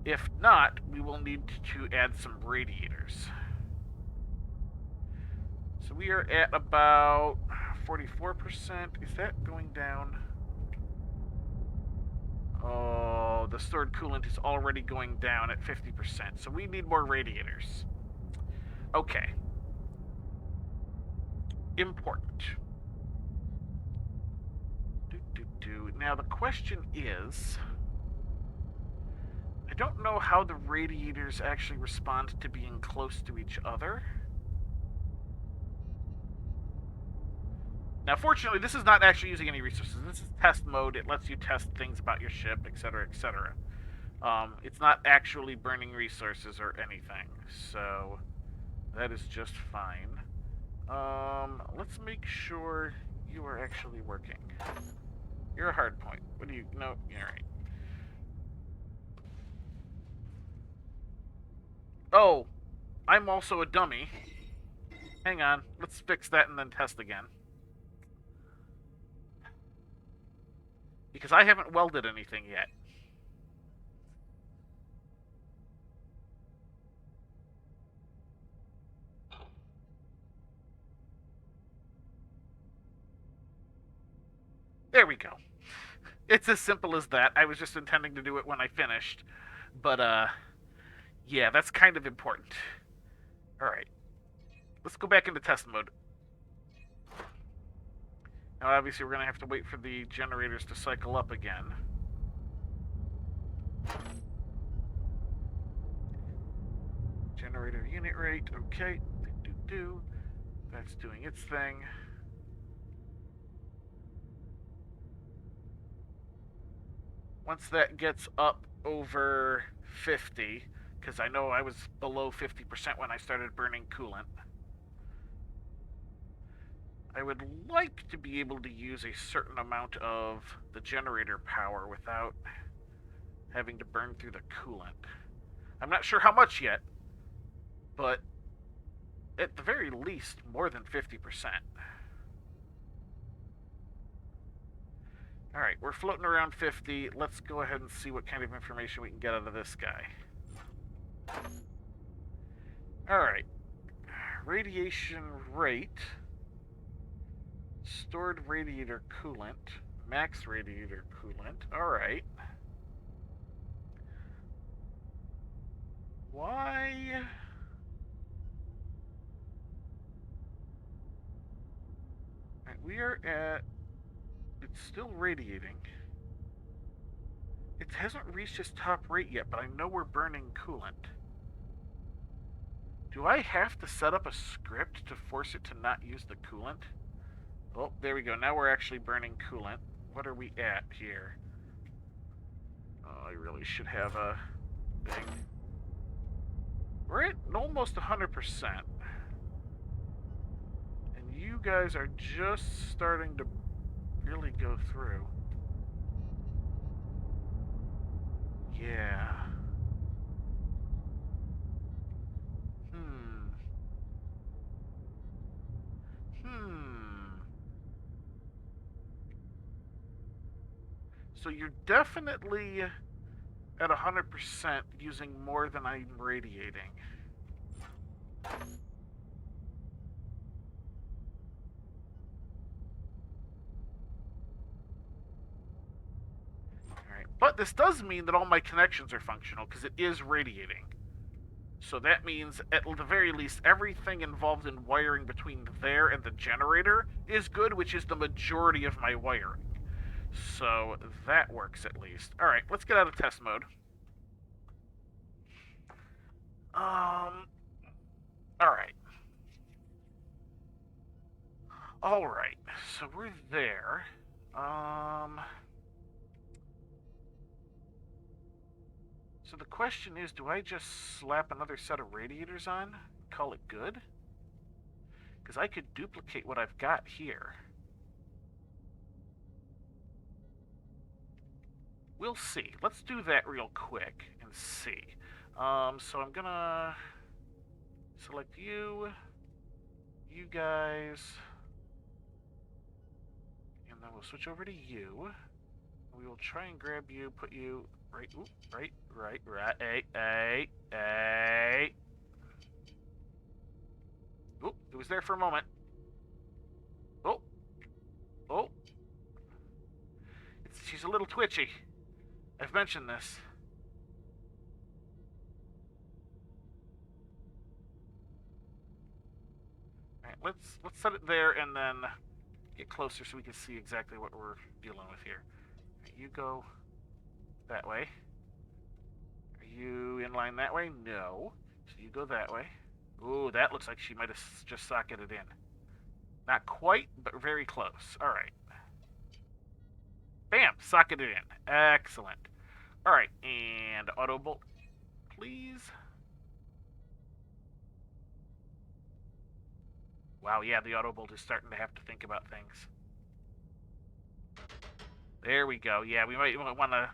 If not, we will need to add some radiators. So we are at about 44%. Is that going down? Oh, the stored coolant is already going down at 50%. So we need more radiators. Okay. Import. Now the question is, I don't know how the radiators actually respond to being close to each other. Now, fortunately, this is not actually using any resources. This is test mode. It lets you test things about your ship, etc., etc. It's not actually burning resources or anything, so that is just fine. Let's make sure you are actually working. You're a hard point. What do you... No, you're right. Oh, I'm also a dummy. Hang on. Let's fix that and then test again. Because I haven't welded anything yet. There we go. It's as simple as that. I was just intending to do it when I finished. But, yeah, that's kind of important. Alright. Let's go back into test mode. Now, obviously, we're going to have to wait for the generators to cycle up again. Generator unit rate, okay. That's doing its thing. Once that gets up over 50, because I know I was below 50% when I started burning coolant, I would like to be able to use a certain amount of the generator power without having to burn through the coolant. I'm not sure how much yet, but at the very least, more than 50%. Alright, we're floating around 50. Let's go ahead and see what kind of information we can get out of this guy. Alright. Radiation rate. Stored radiator coolant. Max radiator coolant. Alright. Why? Right, we are at... It's still radiating. It hasn't reached its top rate yet, but I know we're burning coolant. Do I have to set up a script to force it to not use the coolant? Oh, there we go. Now we're actually burning coolant. What are we at here? Oh, I really should have a thing. We're at almost 100%. And you guys are just starting to really go through. Yeah. So you're definitely at 100% using more than I'm radiating. Alright, but this does mean that all my connections are functional, because it is radiating. So that means, at the very least, everything involved in wiring between there and the generator is good, which is the majority of my wiring. So that works at least. Alright, let's get out of test mode. Alright. Alright, so we're there. So the question is, do I just slap another set of radiators on? Call it good? Because I could duplicate what I've got here. We'll see. Let's do that real quick and see. So I'm gonna select you, you guys, and then we'll switch over to you. We will try and grab you, put you right, hey. Oh, it was there for a moment. Oh. She's a little twitchy. I've mentioned this. Alright, let's set it there and then get closer so we can see exactly what we're dealing with here. Right, you go that way. Are you in line that way? No. So you go that way. Ooh, that looks like she might have just socketed in. Not quite, but very close. Alright. Bam! Socketed in. Excellent. Alright, and auto bolt, please. Wow, yeah, the auto bolt is starting to have to think about things. There we go. Yeah, we might want to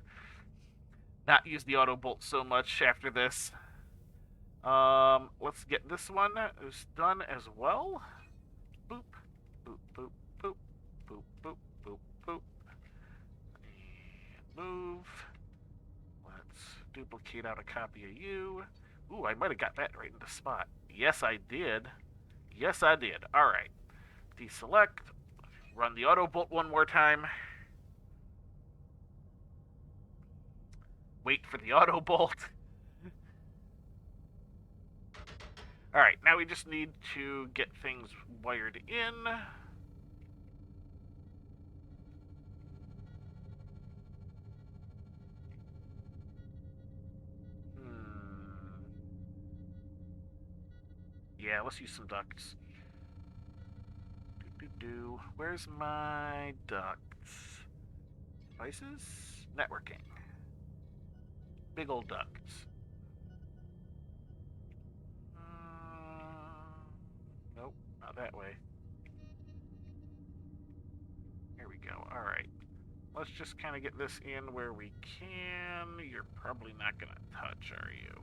not use the auto bolt so much after this. Let's get this one is done as well. Boop, boop, boop, boop, boop, boop, boop, boop. And move. Let's duplicate out a copy of you. Ooh, I might have got that right in the spot. Yes, I did. Yes, I did. Alright. Deselect. Run the auto bolt one more time. Wait for the auto bolt. Alright, now we just need to get things wired in. Yeah, let's use some ducts. Where's my ducts? Devices? Networking. Big old ducts. Nope, not that way. go. Alright. Let's just kind of get this in where we can. You're probably not going to touch, are you?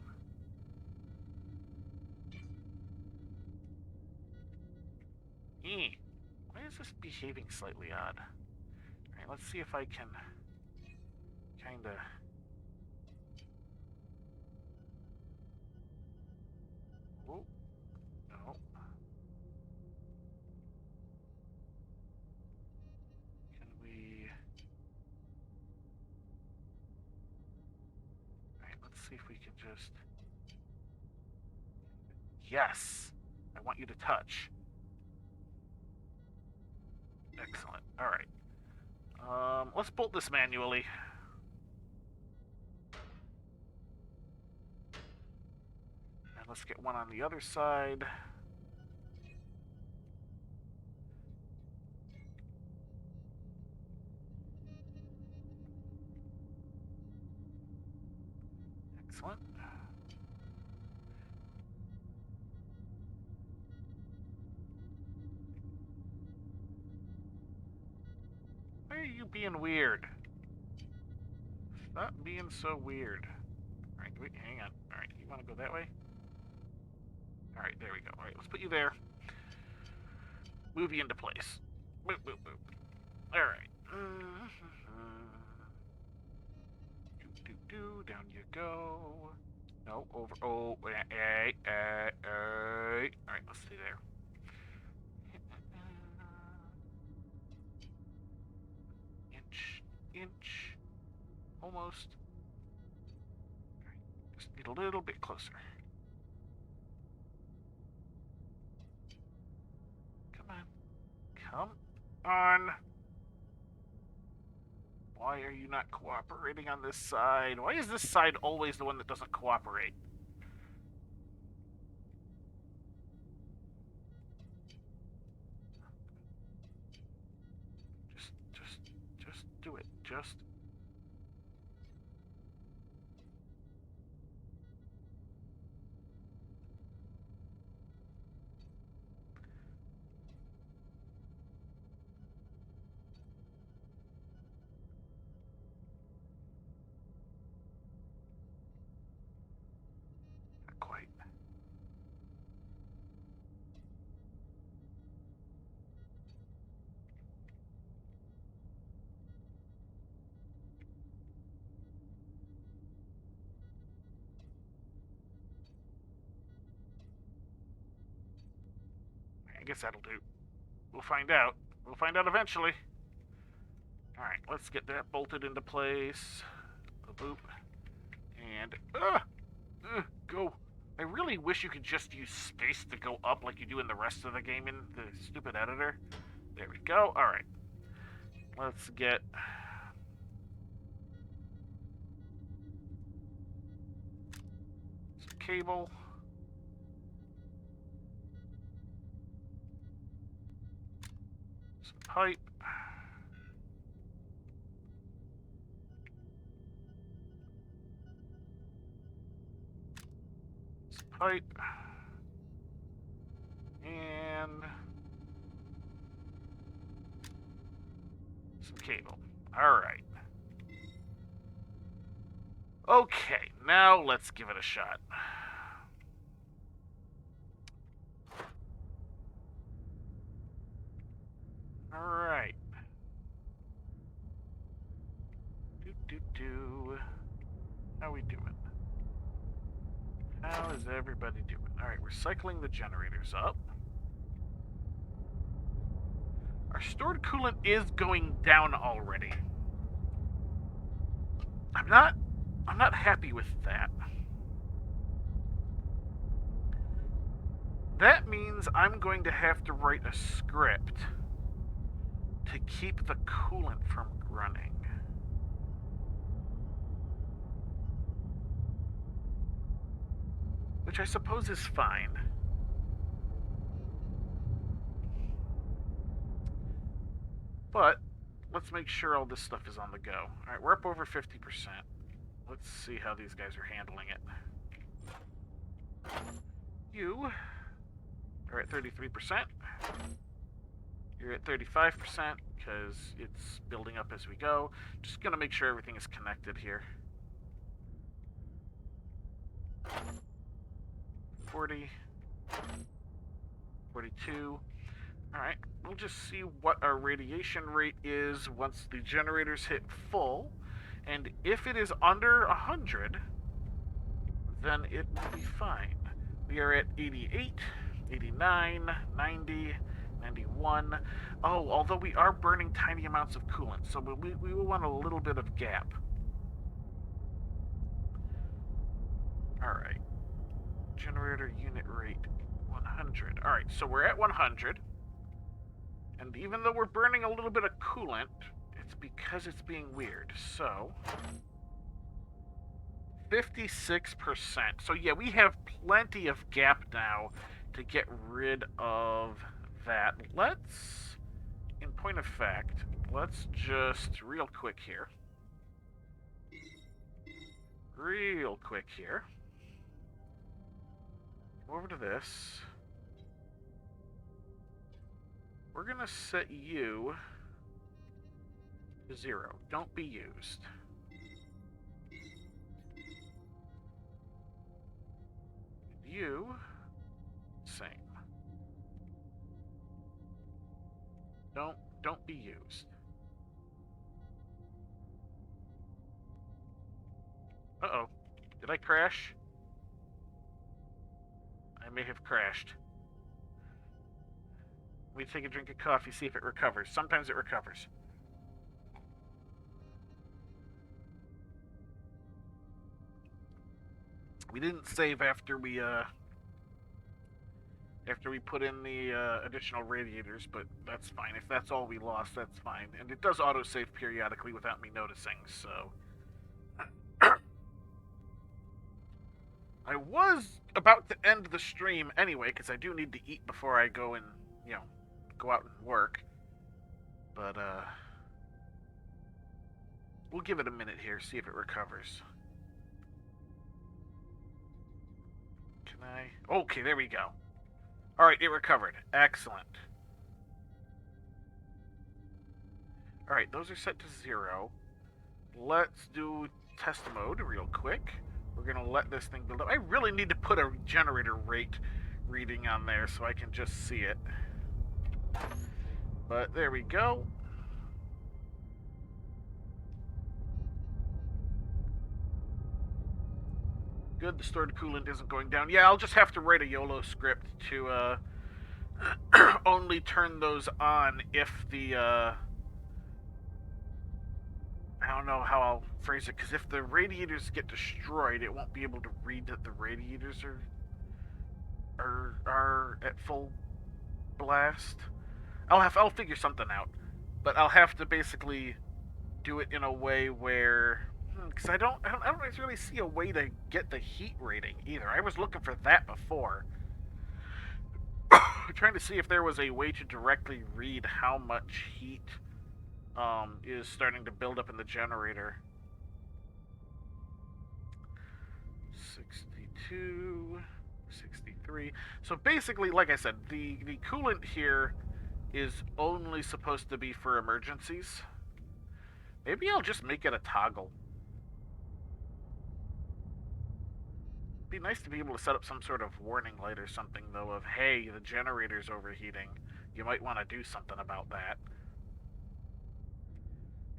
Why is this behaving slightly odd? Alright, let's see if I can kind of... Oh, no. Can we... Alright, let's see if we can just... Yes! I want you to touch. Excellent. Alright. Let's bolt this manually. And let's get one on the other side. Excellent. Why are you being weird? Stop being so weird. Alright, wait, hang on. Alright, you want to go that way? Alright, there we go. Alright, let's put you there. Move you into place. Boop, boop, boop. Alright. Down you go. No, over. Oh, Alright, let's stay there. Inch. Almost. Just need a little bit closer. Come on. Come on. Why are you not cooperating on this side? Why is this side always the one that doesn't cooperate? Just do it. Just. Not quite. I guess that'll do. We'll find out. We'll find out eventually. Alright, let's get that bolted into place. A boop. And... go. I really wish you could just use space to go up like you do in the rest of the game in the stupid editor. There we go. Alright. Let's get... some cable. Some pipe. Pipe and some cable. All right. Okay, now let's give it a shot. All right. How we doing? How is everybody doing? Alright, we're cycling the generators up. Our stored coolant is going down already. I'm not happy with that. That means I'm going to have to write a script to keep the coolant from running. Which I suppose is fine. But let's make sure all this stuff is on the go. Alright, we're up over 50%. Let's see how these guys are handling it. You are at 33%. You're at 35% because it's building up as we go. Just gonna make sure everything is connected here. 40, 42. Alright, we'll just see what our radiation rate is once the generators hit full. And if it is under 100, then it will be fine. We are at 88, 89, 90, 91. Oh, although we are burning tiny amounts of coolant, so we will want a little bit of gap. Alright. Generator unit rate 100. Alright, so we're at 100. And even though we're burning a little bit of coolant, it's because it's being weird. So 56%. So yeah, we have plenty of gap now to get rid of that. Let's, in point of fact, let's just real quick here. Go over to this. We're gonna set you to 0. Don't be used. You, same. Don't be used. Uh-oh. Did I crash? I may have crashed. Let me take a drink of coffee, see if it recovers. Sometimes it recovers. We didn't save after we put in the additional radiators, but that's fine. If that's all we lost, that's fine. And it does autosave periodically without me noticing, so... I was about to end the stream anyway, because I do need to eat before I go and, you know, go out and work. But, we'll give it a minute here, see if it recovers. Can I? Okay, there we go. Alright, it recovered. Excellent. Alright, those are set to 0. Let's do test mode real quick. We're going to let this thing build up. I really need to put a generator rate reading on there so I can just see it. But there we go. Good, the stored coolant isn't going down. Yeah, I'll just have to write a YOLO script to only turn those on if the... I don't know how I'll phrase it, because if the radiators get destroyed, it won't be able to read that the radiators are at full blast. I'll figure something out, but I'll have to basically do it in a way where, because I don't really see a way to get the heat rating either. I was looking for that before, trying to see if there was a way to directly read how much heat is starting to build up in the generator. 62, 63. So basically, like I said, the coolant here is only supposed to be for emergencies. Maybe I'll just make it a toggle. It'd be nice to be able to set up some sort of warning light or something, though, of, hey, the generator's overheating. You might want to do something about that.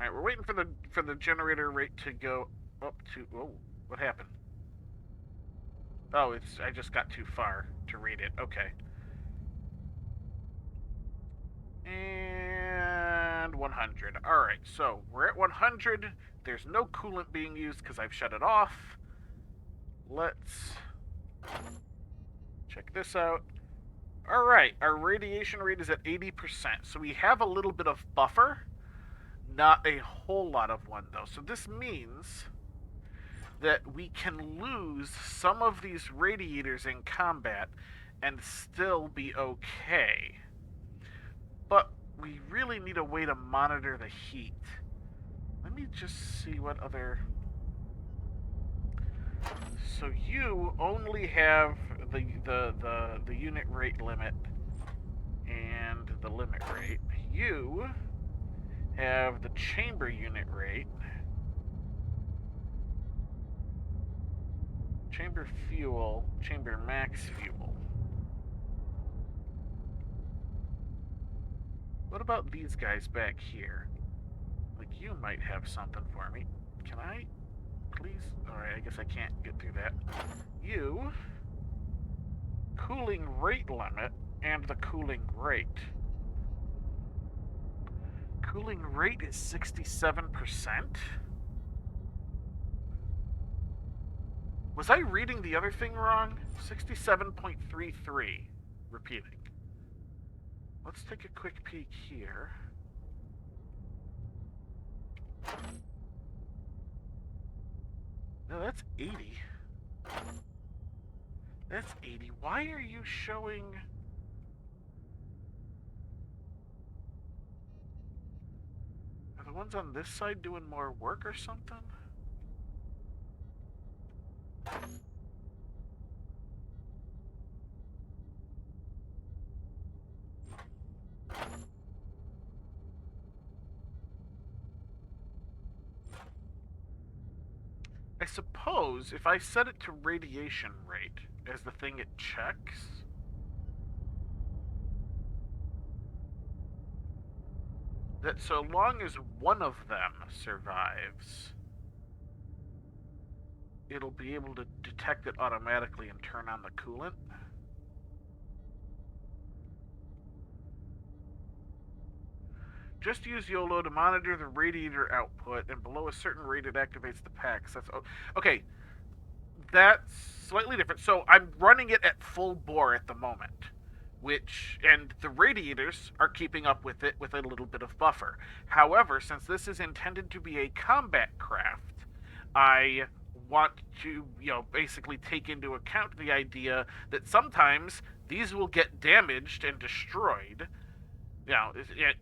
Alright, we're waiting for the generator rate to go up to... Oh, what happened? Oh, I just got too far to read it. Okay. And 100. Alright, so we're at 100. There's no coolant being used because I've shut it off. Let's check this out. Alright, our radiation rate is at 80%. So we have a little bit of buffer. Not a whole lot of one, though. So this means that we can lose some of these radiators in combat and still be okay. But we really need a way to monitor the heat. Let me just see what other... So you only have the unit rate limit and the limit rate. you have the chamber unit rate. Chamber fuel, chamber max fuel. What about these guys back here? Like, you might have something for me. Can I? Please? Alright, I guess I can't get through that. You. Cooling rate limit and the cooling rate. Cooling rate is 67%? Was I reading the other thing wrong? 67.33. Repeating. Let's take a quick peek here. No, that's 80. That's 80. Why are you showing... Are the ones on this side doing more work or something? I suppose if I set it to radiation rate as the thing it checks, that so long as one of them survives, it'll be able to detect it automatically and turn on the coolant. Just use YOLO to monitor the radiator output, and below a certain rate it activates the packs. That's okay. That's slightly different. So I'm running it at full bore at the moment, and the radiators are keeping up with it with a little bit of buffer. However, since this is intended to be a combat craft, I want to, basically take into account the idea that sometimes these will get damaged and destroyed,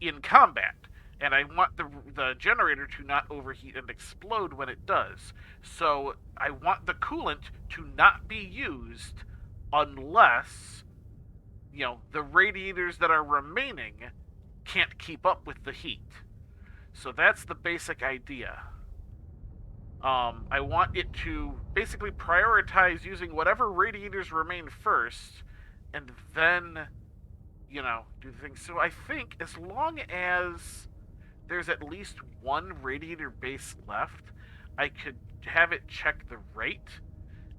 in combat. And I want the generator to not overheat and explode when it does. So I want the coolant to not be used unless, the radiators that are remaining can't keep up with the heat. So that's the basic idea. I want it to basically prioritize using whatever radiators remain first, and then, do things. So I think as long as there's at least one radiator base left, I could have it check the rate,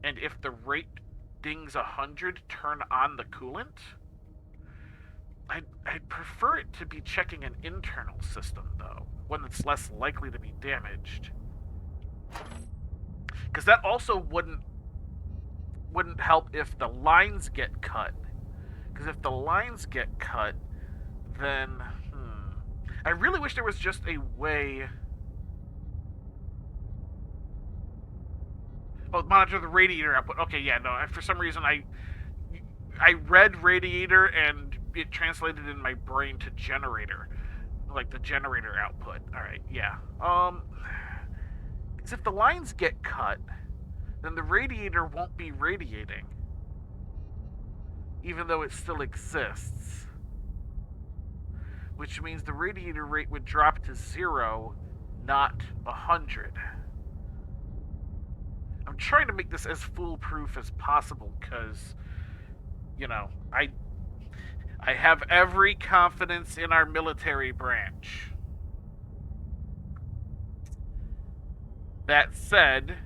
and if the rate dings 100, turn on the coolant. I'd prefer it to be checking an internal system, though, one that's less likely to be damaged. Because that also wouldn't help if the lines get cut. Because if the lines get cut, then... I really wish there was just a way... Oh, monitor the radiator output. Okay, yeah, no, for some reason I read radiator and it translated in my brain to generator. Like the generator output. Alright, yeah. Because if the lines get cut, then the radiator won't be radiating. Even though it still exists. Which means the radiator rate would drop to 0, not 100. I'm trying to make this as foolproof as possible, because, I have every confidence in our military branch. That said,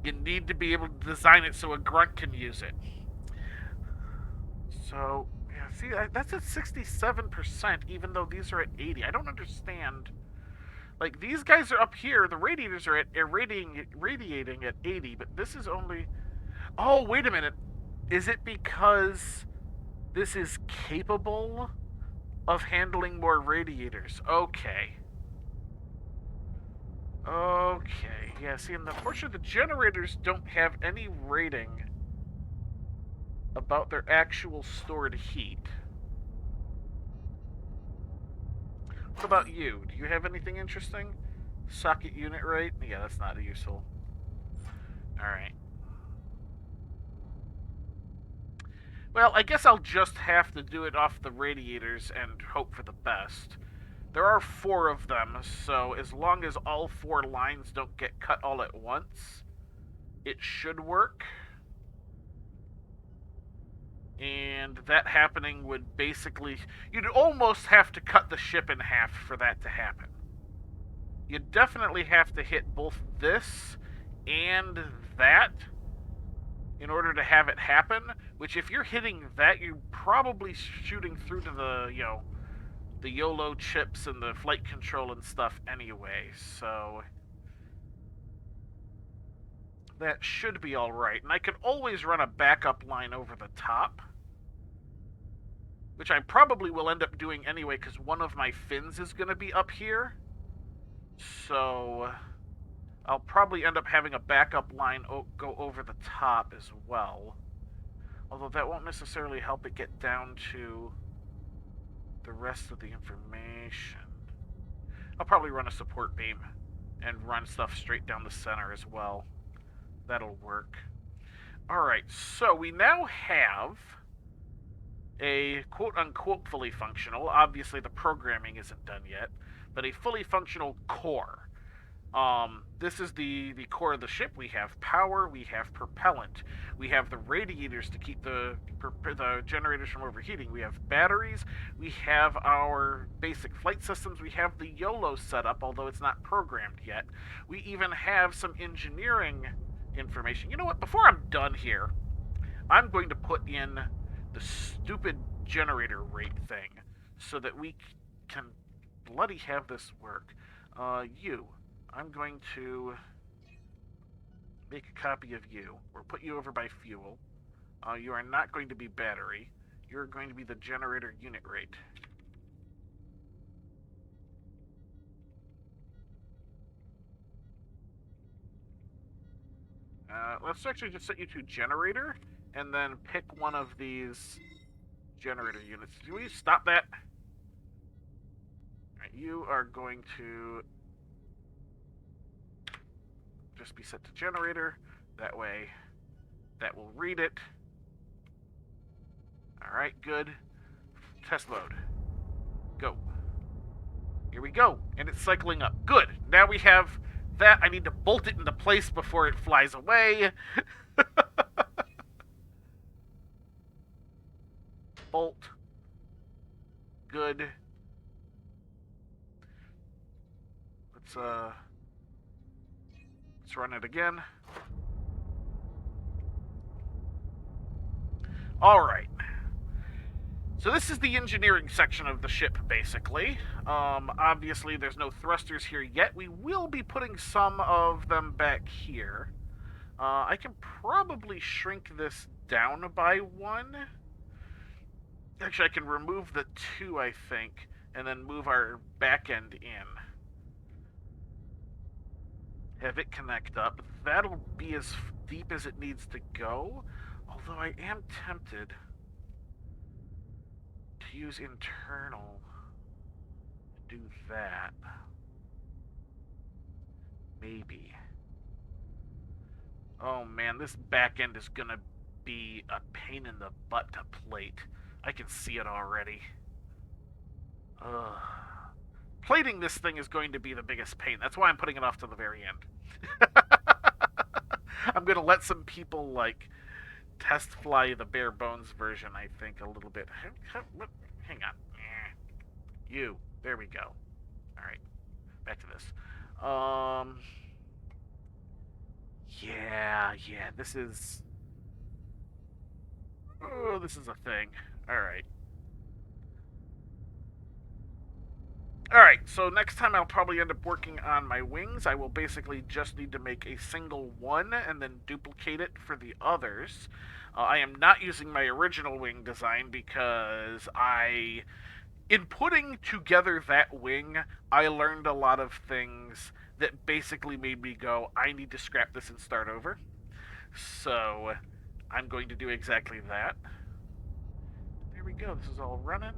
you need to be able to design it so a grunt can use it. So, yeah, see, that's at 67%, even though these are at 80. I don't understand. Like, these guys are up here, the radiators are radiating at 80, but this is only... Oh, wait a minute. Is it because this is capable of handling more radiators? Okay. Okay, yeah, see, and unfortunately, the generators don't have any rating about their actual stored heat. What about you? Do you have anything interesting? Socket unit rate? Yeah, that's not useful. Alright. Well, I guess I'll just have to do it off the radiators and hope for the best. There are 4 of them, so as long as all 4 lines don't get cut all at once, it should work. And that happening would basically... You'd almost have to cut the ship in half for that to happen. You definitely have to hit both this and that in order to have it happen, which if you're hitting that, you're probably shooting through to the, the YOLO chips and the flight control and stuff anyway, so that should be alright. And I could always run a backup line over the top, which I probably will end up doing anyway, because one of my fins is going to be up here. So I'll probably end up having a backup line go over the top as well. Although that won't necessarily help it get down to the rest of the information. I'll probably run a support beam and run stuff straight down the center as well. That'll work. Alright, so we now have a quote-unquote fully functional, obviously the programming isn't done yet, but a fully functional core. This is the core of the ship. We have power, we have propellant, we have the radiators to keep the generators from overheating, we have batteries, we have our basic flight systems, we have the YOLO setup, although it's not programmed yet. We even have some engineering information. You know what, before I'm done here, I'm going to put in the stupid generator rate thing so that we can bloody have this work. I'm going to make a copy of you, or put you over by fuel. You are not going to be battery. You're going to be the generator unit rate. Let's actually just set you to generator, and then pick one of these generator units. Do we stop that? All right, you are going to just be set to generator. That way, that will read it. Alright, good. Test mode. Go. Here we go. And it's cycling up. Good. Now we have that. I need to bolt it into place before it flies away. Bolt. Good. Let's run it again. Alright. So this is the engineering section of the ship, basically. Obviously, there's no thrusters here yet. We will be putting some of them back here. I can probably shrink this down by 1. Actually, I can remove the 2, I think, and then move our back end in. Have it connect up. That'll be as deep as it needs to go, although I am tempted to use internal to do that. Maybe. Oh man, this back end is gonna be a pain in the butt to plate. I can see it already. Ugh. Plating this thing is going to be the biggest pain. That's why I'm putting it off to the very end. I'm going to let some people, like, test fly the bare bones version, I think, a little bit. Hang on. You. There we go. Alright. Back to this. Yeah. This is... Oh, this is a thing. Alright. Alright, so next time I'll probably end up working on my wings. I will basically just need to make a single one and then duplicate it for the others. I am not using my original wing design because in putting together that wing, I learned a lot of things that basically made me go, I need to scrap this and start over. So, I'm going to do exactly that. There we go, this is all running.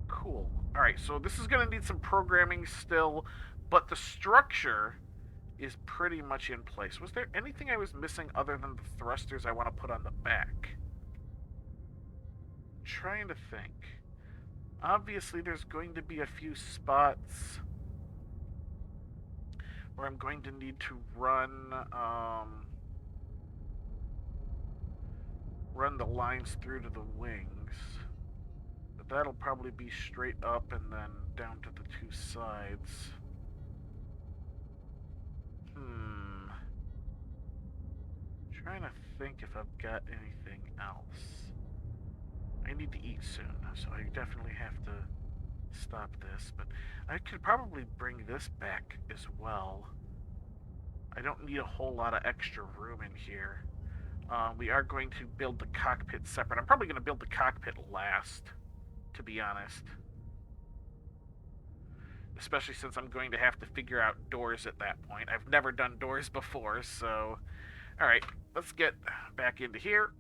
Cool. Alright, so this is going to need some programming still, but the structure is pretty much in place. Was there anything I was missing other than the thrusters I want to put on the back? I'm trying to think. Obviously, there's going to be a few spots where I'm going to need to run the lines through to the wings. But that'll probably be straight up and then down to the two sides. Hmm. Trying to think if I've got anything else. I need to eat soon, so I definitely have to stop this. But I could probably bring this back as well. I don't need a whole lot of extra room in here. We are going to build the cockpit separate. I'm probably going to build the cockpit last, to be honest. Especially since I'm going to have to figure out doors at that point. I've never done doors before, so... Alright, let's get back into here.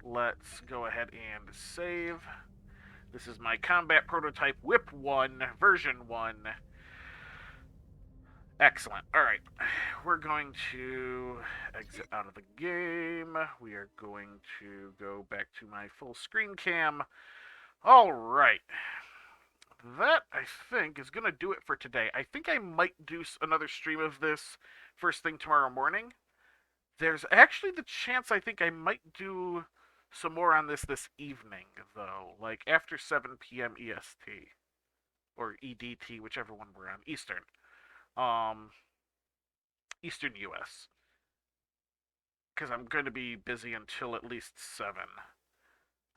Let's go ahead and save. This is my combat prototype Whip 1, version 1. Excellent. Alright, we're going to exit out of the game. We are going to go back to my full screen cam. Alright. That, I think, is going to do it for today. I think I might do another stream of this first thing tomorrow morning. There's actually the chance I think I might do some more on this evening, though. Like, after 7 p.m. EST. Or EDT, whichever one we're on. Eastern. Um, Eastern US. Because I'm going to be busy until at least 7.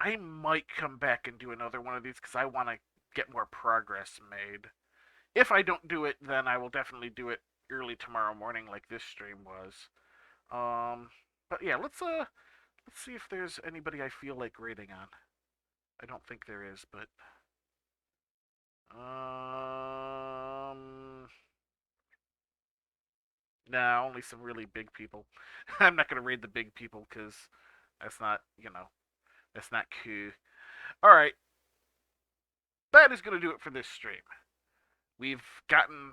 I might come back and do another one of these because I want to get more progress made. If I don't do it, then I will definitely do it early tomorrow morning like this stream was. But yeah, let's see if there's anybody I feel like rating on. I don't think there is, but nah, only some really big people. I'm not gonna raid the big people because that's not, that's not cool. All right, that is gonna do it for this stream. We've gotten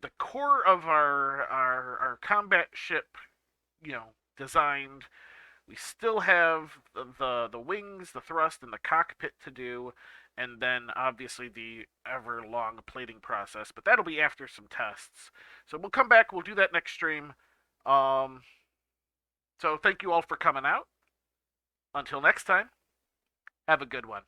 the core of our combat ship, designed. We still have the wings, the thrust, and the cockpit to do, and then obviously the ever long plating process. But that'll be after some tests. So we'll come back. We'll do that next stream. Um, so thank you all for coming out. Until next time, have a good one.